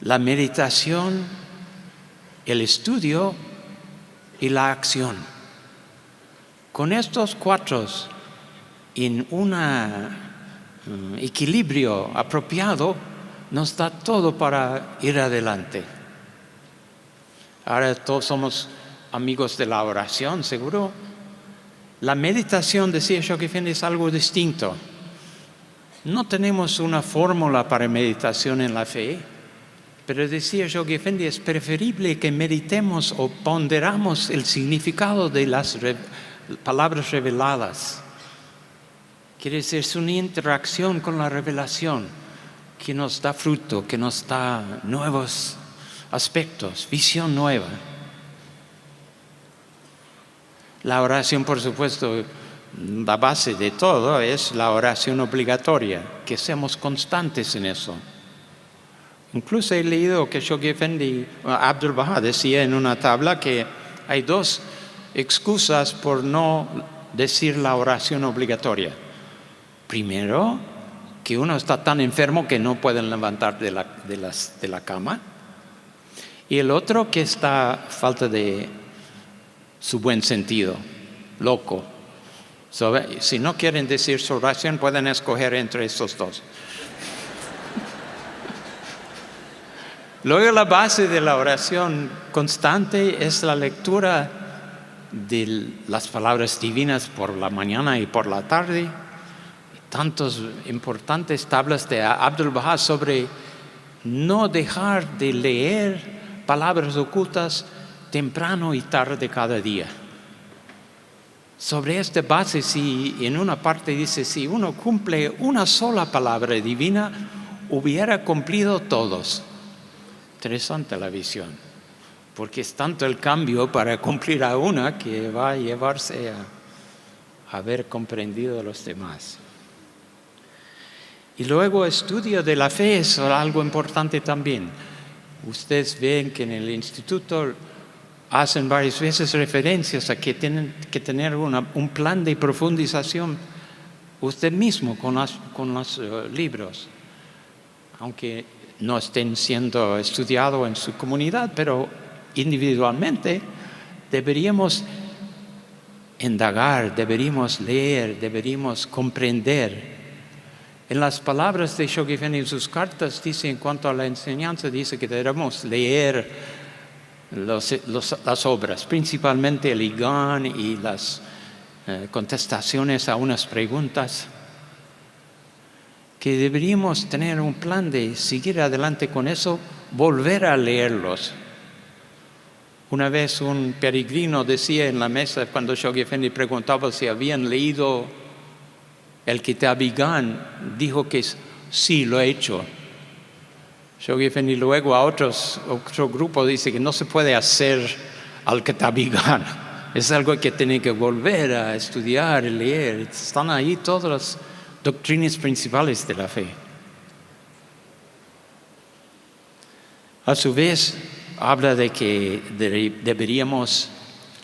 la meditación, el estudio y la acción. Con estos 4, en un equilibrio apropiado, nos da todo para ir adelante. Ahora todos somos amigos de la oración, seguro. La meditación, decía Shoghi Effendi, es algo distinto. No tenemos una fórmula para meditación en la fe, pero decía Shoghi Effendi, es preferible que meditemos o ponderamos el significado de las palabras reveladas. Quiere decir, es una interacción con la revelación que nos da fruto, que nos da nuevos aspectos, visión nueva. La oración, por supuesto, la base de todo es la oración obligatoria, que seamos constantes en eso. Incluso he leído que Shoghi Effendi, Abdul Baha decía en una tabla que hay 2 excusas por no decir la oración obligatoria. Primero, que uno está tan enfermo que no pueden levantar de la cama. Y el otro, que está falta de su buen sentido, loco. Si no quieren decir su oración, pueden escoger entre estos 2. Luego la base de la oración constante es la lectura de las palabras divinas por la mañana y por la tarde. Tantas importantes tablas de Abdul Baha sobre no dejar de leer palabras ocultas temprano y tarde cada día. Sobre esta base, si en una parte dice, si uno cumple una sola palabra divina, hubiera cumplido todos. Interesante la visión, porque es tanto el cambio para cumplir a una que va a llevarse a haber comprendido a los demás. Y luego estudio de la fe es algo importante también. Ustedes ven que en el instituto hacen varias veces referencias a que tienen que tener un plan de profundización usted mismo con los libros, aunque no estén siendo estudiados en su comunidad, pero individualmente deberíamos indagar, deberíamos leer, deberíamos comprender. En las palabras de Shoghi Effendi en sus cartas dice, en cuanto a la enseñanza, dice que debemos leer las obras, principalmente el Igán y las contestaciones a unas preguntas, que deberíamos tener un plan de seguir adelante con eso, volver a leerlos. Una vez un peregrino decía en la mesa, cuando Shoghi Effendi preguntaba si habían leído El Kitabigan dijo que sí, lo he hecho. Shoghi-Fen y luego a otro grupo dice que no se puede hacer al Kitabigan. Es algo que tiene que volver a estudiar y leer. Están ahí todas las doctrinas principales de la fe. A su vez, habla de que deberíamos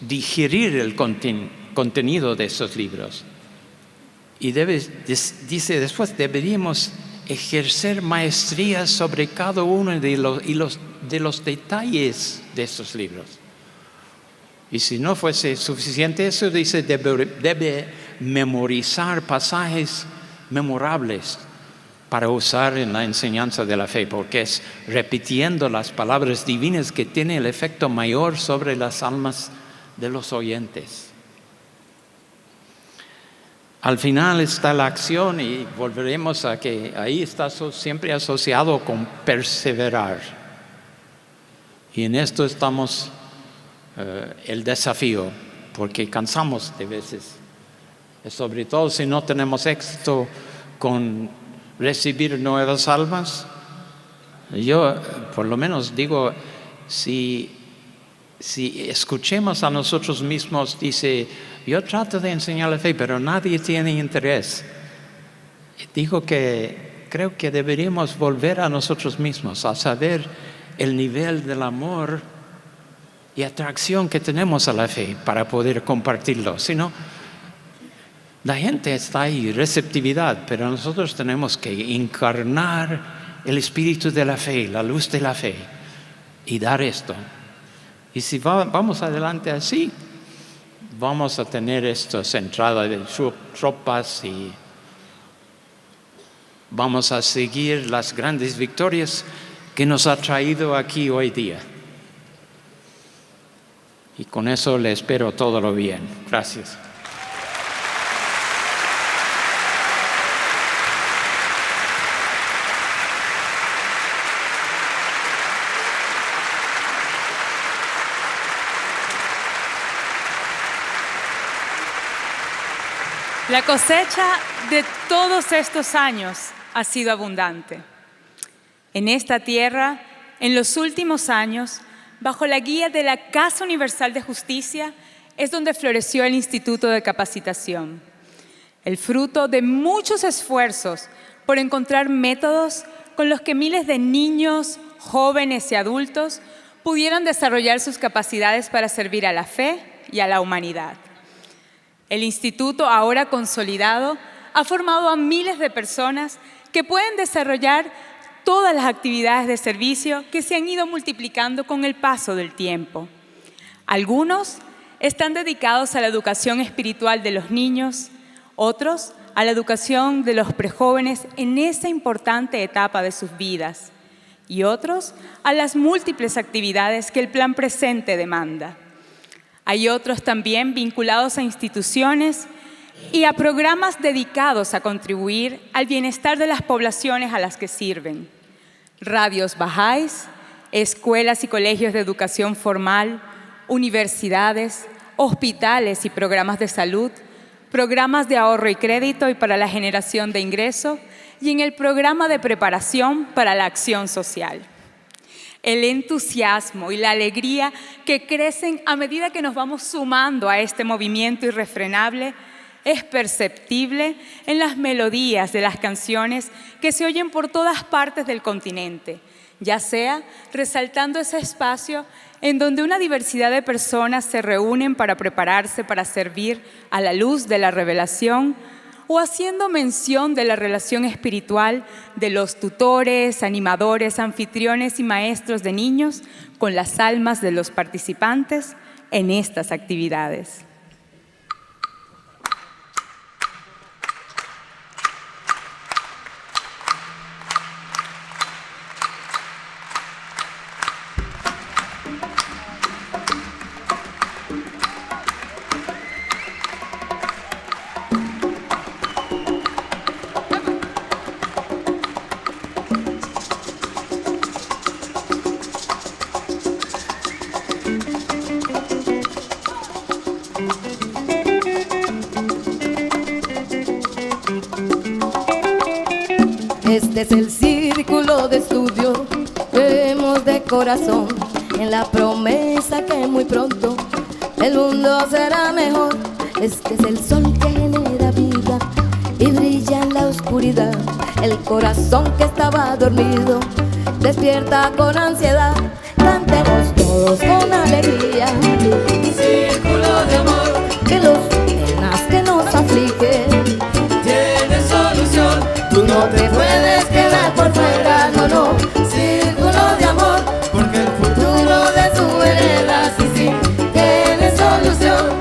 digerir el contenido de estos libros. Y dice después, deberíamos ejercer maestría sobre cada uno de los detalles de estos libros. Y si no fuese suficiente eso, dice, debe memorizar pasajes memorables para usar en la enseñanza de la fe, porque es repitiendo las palabras divinas que tiene el efecto mayor sobre las almas de los oyentes. Al final está la acción y volveremos a que ahí está siempre asociado con perseverar. Y en esto estamos el desafío, porque cansamos de veces. Sobre todo si no tenemos éxito con recibir nuevas almas. Yo por lo menos digo, si escuchemos a nosotros mismos, dice, yo trato de enseñar la fe, pero nadie tiene interés. Digo que creo que deberíamos volver a nosotros mismos, a saber el nivel del amor y atracción que tenemos a la fe para poder compartirlo. Si no, la gente está ahí, receptividad, pero nosotros tenemos que encarnar el espíritu de la fe, la luz de la fe, y dar esto. Y si vamos adelante así, vamos a tener esto centrado de tropas y vamos a seguir las grandes victorias que nos ha traído aquí hoy día. Y con eso le espero todo lo bien. Gracias. La cosecha de todos estos años ha sido abundante. En esta tierra, en los últimos años, bajo la guía de la Casa Universal de Justicia, es donde floreció el Instituto de Capacitación. El fruto de muchos esfuerzos por encontrar métodos con los que miles de niños, jóvenes y adultos pudieran desarrollar sus capacidades para servir a la fe y a la humanidad. El instituto, ahora consolidado, ha formado a miles de personas que pueden desarrollar todas las actividades de servicio que se han ido multiplicando con el paso del tiempo. Algunos están dedicados a la educación espiritual de los niños, otros a la educación de los prejóvenes en esa importante etapa de sus vidas, y otros a las múltiples actividades que el Plan Presente demanda. Hay otros también vinculados a instituciones y a programas dedicados a contribuir al bienestar de las poblaciones a las que sirven. Radios Bahá'ís, escuelas y colegios de educación formal, universidades, hospitales y programas de salud, programas de ahorro y crédito y para la generación de ingreso, y en el programa de preparación para la acción social. El entusiasmo y la alegría que crecen a medida que nos vamos sumando a este movimiento irrefrenable es perceptible en las melodías de las canciones que se oyen por todas partes del continente, ya sea resaltando ese espacio en donde una diversidad de personas se reúnen para prepararse para servir a la luz de la revelación, o haciendo mención de la relación espiritual de los tutores, animadores, anfitriones y maestros de niños con las almas de los participantes en estas actividades. Este es el círculo de estudio que hemos de corazón, en la promesa que muy pronto el mundo será mejor. Este es el sol que genera vida y brilla en la oscuridad. El corazón que estaba dormido despierta con ansiedad. Cantemos todos con alegría. Círculo de amor, que los penas que nos afligen tiene solución. Tú no te puedes quedar por fuera, no, no. Círculo de amor, porque el futuro de su vereda sí, sí, tiene solución.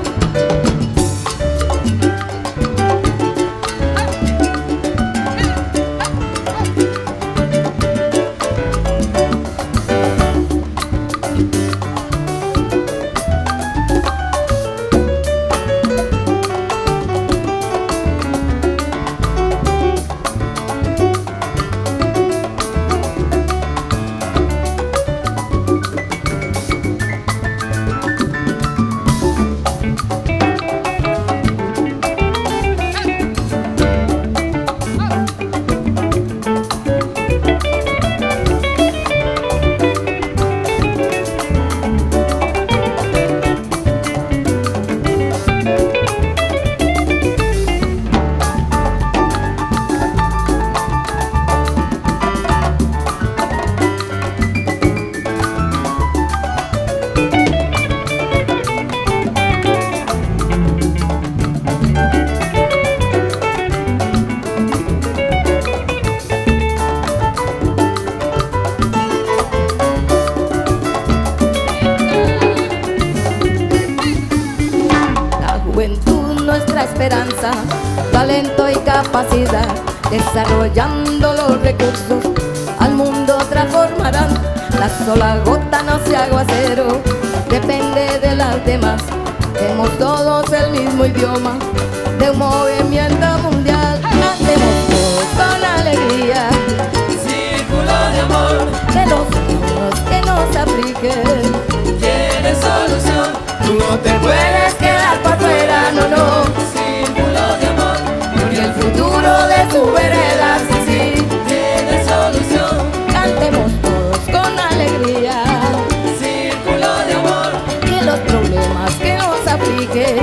Esperanza, talento y capacidad, desarrollando los recursos, al mundo transformarán. La sola gota no se aguacero, depende de las demás. Tenemos todos el mismo idioma, de un movimiento mundial. Cantemos todos con alegría. Círculo de amor, que los niños que nos afligen tiene solución. Tú no te puedes quedar por fuera, no, no. El futuro de tu vereda, sí, sí, tiene solución. Cantemos todos con alegría. Círculo de amor, que los problemas que nos afligen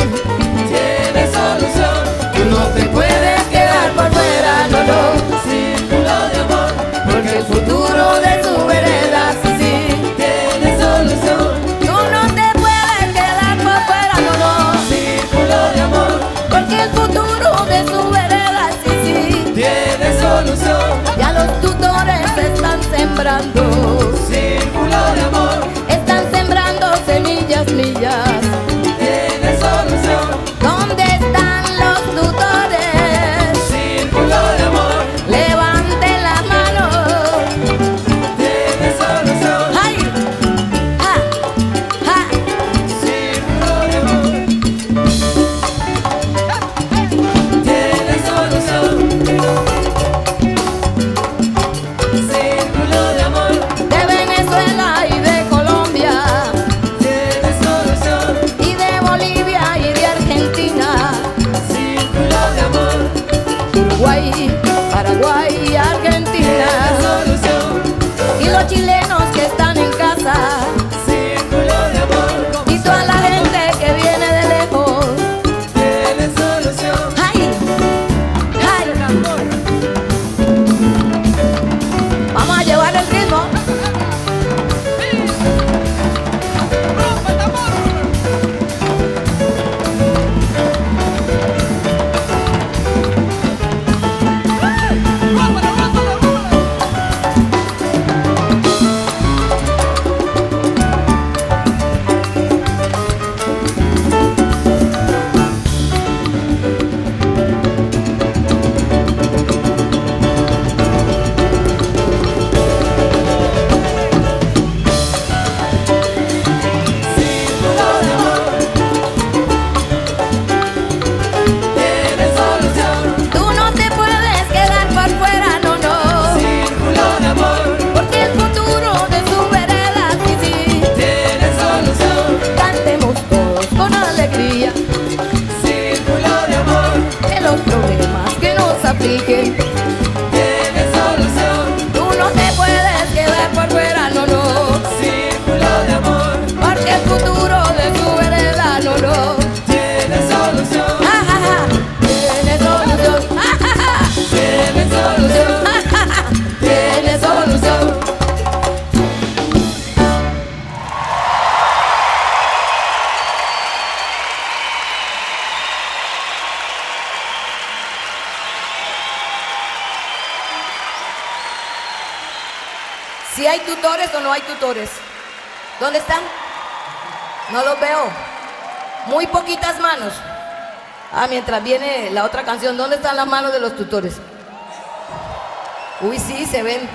tiene solución. Tú no te puedes quedar por fuera, no, no. Círculo de amor, porque el futuro de tu vereda, sí, sí, tiene solución. Tú no te puedes quedar por fuera, no, no. Círculo de amor, porque el futuro de tu vereda, tiene solución. Ya los tutores están sembrando. Círculo de amor, están sembrando semillas, millas. Tiene solución. ¿Dónde están los tutores? Círculo de amor, levanten la mano. Tiene solución. ¡Ay! ¡Ja! ¡Ja! Círculo de amor, tiene solución. Círculo de amor, de Venezuela y de Colombia, tiene solución. y de Bolivia y de Argentina, Círculo de amor, Uruguay, Paraguay y Argentina, tiene solución. y los chilenos que están en casa, Círculo de amor, y toda la gente que viene de lejos, tiene solución. ¡ay! ¡ay! Vamos a llevar el ritmo. verano, no. Círculo de amor, Porque el futuro de su vereda, no, no. tiene solución, Ja, ja, ja. Tiene solución. Ja, ja, ja. tiene solución. Ja, ja, ja. Tiene solución. ¿Si hay tutores o no hay tutores? ¿Dónde están? No los veo. Muy poquitas manos. Ah, mientras viene la otra canción, ¿dónde están las manos de los tutores? Uy, sí, se ven.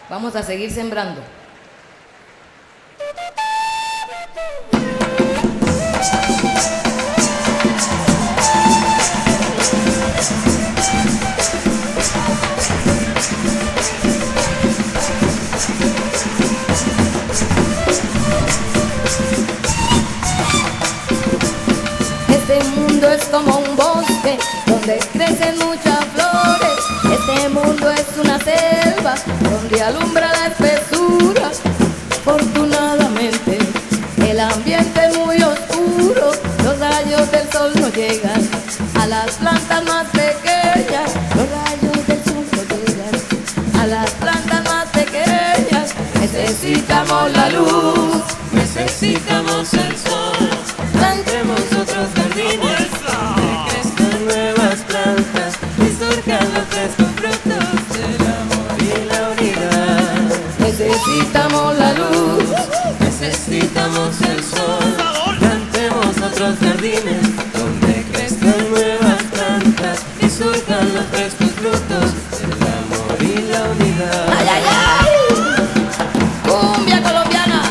Vamos a seguir sembrando. Este mundo es como un bosque donde crecen muchas flores. Este mundo es una selva donde alumbra la espesura. Afortunadamente el ambiente es muy oscuro. Los rayos del sol no llegan a las plantas más pequeñas. Los rayos del sol no llegan a las plantas más pequeñas. Necesitamos la luz, Necesitamos el sol, plantemos otros jardines donde crezcan nuevas plantas y surjan los frescos frutos del amor y la unidad. necesitamos la luz. Necesitamos el sol, plantemos otros jardines donde crezcan nuevas plantas y surjan los frescos frutos del amor y la unidad. ¡Ay, ay, ay! ¡Cumbia colombiana!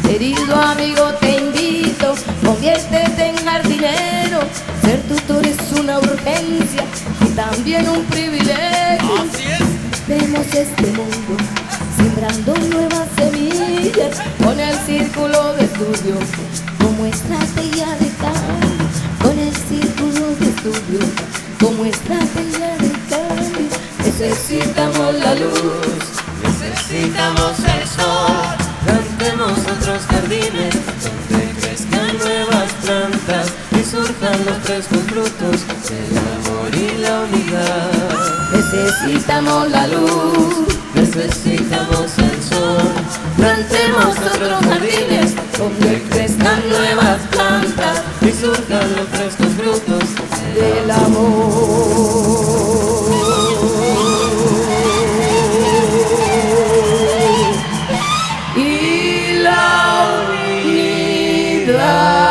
Querido amigo, te invito, conviértete en jardinero. Ser tutor es una urgencia y también un privilegio. Así es. Vemos este mundo sembrando nuevas semillas con el círculo de estudio como estrategia de cambio. Con el círculo de estudio como estrategia de cambio. Necesitamos la luz. Necesitamos el sol, plantemos otros jardines donde crezcan nuevas plantas y surjan los frescos frutos del amor y la unidad. Necesitamos la luz. Necesitamos el sol, Plantemos otros jardines donde crezcan nuevas plantas y surjan los frescos frutos del amor y la unidad.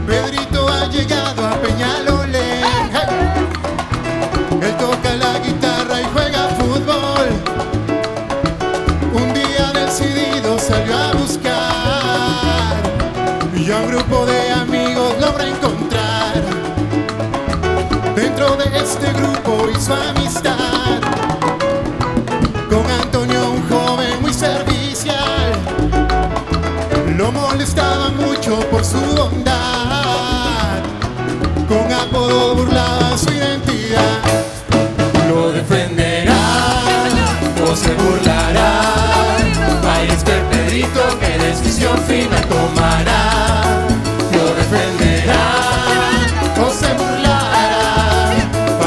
Pedrito ha llegado a Peñalolén. Él toca la guitarra y juega fútbol. Un día decidido salió a buscar y a un grupo de amigos logra encontrar. Dentro de este grupo hizo amistad con Antonio, un joven muy servicial. por su bondad, con apodo burlaba su identidad. Lo defenderá o se burlará. Ahí está el Pedrito que decisión final tomará. Lo defenderá o se burlará.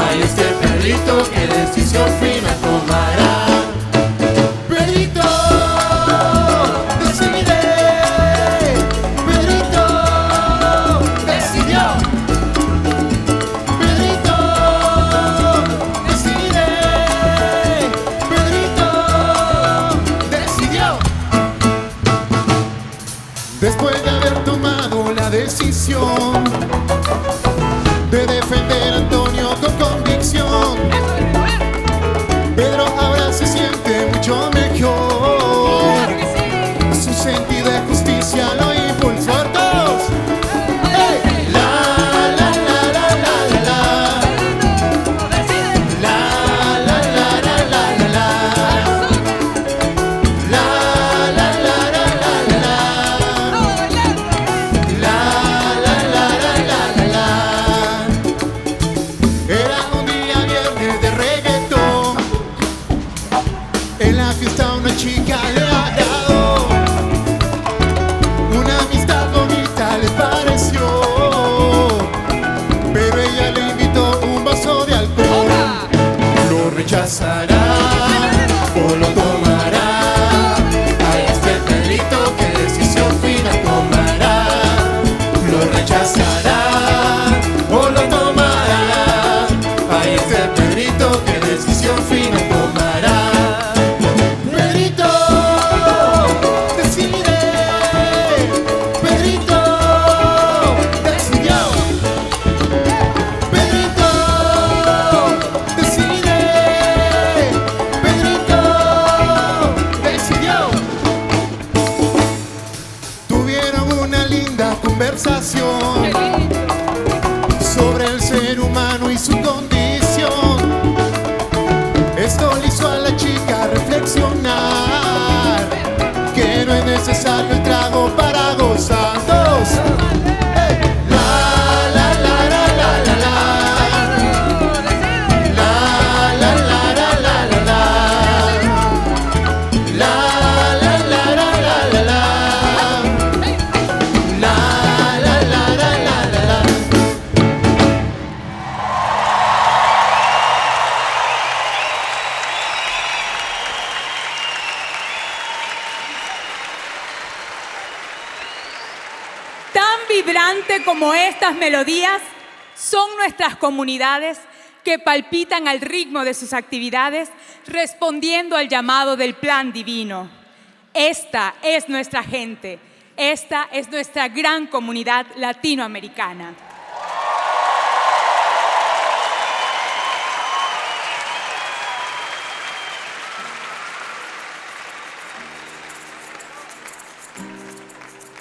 Ahí está el Pedrito que decisión final tomará. Pedrito decide, Pedrito decidió. Pedrito decide, Pedrito decidió. Después de haber tomado la decisión de defender a Antonio con convicción, Pedro ahora se siente mucho mejor. Su sentido de justicia lo impulsó a todos. ¡Hey! La, la, la, la, la, la, la. La, la, la, la, la, la, la. La, la, la, la, la, la, la. La, la, la, la, la, la, la. Era un día viernes de reggaetón. En la fiesta una chica le agradó. Una amistad bonita le pareció, pero ella le invitó un vaso de alcohol. Lo rechazará o lo tomará. Ahí está el Pedrito que decisión final tomará. Lo rechazará o lo tomará. Ahí está el Pedrito que decisión final tomará. Pedrito decide, Pedrito decidió. Pedrito decide, Pedrito decidió. Tuvieron una linda conversación sobre el ser humano y su condición. Esto le hizo a la chica reflexionar que no es necesario el trago para gozar. Dos. ¡Hey! La, la, la, la, la, la, la. La, la, la, la, la, la, la. La, la, la, la, la, la, la. La, la, la, la, la, la, la. Tan vibrante como estas melodías son nuestras comunidades que palpitan al ritmo de sus actividades, respondiendo al llamado del plan divino. Esta es nuestra gente, esta es nuestra gran comunidad latinoamericana.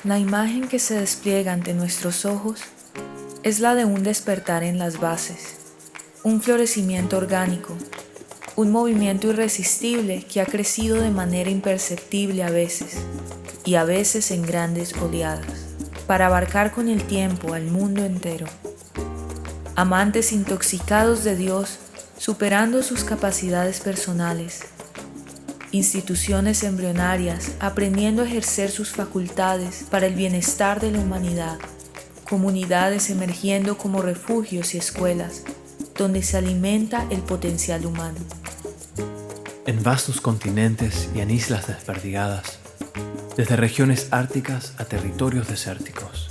La imagen que se despliega ante nuestros ojos es la de un despertar en las bases, un florecimiento orgánico, un movimiento irresistible que ha crecido de manera imperceptible a veces, y a veces en grandes oleadas, para abarcar con el tiempo al mundo entero. Amantes intoxicados de Dios, superando sus capacidades personales, instituciones embrionarias aprendiendo a ejercer sus facultades para el bienestar de la humanidad, comunidades emergiendo como refugios y escuelas donde se alimenta el potencial humano. En vastos continentes y en islas desperdigadas, desde regiones árticas a territorios desérticos,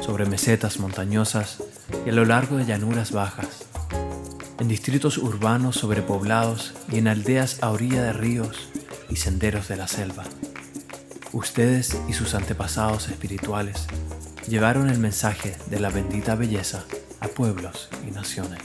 sobre mesetas montañosas y a lo largo de llanuras bajas, en distritos urbanos sobrepoblados y en aldeas a orilla de ríos y senderos de la selva. Ustedes y sus antepasados espirituales llevaron el mensaje de la bendita belleza a pueblos y naciones.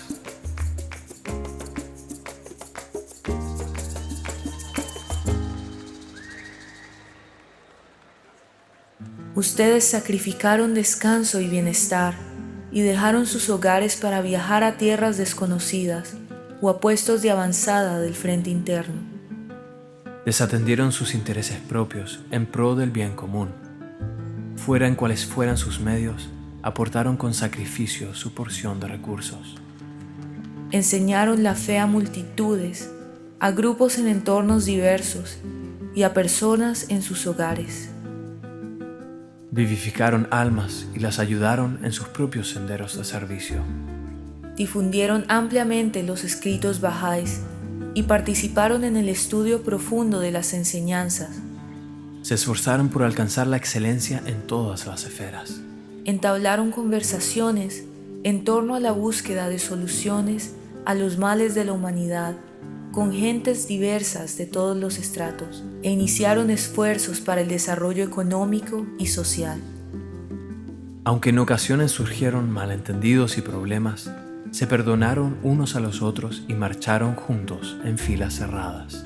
Ustedes sacrificaron descanso y bienestar y dejaron sus hogares para viajar a tierras desconocidas o a puestos de avanzada del frente interno. Desatendieron sus intereses propios en pro del bien común. fueran cuales fueran sus medios, aportaron con sacrificio su porción de recursos. Enseñaron la fe a multitudes, a grupos en entornos diversos y a personas en sus hogares. Vivificaron almas y las ayudaron en sus propios senderos de servicio. Difundieron ampliamente los escritos bahá'ís y participaron en el estudio profundo de las enseñanzas. Se esforzaron por alcanzar la excelencia en todas las esferas. Entablaron conversaciones en torno a la búsqueda de soluciones a los males de la humanidad con gentes diversas de todos los estratos e iniciaron esfuerzos para el desarrollo económico y social. Aunque en ocasiones surgieron malentendidos y problemas, se perdonaron unos a los otros y marcharon juntos en filas cerradas.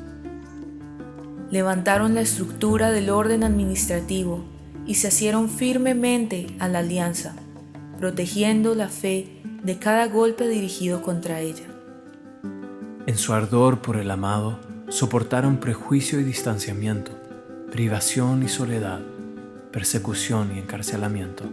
Levantaron la estructura del orden administrativo y se asieron firmemente a la alianza, protegiendo la fe de cada golpe dirigido contra ella. En su ardor por el amado, soportaron prejuicio y distanciamiento, privación y soledad, persecución y encarcelamiento.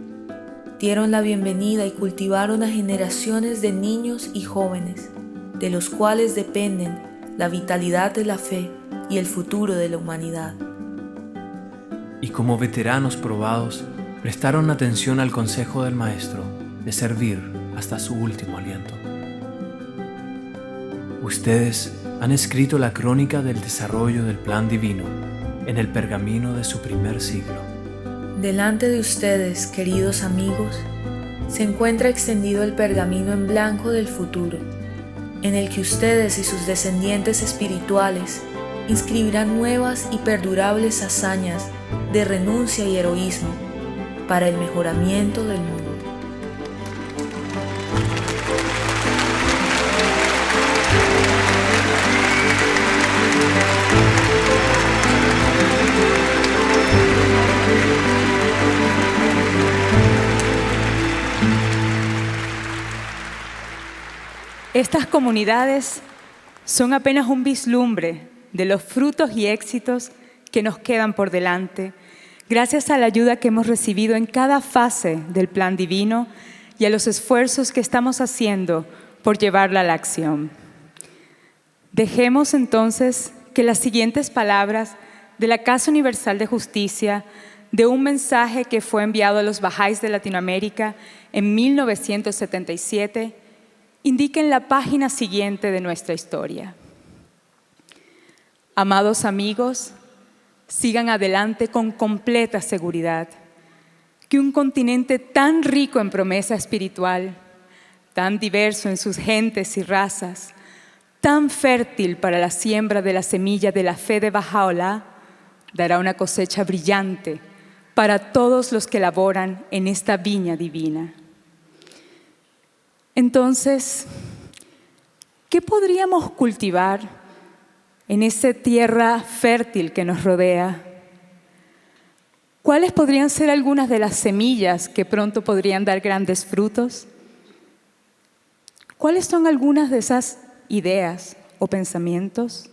Dieron la bienvenida y cultivaron a generaciones de niños y jóvenes, de los cuales dependen la vitalidad de la fe y el futuro de la humanidad. Y como veteranos probados, prestaron atención al consejo del Maestro de servir hasta su último aliento. Ustedes han escrito la crónica del desarrollo del plan divino en el pergamino de su primer siglo. Delante de ustedes, queridos amigos, se encuentra extendido el pergamino en blanco del futuro, en el que ustedes y sus descendientes espirituales inscribirán nuevas y perdurables hazañas de renuncia y heroísmo para el mejoramiento del mundo. Estas comunidades son apenas un vislumbre de los frutos y éxitos que nos quedan por delante, gracias a la ayuda que hemos recibido en cada fase del plan divino y a los esfuerzos que estamos haciendo por llevarla a la acción. Dejemos entonces que las siguientes palabras de la Casa Universal de Justicia, de un mensaje que fue enviado a los bahá'ís de Latinoamérica en 1977, indiquen la página siguiente de nuestra historia. Amados amigos, sigan adelante con completa seguridad que un continente tan rico en promesa espiritual, tan diverso en sus gentes y razas, tan fértil para la siembra de la semilla de la fe de Baha'u'lláh, dará una cosecha brillante para todos los que laboran en esta viña divina. Entonces, ¿qué podríamos cultivar en esa tierra fértil que nos rodea? ¿Cuáles podrían ser algunas de las semillas que pronto podrían dar grandes frutos? ¿Cuáles son algunas de esas ideas o pensamientos?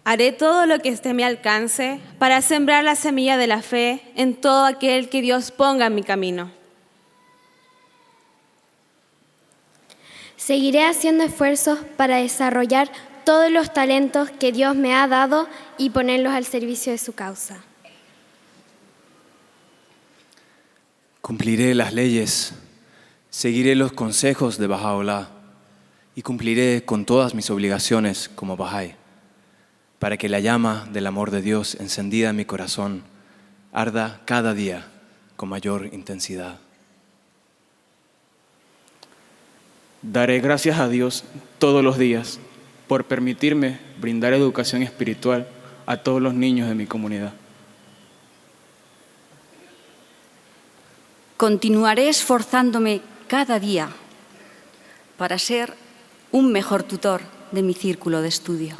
Haré todo lo que esté a mi alcance para sembrar la semilla de la fe en todo aquel que Dios ponga en mi camino. Seguiré haciendo esfuerzos para desarrollar todos los talentos que Dios me ha dado y ponerlos al servicio de su causa. Cumpliré las leyes, seguiré los consejos de Baha'u'lláh y cumpliré con todas mis obligaciones como Bahá'í, para que la llama del amor de Dios encendida en mi corazón arda cada día con mayor intensidad. Daré gracias a Dios todos los días por permitirme brindar educación espiritual a todos los niños de mi comunidad. Continuaré esforzándome cada día para ser un mejor tutor de mi círculo de estudio.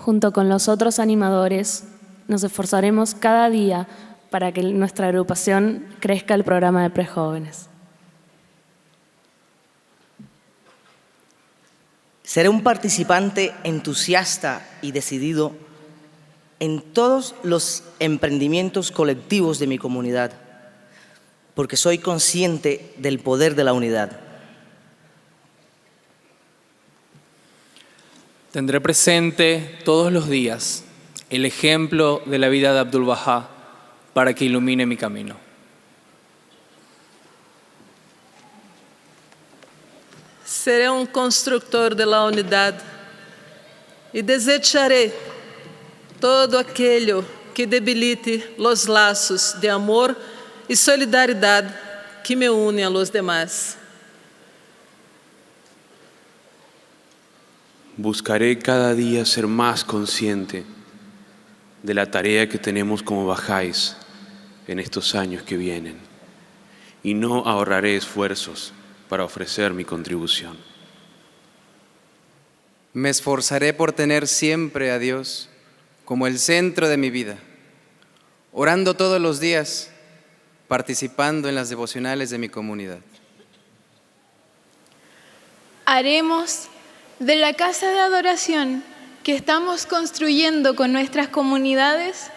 Junto con los otros animadores, nos esforzaremos cada día para que nuestra agrupación crezca el programa de prejóvenes. Seré un participante entusiasta y decidido en todos los emprendimientos colectivos de mi comunidad, porque soy consciente del poder de la unidad. Tendré presente todos los días el ejemplo de la vida de Abdul-Bahá para que ilumine mi camino. Seré un constructor de la unidad y desecharé todo aquello que debilite los lazos de amor y solidaridad que me unen a los demás. Buscaré cada día ser más consciente de la tarea que tenemos como bahá'ís en estos años que vienen y no ahorraré esfuerzos para ofrecer mi contribución. Me esforzaré por tener siempre a Dios como el centro de mi vida, orando todos los días, participando en las devocionales de mi comunidad. Haremos de la casa de adoración que estamos construyendo con nuestras comunidades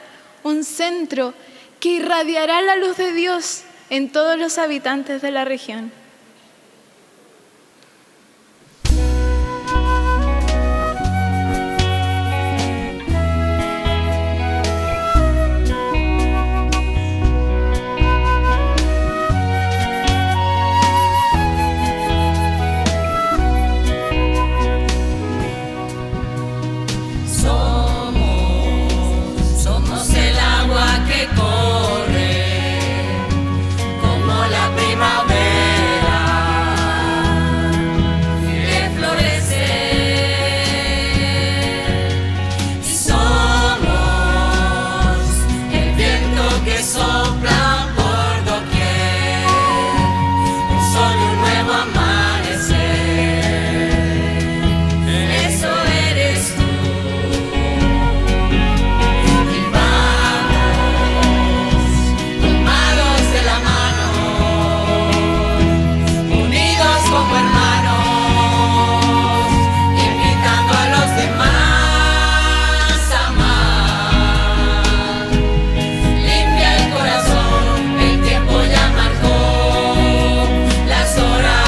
un centro que irradiará la luz de Dios en todos los habitantes de la región. Somos el agua que corre como la primavera que florece. Y somos el viento que sopla por doquier, un sol y un nuevo amanecer. Eso eres tú. Como hermanos, invitando a los demás a amar. Limpia el corazón, el tiempo ya marcó las horas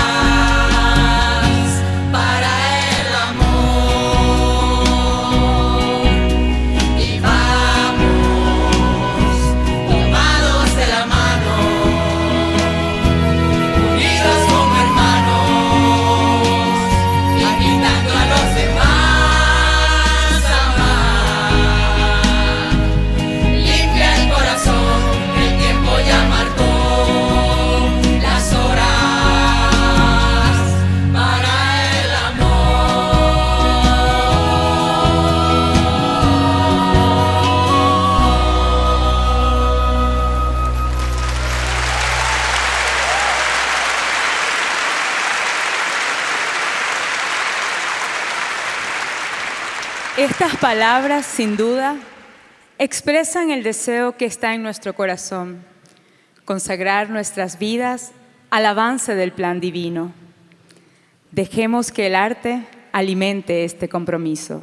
para el amor. Y vamos, tomados de la mano, unidos como hermanos. Estas palabras, sin duda, expresan el deseo que está en nuestro corazón, consagrar nuestras vidas al avance del plan divino. Dejemos que el arte alimente este compromiso.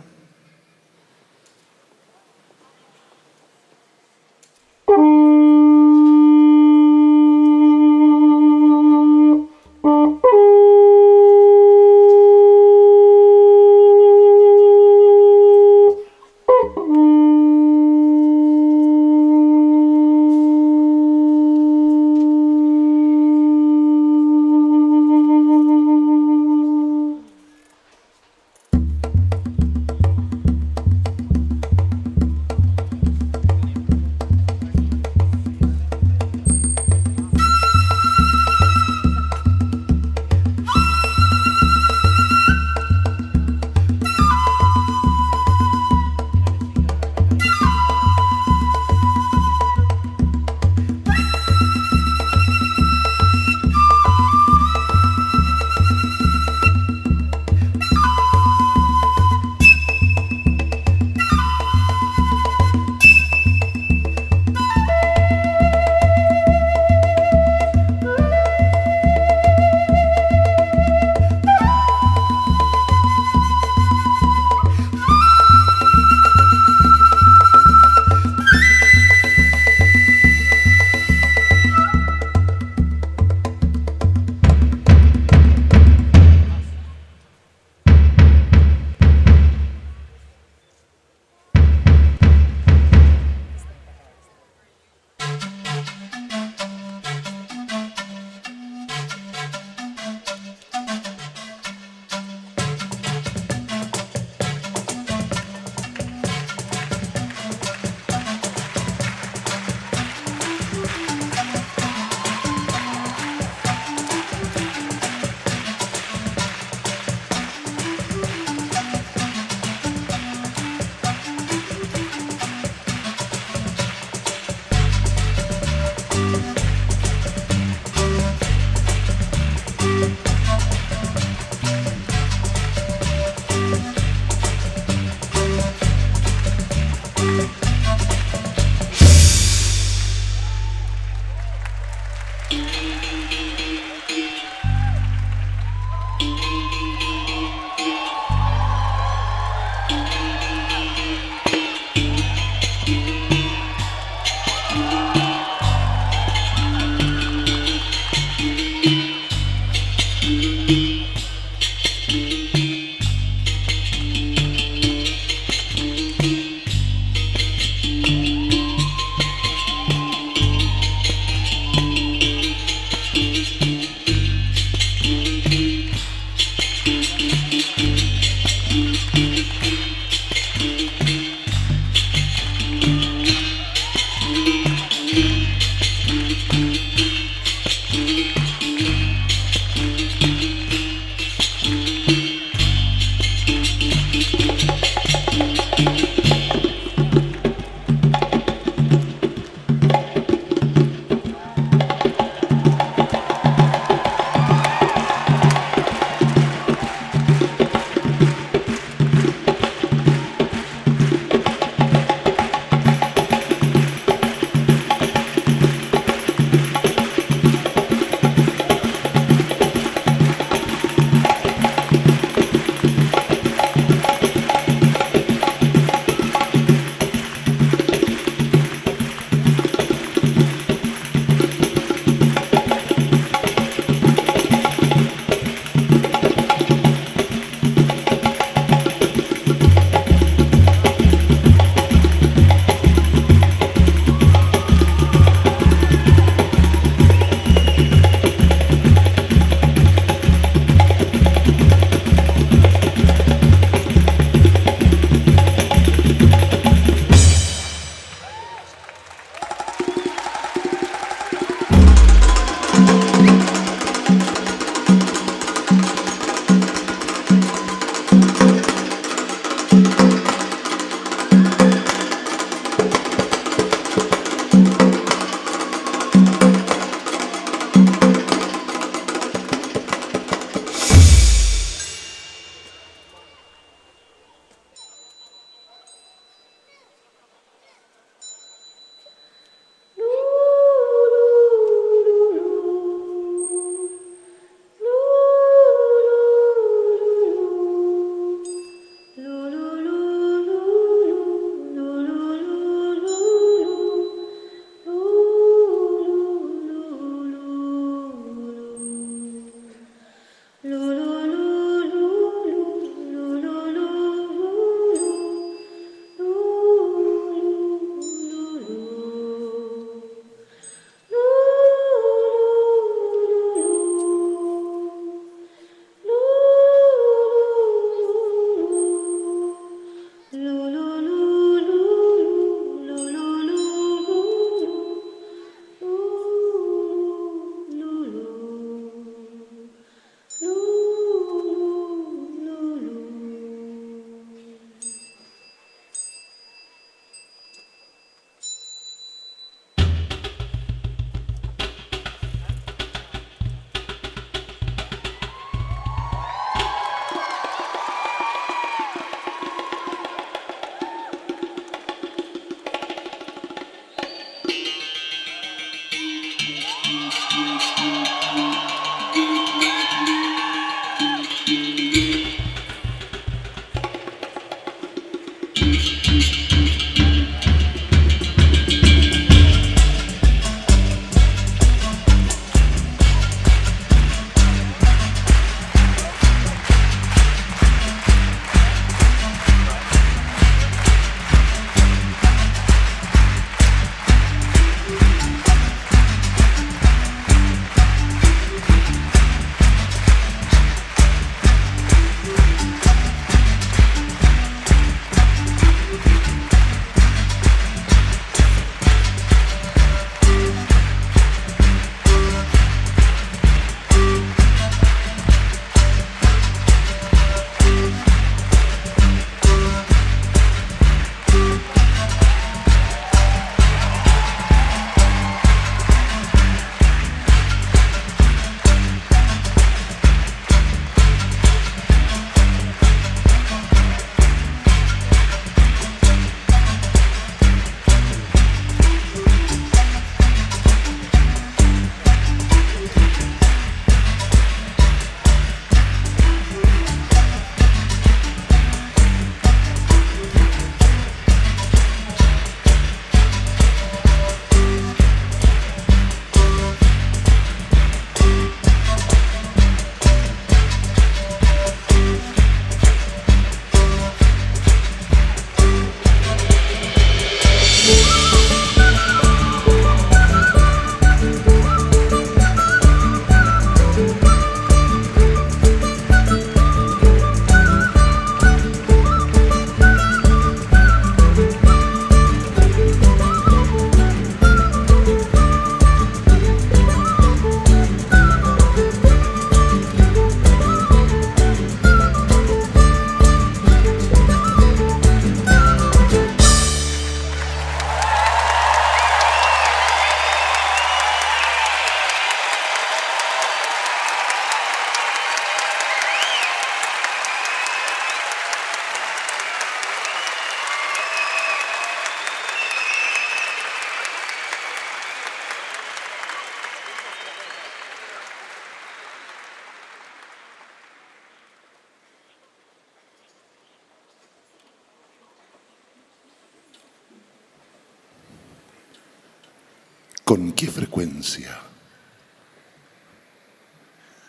¿Con qué frecuencia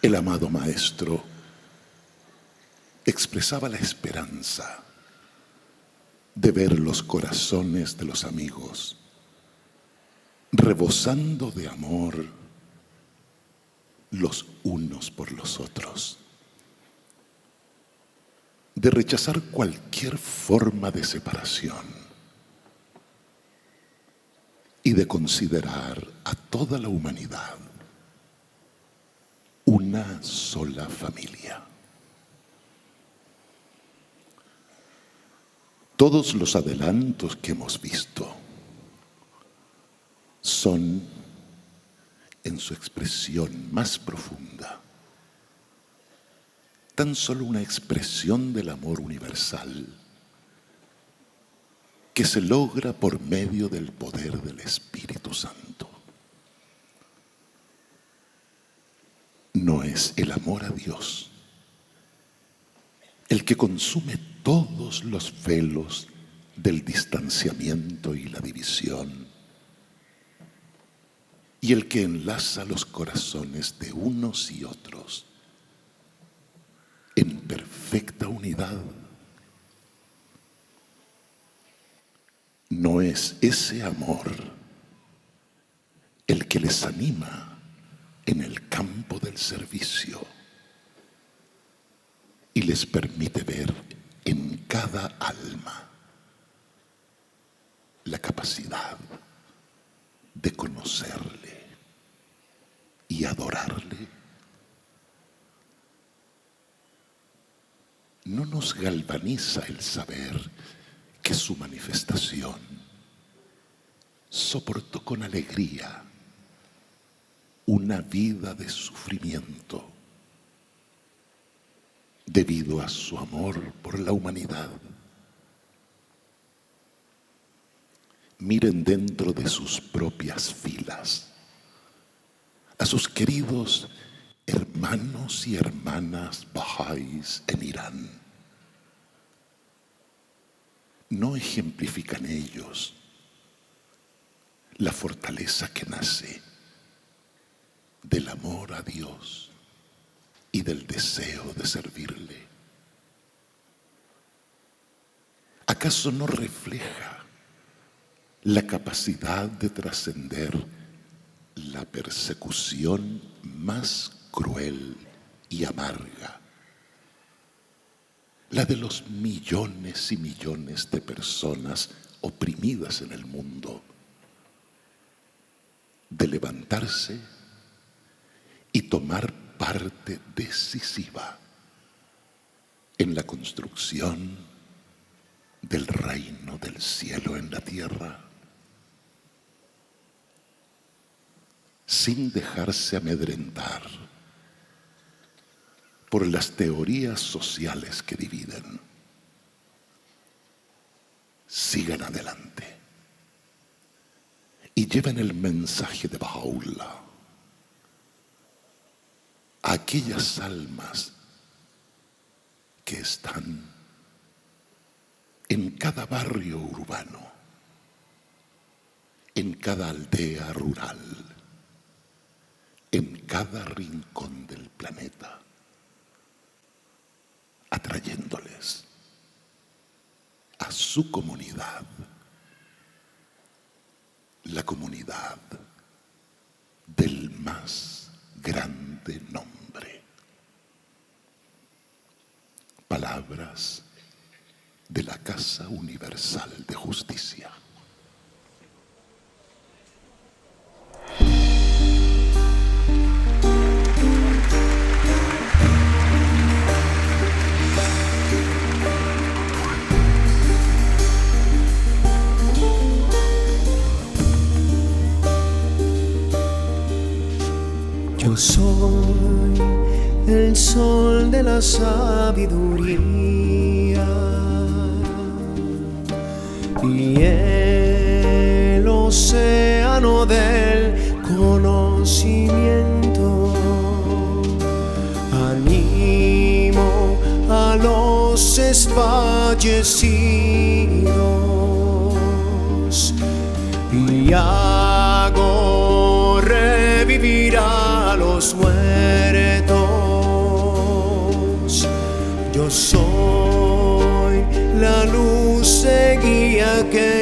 el amado Maestro expresaba la esperanza de ver los corazones de los amigos rebosando de amor los unos por los otros, de rechazar cualquier forma de separación y de considerar a toda la humanidad una sola familia? Todos los adelantos que hemos visto son, en su expresión más profunda, tan solo una expresión del amor universal que se logra por medio del poder del Espíritu Santo. No es el amor a Dios el que consume todos los velos del distanciamiento y la división, y el que enlaza los corazones de unos y otros en perfecta unidad. No es ese amor el que les anima en el campo del servicio y les permite ver en cada alma la capacidad de conocerle y adorarle. No nos galvaniza el saber que su manifestación soportó con alegría una vida de sufrimiento debido a su amor por la humanidad. Miren dentro de sus propias filas a sus queridos hermanos y hermanas bahá'ís en Irán. ¿No ejemplifican ellos la fortaleza que nace del amor a Dios y del deseo de servirle? ¿Acaso no refleja la capacidad de trascender la persecución más cruel y amarga, la de los millones y millones de personas oprimidas en el mundo, de levantarse y tomar parte decisiva en la construcción del reino del cielo en la tierra, sin dejarse amedrentar por las teorías sociales que dividen? Sigan adelante y lleven el mensaje de Baha'u'lláh a aquellas almas que están en cada barrio urbano, en cada aldea rural, en cada rincón del planeta, atrayéndoles a su comunidad puertas de la Casa Universal de Justicia. Yo soy el sol de la sabiduría y el océano del conocimiento. Animo a los desfallecidos y hago revivir a los muertos. Yo soy la luz de guía que